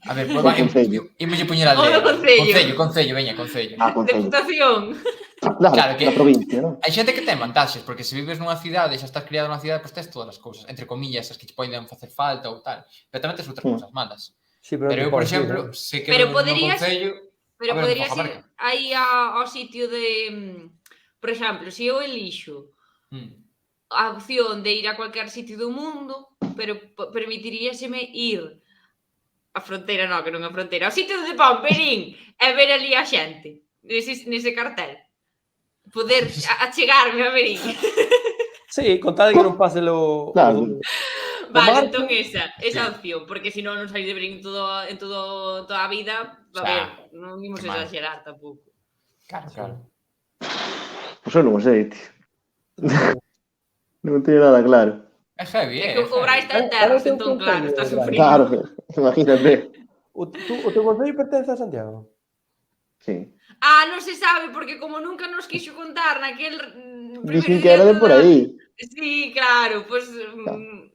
A ver, O concello. imos poñer O aldea. do concello. Concello, veña, concello. Concello. Deputación. Claro que- Da provincia, non? Hai xente que ten vantaxes, porque se vives nunha cidade e xa estás criado nunha cidade, pois tes todas as cousas, entre comillas, as que te poden facer falta ou tal. Pero tamén tes outras cousas malas. Sí, Pero eu, por podes ir, exemplo, ¿no? se Pero quedo no poderías- concello... Pero A ver, poderías Moja ir Marca. aí ao sitio de... Por exemplo, se eu elixo a opción de ir a cualquier sitio do mundo, pero permitiríaseme ir a fronteira, non, que non é fronteira, ao sitio de Pamperín e ver ali a xente, nese cartel. Poder achegarme a Verín. Sí, con tal de que non pase lo... Claro. Vale, marco. entón esa opción, porque se non sair de Verín toda a vida, a ver, non imos que mal. exagerar tampouco. Claro. Pois eu non o sei, tío. Non teño nada claro. É heavy, É que o Brais está en terras, entón claro, está sufrindo. Claro, imagínate. O teu concello pertence a Santiago? Sí. Non se sabe, porque como nunca nos quixo contar naquel Dicen que era de por aí. Sí, claro, pois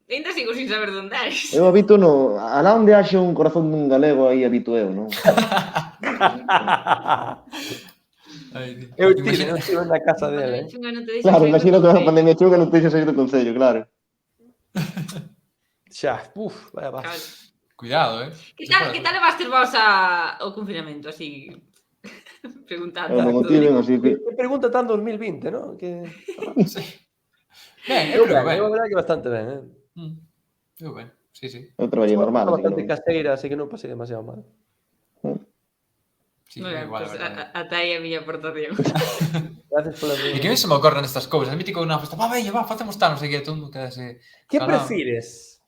ainda sigo sin saber onde és. Eu habito no... Alá onde haxe un corazón dun galego, aí habito eu, non? Eu estive na casa dele, Claro, imagino que a pandemia chunga non te deixa sair do concello, claro. Xa, vaya va. Claro. Cuidado, Que tal levaste vos ao confinamento, así, preguntando? Eu non o tiven, así que... Que pregunta tan 2020, ¿no? Que... Sí. Ben, eu creo que ben. Eu a verdade que bastante ben, Eu ben, sí. Eu traballei normal, así que Bastante non... caseira, así que non pasei demasiado mal. Sí, Moi ben, igual, pois verdade. ata aí a miña aportación. Gracias pola E que ben se me ocorren estas cousas. A mítico unha festa, veña, facemos tal, non sei que, todo mundo quedase... Que calado. prefires?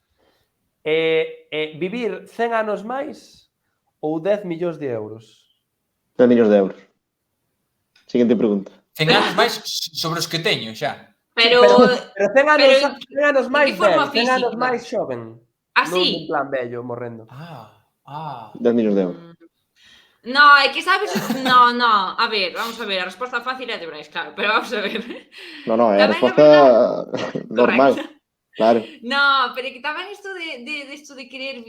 Vivir 100 anos máis ou 10 millóns de euros? 10 millóns de euros. Siguiente pregunta. 100 anos máis sobre os que teño, xa. Pero 100 anos, 100 anos máis que forma velho, 100 anos física? máis xoven. Non así. en plan bello, morrendo. 10 millóns de euros. No, é que sabes, no, a ver, vamos a ver, a resposta fácil é de Brais, claro, pero vamos a ver. No, é a Tamén, resposta normal. Claro. No, pero que tamén isto de querer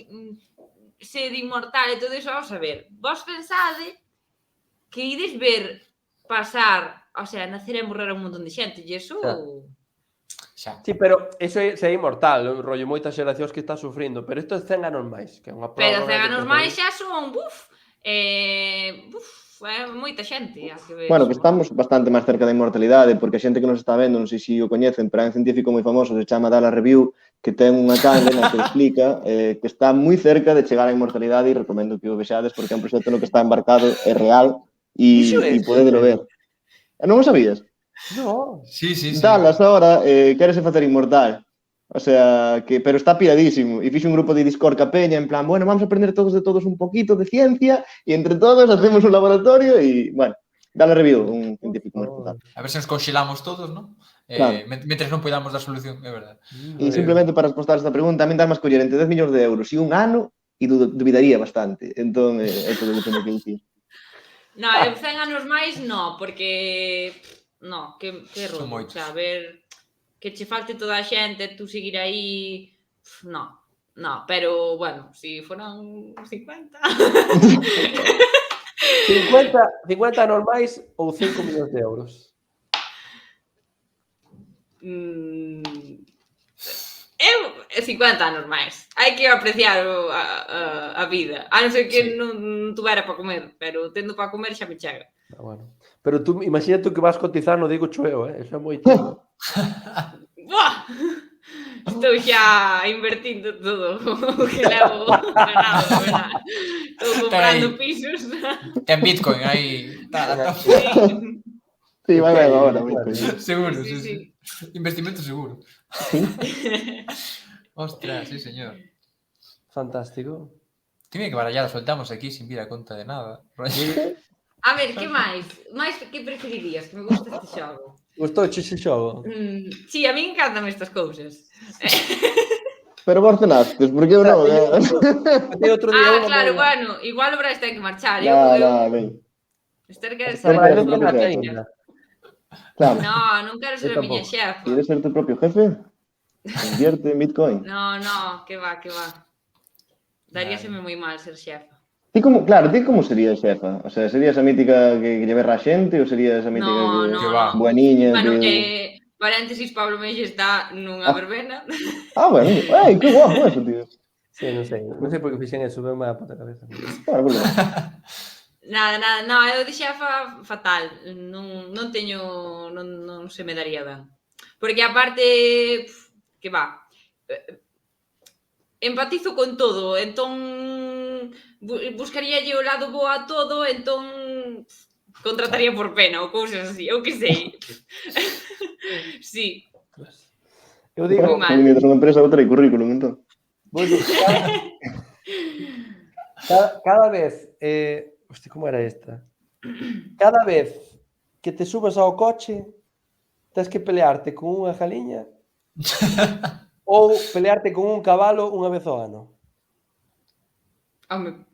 ser inmortal e todo iso, vamos a ver. Vos pensade que ides ver pasar, o sea, nacer e morrer un montón de xente, e iso... Xa. Sí, pero eso é inmortal, un rollo, moitas xeracións que está sufrindo, pero isto é 100 anos máis, que é unha Pero prórroga 100 que anos ten máis xa son, é moita xente, a que ves. Bueno, que estamos bastante máis cerca da inmortalidade, porque a xente que nos está vendo, non sei se o coñecen, pero hai un científico moi famoso, se chama Dallas Review, que ten unha canle na que explica que está moi cerca de chegar á inmortalidade e recomendo que o vexades porque é un proxecto no que está embarcado, é real e podedelo ver. Non o sabías? No. Sí. Dallas ahora quérese facer inmortal. O sea, pero está piradísimo. E fixo un grupo de Discord ca peña, en plan, bueno, vamos a aprender todos de todos un poquito de ciencia e entre todos hacemos un laboratorio e, bueno, dale review, un científico moi reputado. A ver se nos conxelamos todos, ¿no? Claro. Mentres non podamos dar solución, é verdade. E simplemente para responder esta pregunta, a min darme a escoller entre 10 millóns de euros e un ano e dubidaría bastante. Entón, é todo o que teño que dicir. No, 100 anos máis, no, porque... No, que rollo, o sea, a ver... Que che falte toda a xente, tú seguir aí... No, pero, bueno, si foran 50... 50 anos máis ou 5 millóns de euros? Eu, 50 anos máis. Hai que apreciar a vida. A non ser que non tuvera para comer, pero tendo para comer xa me chega. Bueno. Pero tú, imagínate que vas cotizar, non digo chueo, eso é moi tío. Buah! Estou xa invertindo todo o que levo ganado, verdad? Estou comprando aí. pisos. Ten Bitcoin aí. Sí, Sí, vai ben agora, Bueno, Bitcoin. Seguro, sí, sí, sí. sí. Investimento seguro. Sí. Ostras, sí, señor. fantástico. Tiene que barallar, soltamos aquí sin vir a conta de nada. A ver, que máis? Máis que preferirías? Que me gusta este xogo. Gustou che xogo? Sí, a mí encantan estas cousas. Pero vos cenastes, porque eu non, Botei outro día unha Claro, moi... bueno, igual o Brais ten que marchar. Non, ben. Esther quere Está ser Pero mal, queres non ser cenaste xefe. aínda. Claro, Non quero ser Eu a miña tampouco. xefa. queres ser tu propio jefe? Invierte en Bitcoin. No, que va. Daríaseme moi mal ser xefa. Ti como serías xefa? O sea, serías a mítica que lle berra a xente ou serías a mítica No. Que va. bueniña Bueno, que... paréntesis, Pablo Melle está nunha verbena. Bueno, que guapo eso, tío. Sí, non sei por que fixen eso, veu má a puta cabeza. Bueno, porque non. Nada, no, eu de xefa fatal. Non teño, non se me daría ben. Porque aparte, que va, empatizo con todo, entón buscaríalle o lado bo a todo, entón contrataría por pena ou cousas así, eu que sei. Sí, Eu digo, Moi mal. Mientras unha empresa outra hai currículum, entón. vou dicir, cada vez, hostia, como era esta? Cada vez que te subas ao coche, tens que pelearte con unha galiña ou pelearte con un cabalo unha vez ao ano. Home,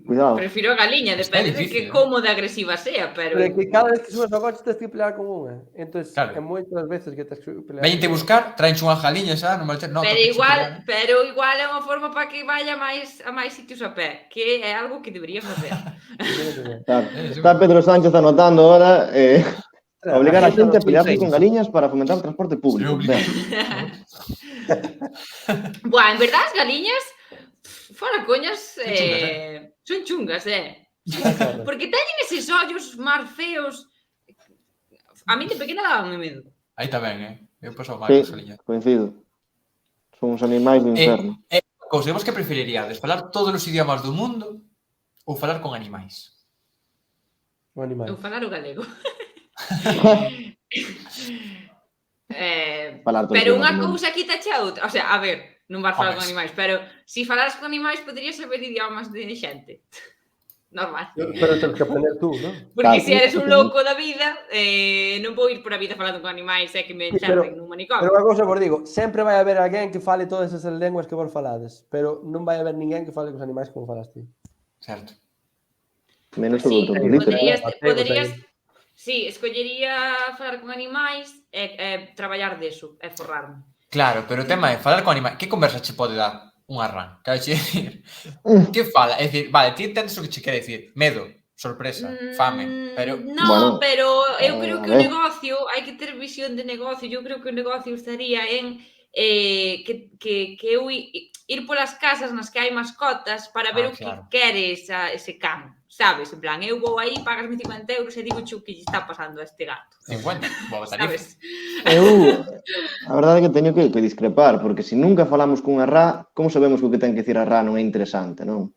Cuidado. prefiro a galiña, Está depende de difícil, que como de agresiva sea, pero... Pero é que cada vez que subas ao coche tens que pelear con unha. Entón, Claro. é moitas veces que tens que pelear. Veñente buscar, traenche unha jaliña xa, non malter, no, Pero toca igual é unha forma para que vaya a máis sitios a pé, que é algo que debería facer. Claro. Está Pedro Sánchez anotando ahora obligar a xente a pelearse con galiña. galiñas para fomentar o transporte público. Ben. Buah, en verdad as galiñas, fora coñas, Son chungas, son chungas, porque teñen eses ollos máis feos. A mí de pequena dábame medo. Aí tamén, Eu paso mal Sí, con galiña. coincido. Son uns animais do inferno. Cousa, vos que preferiríades? Falar todos os idiomas do mundo ou falar con animais? Un animal. Eu falar o galego. Falar todo Pero o unha mundo. cousa quitache a outra. O sea, a ver, non vas falar Home, con animais, pero se falaras con animais poderías saber idiomas de xente. Normal. Pero tens que aprender tú, non? Porque Claro. se eres un louco da vida, non vou ir por a vida falando con animais e que me Sí, pero- encerren nun Pero manicomio. unha cousa vos digo, sempre vai haber alguén que fale todas esas lenguas que vos falades, pero non vai haber ninguén que fale cos animais como falas ti. Certo. Menos o Sí, doutor Dolittle. poderías sí, escollería falar con animais e traballar deso, e forrarme. Claro, pero o tema é falar con animais. Que conversa che pode dar unha rán? Quero che dicir, que fala? É dicir, vale, ti entendes o que che quere dicir. Medo, sorpresa, fame, pero... No, Bueno, pero eu creo a que o ver. negocio, hai que ter visión de negocio. Eu creo que o negocio estaría en que eu ir polas casas nas que hai mascotas para ver o que claro. quere ese can, sabes? En plan, eu vou aí, pagasme 50 euros e digo o que lle está pasando a este gato, 50, boa tarifa. sabes? A verdade é que teño que discrepar, porque se nunca falamos cunha rá, como sabemos que o que ten que dicir a rá non é interesante, non?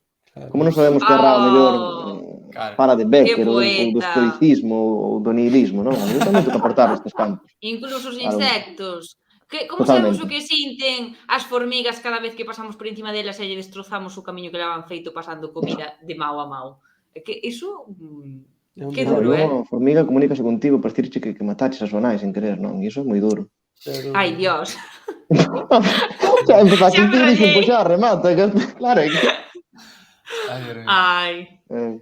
Como non sabemos que a rá, ao mellor, Claro. fala de Becker ou do poeta. estoicismo ou do nihilismo, non? A mí tamén toca aportar estes campos. Incluso os Claro. insectos. Como Totalmente. sabemos o que sinten as formigas cada vez que pasamos por encima delas e lle destrozamos o camiño que levan feito pasando comida de mao a mao? É que iso... É un Que duro, duro, A formiga comunícase contigo para dicirche que mataches a súa nai sen querer, non? E iso é moi duro. pero- Ai, Dios. Xa empezaste Xa me ti, dixen, rayei. pois xa, remata. Claro, é que... Ai, Dios mío. Ai. Eh,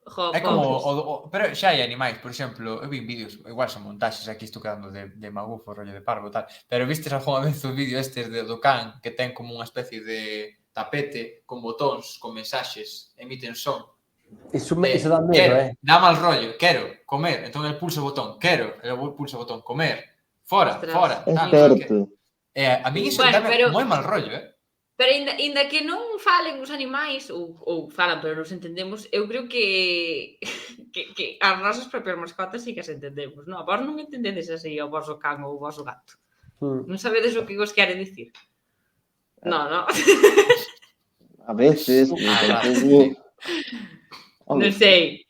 Jo, É como pobres. pero xa hai animais, por exemplo, eu vi vídeos, igual son montaxes, aquí estou quedando de magufo, rollo de parvo tal, pero vistes algunha vez o vídeo estes do can que ten como unha especie de tapete con botóns, con mensaxes, emiten son. Iso dá Quero, medo, dá mal rollo, quero comer, entón el pulsa o botón, quero, el pulsa o botón, comer, fora, Ostras. fora, é tal, non sei que. certo. A mí iso Bueno, dame pero- moi mal rollo, Pero ainda que non falen os animais, ou falan, pero nos entendemos, eu creo que as nosas propias mascotas sí que as entendemos, non? A vos non entendedes así o vosso can ou o vosso gato. Non sabedes o que vos quere dicir? No. A veces, tampouco... Non sei.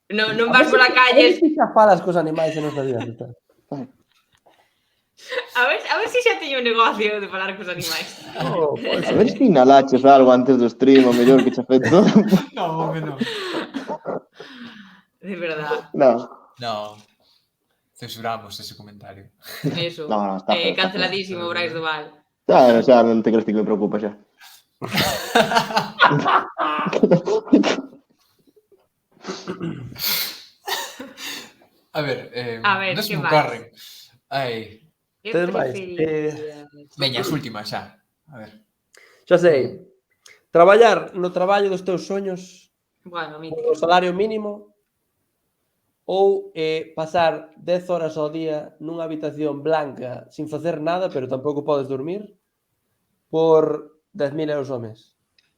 Non vas pola A calle... ver se xa falas cos animais e non sabías. Está. A ver se xa teño un negocio de falar cos animais. Oh, pode A ser. ver se inhalaches algo antes do stream, o mellor que che afectou. No, home, non. De verdad. No, No. Censuramos ese comentario. Eso. No, está feo, está Canceladísimo, Brais do Val. xa non te crees que me preocupa xa. A ver, non se que me máis? ocorren. Ai, Que Tedes máis? preferías? veña, as últimas xa. A ver. Xa sei. Traballar no traballo dos teus soños Bueno, con mítico. o salario mínimo ou pasar 10 horas ao día nunha habitación blanca sin facer nada, pero tampouco podes dormir, por 10.000 euros ao mes.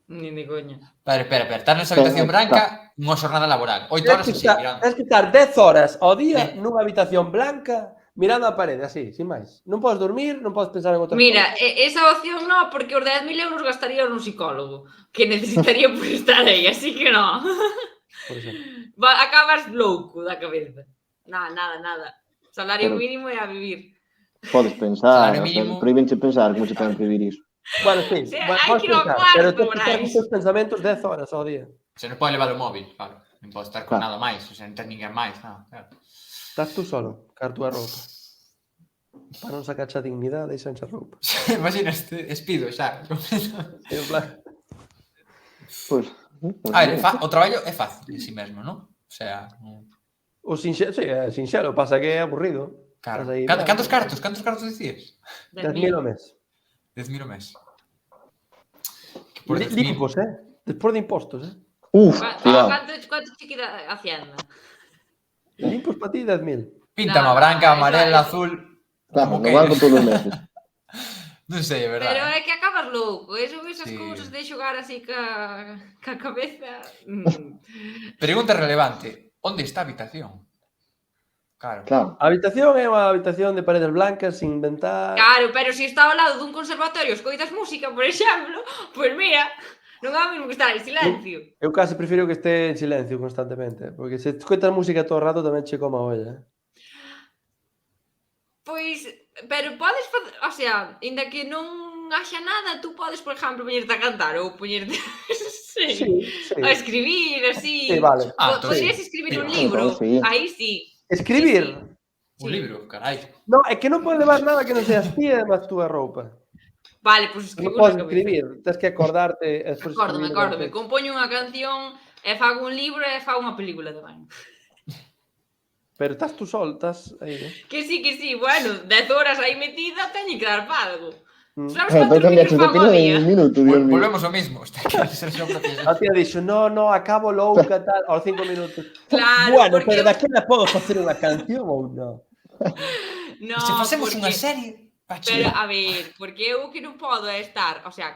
Ni de coña. Espera. Estar nesa habitación branca, unha xornada laboral. 8 horas así, mirando. Tens que estar 10 horas ao día nunha habitación blanca mirando a parede, así, sin máis. Non podes dormir, non podes pensar en outras Mira, cosas. esa opción no, porque os 10.000 euros gastaría nun psicólogo, que necesitaría por estar aí, así que no. Por exemplo. Acabas louco da cabeza. Nada. Salario mínimo e a vivir. Podes pensar, Salario o sea, mínimo. prohíbenche pensar como se poden prohibir iso. Bueno, sí, Sí, podes hai que ir ao pensar, cuarto, pero tens que estar Brais. con teus pensamentos 10 horas ao día. Se non pode levar o móvil, claro. Non pode estar con Claro. nada máis, o sea, non ten ninguén máis, nada, claro. Estás tú solo, car túa roupa. Para non sacar xa dignidade, deixan xa roupa. Imagina este despido xa. En plan, Pois, A ver, o traballo é fácil en si mesmo, non? O sea, o sinxelo, sí, é sinxelo, pasa que é aburrido. claro. Estás aí, Cantos blanco. cartos dicías? 10.000 ao mes. 10.000 ao mes. Que por 10.000... Limpos, despois de impostos, cuidado. Cuánto che queda a Hacienda? Limpos para ti 10.000. Pinta No, má branca, eso- amarela, eso- azul... Claro, como no banco queires. todos os meses. Non sei, é verdade. Pero é que acabas louco, eso esas Sí. cousas de xogar así ca cabeza. Pregunta relevante. Onde está a habitación? Claro. Claro. A habitación é unha habitación de paredes blancas, sin inventar... Claro, pero se está ao lado dun conservatorio, escoitas música, por exemplo, pois mira, non é o mesmo que estar en silencio. Eu case prefiro que este en silencio constantemente, porque se escoitas música todo o rato tamén che coma a olla. Pois, pero podes facer, o sea, inda que non haxa nada, tú podes, por exemplo, poñerte a cantar ou poñerte Sí. a escribir, así. Sí, vale. Podrías escribir un libro, Sí. aí sí. Escribir. Sí. Un libro, carai. No, é que non podes levar nada que non seas ti e máis túa roupa. Vale, pois Non escribo podes na cabeza. escribir, tens que acordarte e despois Acórdome. Compoño unha canción e fago un libro e fago unha película tamén. Pero estás tú sol, estás aí, Que sí, bueno, 10 horas aí metida, teño que dar para algo. Sabes Entón cantos cambiaches de vídeos fago opinión a en día? un minuto, Dios mío. Volvemos ao mismo. Está que ser xo propio. A tía dixo, no, acabo louca, tal, aos 5 minutos. Claro, Bueno, porque pero daquela podo facer unha canción ou non? No, E se facemos porque... unha serie, Pero, a ver, porque eu o que non podo é estar, o sea,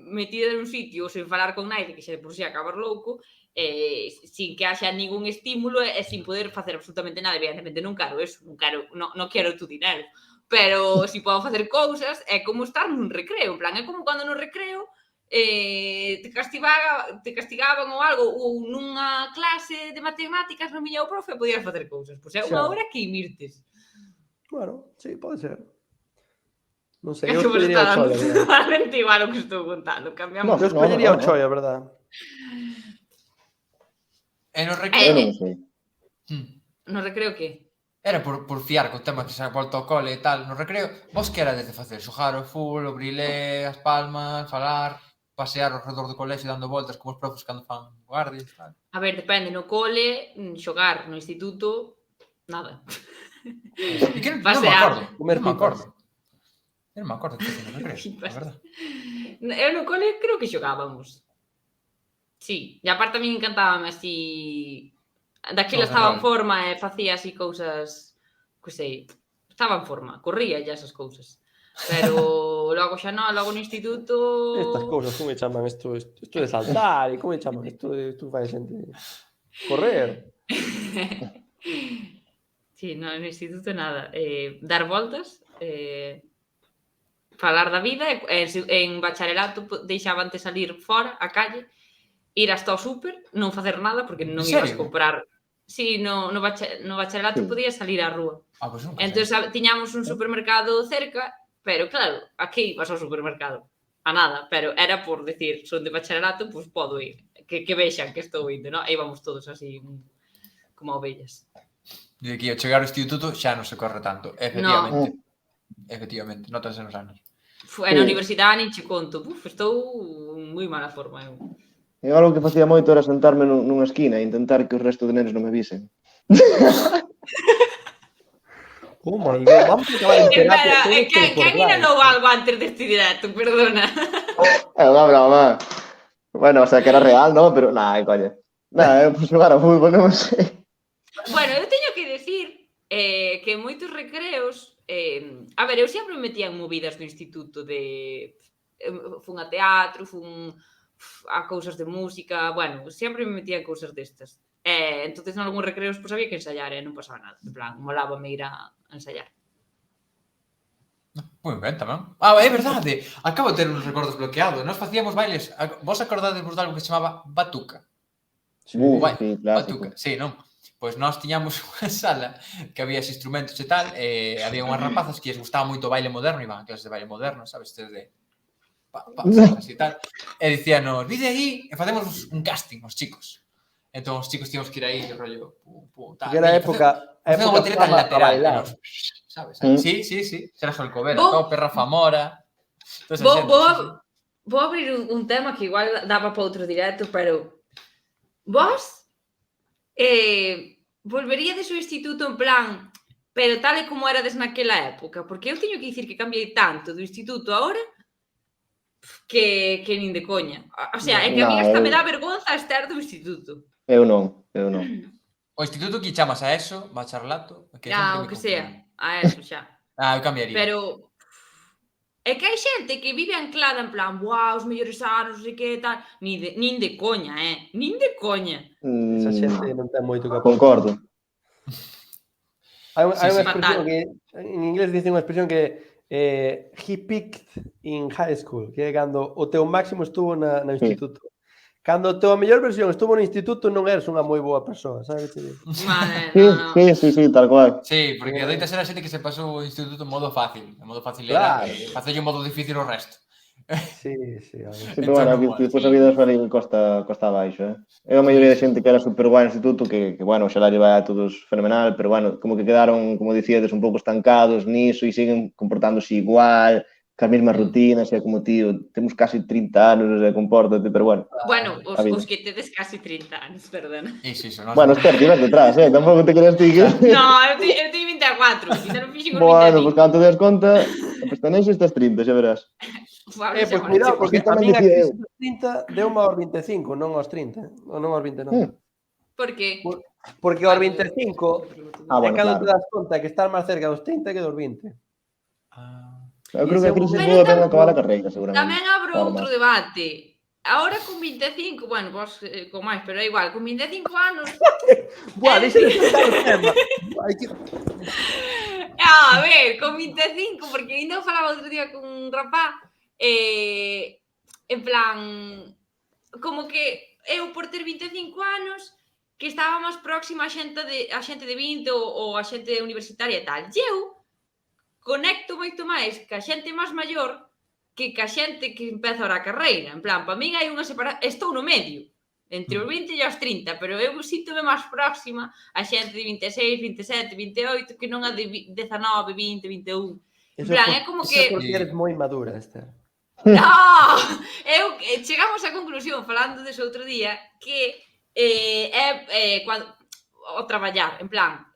metida nun sitio sen falar con naide, que xa de por si acabar louco, sin que haxa ningún estímulo e sin poder facer absolutamente nada. Evidentemente non quero eso, non quero tu dinero. Pero si podo facer cousas, é como estar nun recreo. En plan, é como cando no recreo te castigaban ou algo, ou nunha clase de matemáticas non viña o profe e podías facer cousas. Pois é unha hora que invirtes. Bueno, sí, pode ser. Non sei, É eu que vos escollería está o dando Choia, verdad? totalmente igual o que estou contando. Cambiamos. Eu escollería o Choia, verdad? E no Eu recreo... non sei. No recreo que? Era por fiar co tema que se ha volto ao cole e tal. No recreo, vos que era de facer? Xogar o fútbol, o brilé, as palmas, falar, pasear ao redor do colexio dando voltas como os profes cando fan guardias, tal. A ver, depende, no cole, xogar, no instituto, nada. E que non me Pasear. acordo. Comer Non me pipas. acordo. Eu non me acordo que no recreo, Pipas. a verdad. Eu no cole creo que xogábamos. Sí, e aparte a mí encantábame así... Daquela Rock and estaba en roll. forma e facía así cousas... Que sei, estaba en forma, corría ya esas cousas. Pero logo xa non, logo no instituto... Estas cousas, como me chaman isto de saltar, e como me chaman isto de tú vai xente correr. Sí, no instituto nada. Dar voltas, falar da vida, en bacharelato deixaban salir fora, a calle, ir hasta o súper, non facer nada, porque En non ibas serio? comprar. Sí, no bacharelato Sí. podías salir á rúa. Pois nunca Entón, sei. tiñamos un supermercado cerca, pero claro, a que ibas ao supermercado? A nada, pero era por decir, son de bacharelato, pois podo ir. Que vexan que estou indo, non? E íbamos todos así, como ovellas. De que ao chegar ao instituto xa non se corre tanto. No, Efectivamente, notanse nos anos. na universidade nin che conto. Estou en moi mala forma, eu. Eu algo que facía moito era sentarme nunha esquina e intentar que os restos de nenos non me visen. Oh my God, vamos a acabar en terapia. Espera, todos por quen live. inhalou algo antes deste directo? Perdona. É unha broma. Bueno, o sea, que era real, ¿no? Pero, coña. Eu por xogar a fútbol, non sei. Bueno, eu teño que decir que moitos recreos... a ver, eu sempre me metía en movidas do instituto de... fun a teatro, fun a cousas de música... Bueno, sempre me metía en cousas destas. Entonces, en algúns recreos, pois había que ensayar, non pasaba nada. En plan, molábame ir a ensayar. Moi ben, tamén. É verdade. Acabo de ter uns recordos bloqueados. Nós facíamos bailes. Vos acordadevos de algo que se chamaba batuca? Sí. Sí, clásico. Batuca, sí, non? Pois nós tiñamos unha sala que había esses instrumentos e tal, e había unhas rapazas que lles gustaba moito o baile moderno, iban a clases de baile moderno, sabes, desde así tal, e dicíanos, vide aí, e facemos un casting, os chicos. Entón, os chicos tíamos que ir aí, rollo, tal. Que era época Facemos unha voltereta fama lateral, para bailar. sabes? Sí. Será Solcovera, Tope, Rafa Mora... Vou abrir un tema que igual daba para outro directo, pero vos volveríades ao instituto en plan, pero tal e como erades naquela época? Porque eu teño que dicir que cambiei tanto do instituto agora que nin de coña. O sea, é que a mí hasta me dá vergonza estar do instituto. Eu non. O instituto que chamas a eso, bacharelato... O que sea, a eso xa. Eu cambiaría. Pero é que hai xente que vive anclada en plan, buah, os mellores anos, non sei que, tal. Nin de coña, nin de coña. Esa xente non ten moito que aportar. Concordo. Hai unha expresión Fatal. que en inglés dicen unha expresión que he peaked in high school, que é cando o teu máximo estuvo no instituto. Cando a tua mellor versión estuvo no instituto non eres unha moi boa persoa, sabes? Sí, tal cual. Sí, porque adoita ser a xente que se pasou o instituto en modo fácil. En modo fácil Claro. era facerlle en modo difícil o resto. Sí. Sí, pero bueno, despois a vida sale costa abaixo, Eu a maioría de xente que era super guai no instituto, que bueno, xa la lleva a todos fenomenal, pero bueno, como que quedaron, como dicíades, un pouco estancados niso e siguen comportándose igual, cas mesmas rutinas, e como tío, temos casi 30 anos, non sei, compórtate, pero bueno. Bueno, os que tedes casi 30 anos, perdona. Bueno, Esther, ti vas detrás, tampouco te creas ti que... No, eu teño 24, ainda non fixen os 25. Bueno, pois cando te das conta, a pestanexo estás 30, xa verás. Pois cuidado, porque a min a crise dos 30 deu aos 25, non aos 30, ou non aos 29. Por que? Porque aos 25 é bueno, cando claro. te das conta que estás máis cerca dos 30 que dos 20. Eu creo que a crise Pero vou a acabar a carreira, seguramente. Tamén abro outro debate. Ahora con 25, bueno, vos con máis, pero é igual, con 25 anos... Buah, deixa de explicar o tema. A ver, con 25, porque ainda falaba outro día con un rapaz, en plan, como que eu por ter 25 anos, que estaba máis próxima a xente de 20 ou a xente universitaria e tal. E eu conecto moito máis ca xente máis maior que ca xente que empeza ahora a carreira. En plan, para min hai unha separación, estou no medio, entre os 20 e os 30, pero eu síntome máis próxima a xente de 26, 27, 28, que non a de 19, 20, 21. En plan, é como que... Isso porque eres moi madura, Esther. No! Chegamos á conclusión, falando deso outro día, que cando o traballar, en plan,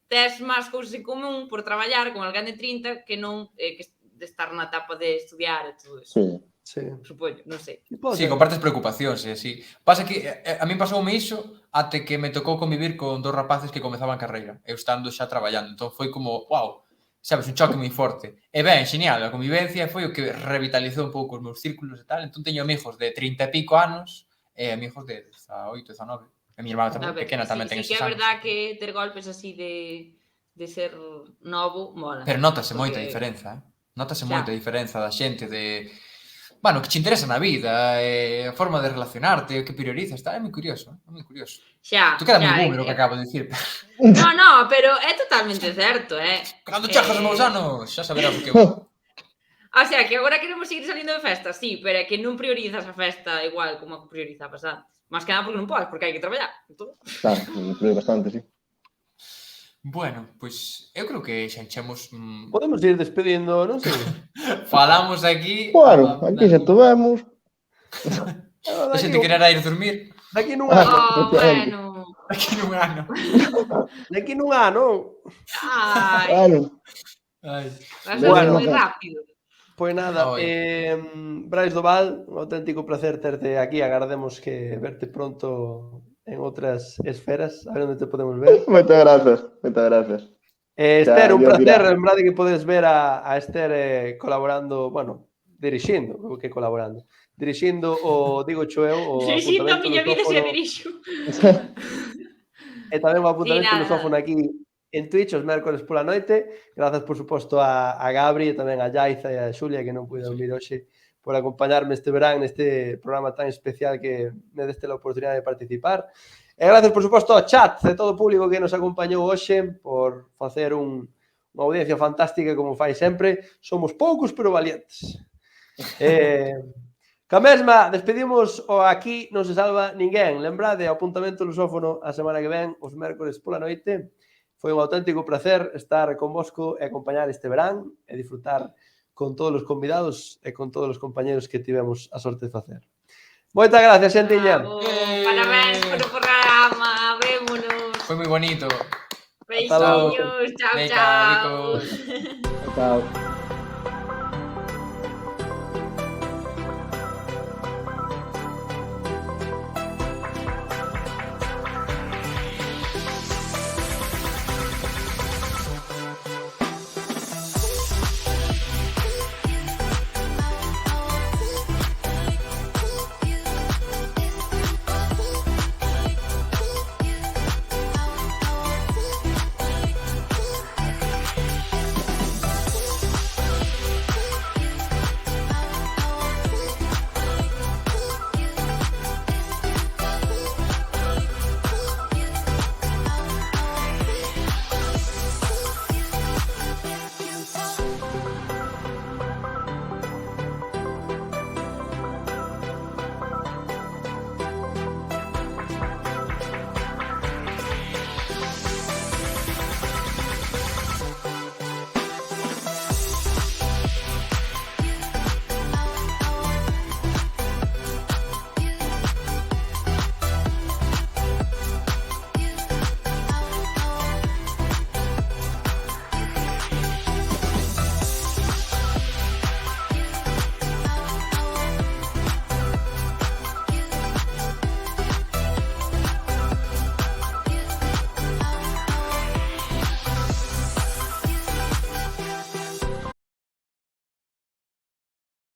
tes máis cousas en común por traballar con alguén de 30 que non que de estar na etapa de estudiar e todo eso. Sí. Supoño, non sei. Sí, compartes preocupacións, e así. Pasa que a min pasoume iso até que me tocou convivir con dos rapaces que comezaban carreira, eu estando xa traballando. Entón foi como, wow, sabes, un choque moi forte. E ben, genial, a convivencia foi o que revitalizou un pouco os meus círculos e tal. Entón teño amigos de 30 e pico anos e amigos de 18, 19. A mi irmán tamén, pequena, tamén ten esos anos. Sí que é verdad que ter golpes así de de ser novo, mola. Pero notase Porque- moita diferenza, Notase Xa. moita diferenza da xente de... Bueno, que che interesa na vida, a forma de relacionarte, o que priorizas, está, é moi curioso, é moi curioso. Xa, Tu queda moi xa, boomer o que acabo de dicir. No, pero é totalmente certo, Cando chegas aos meus anos, xa saberás o que... O sea, que agora queremos seguir salindo de festa, sí, pero é que non priorizas a festa igual como a priorizabas antes. Más que nada porque non podes, porque hai que traballar. Entón, Claro, influye bastante, sí. Bueno, pois eu creo que xa enchemos... Podemos ir despedindo, non sei. Falamos aquí... Bueno, aquí xa tuvemos. A xente quererá ir dormir Daqui nun Ah. ano. efectivamente. bueno. aquí nun ano. Daqui nun ano. Ai, Bueno, Ai. vas a Bueno. ser moi rápido. Pois nada, Oi. Brais Doval, un auténtico placer terte aquí. Agardemos que verte pronto en outras esferas, a ver onde te podemos ver. moitas gracias, moitas gracias. Esther, un Dios placer. dirá. Lembrade que podes ver a Esther colaborando, bueno, dirixindo, o que colaborando. Dirixindo o Digo Choeu, o Dirixindo a apuntamento miña vida se a lusófono, dirixo. e tamén o apuntamento nada, lusófono aquí en Twitch os mércores pola noite. Grazas, por suposto, a Gabri e tamén a Yaiza e a Xulia, que non puideron vir hoxe, por acompañarme este verán neste programa tan especial que me deste a oportunidade de participar. E grazas, por suposto, ao chat e todo o público que nos acompañou hoxe por facer unha audiencia fantástica como fai sempre. Somos poucos pero valientes. Ca mesma, despedimos o Aquí non se salva ninguén. Lembrade, o apuntamento lusófono a semana que ven, os mércores pola noite. Foi un auténtico placer estar convosco e acompañar este verán e disfrutar con todos os convidados e con todos os compañeros que tivemos a sorte de facer. Moitas gracias, xentiña. Bravo, parabéns polo programa, vémonos. Foi moi bonito. Hasta logo. Beixiños, chao, Venga, chao. ricos. Chao.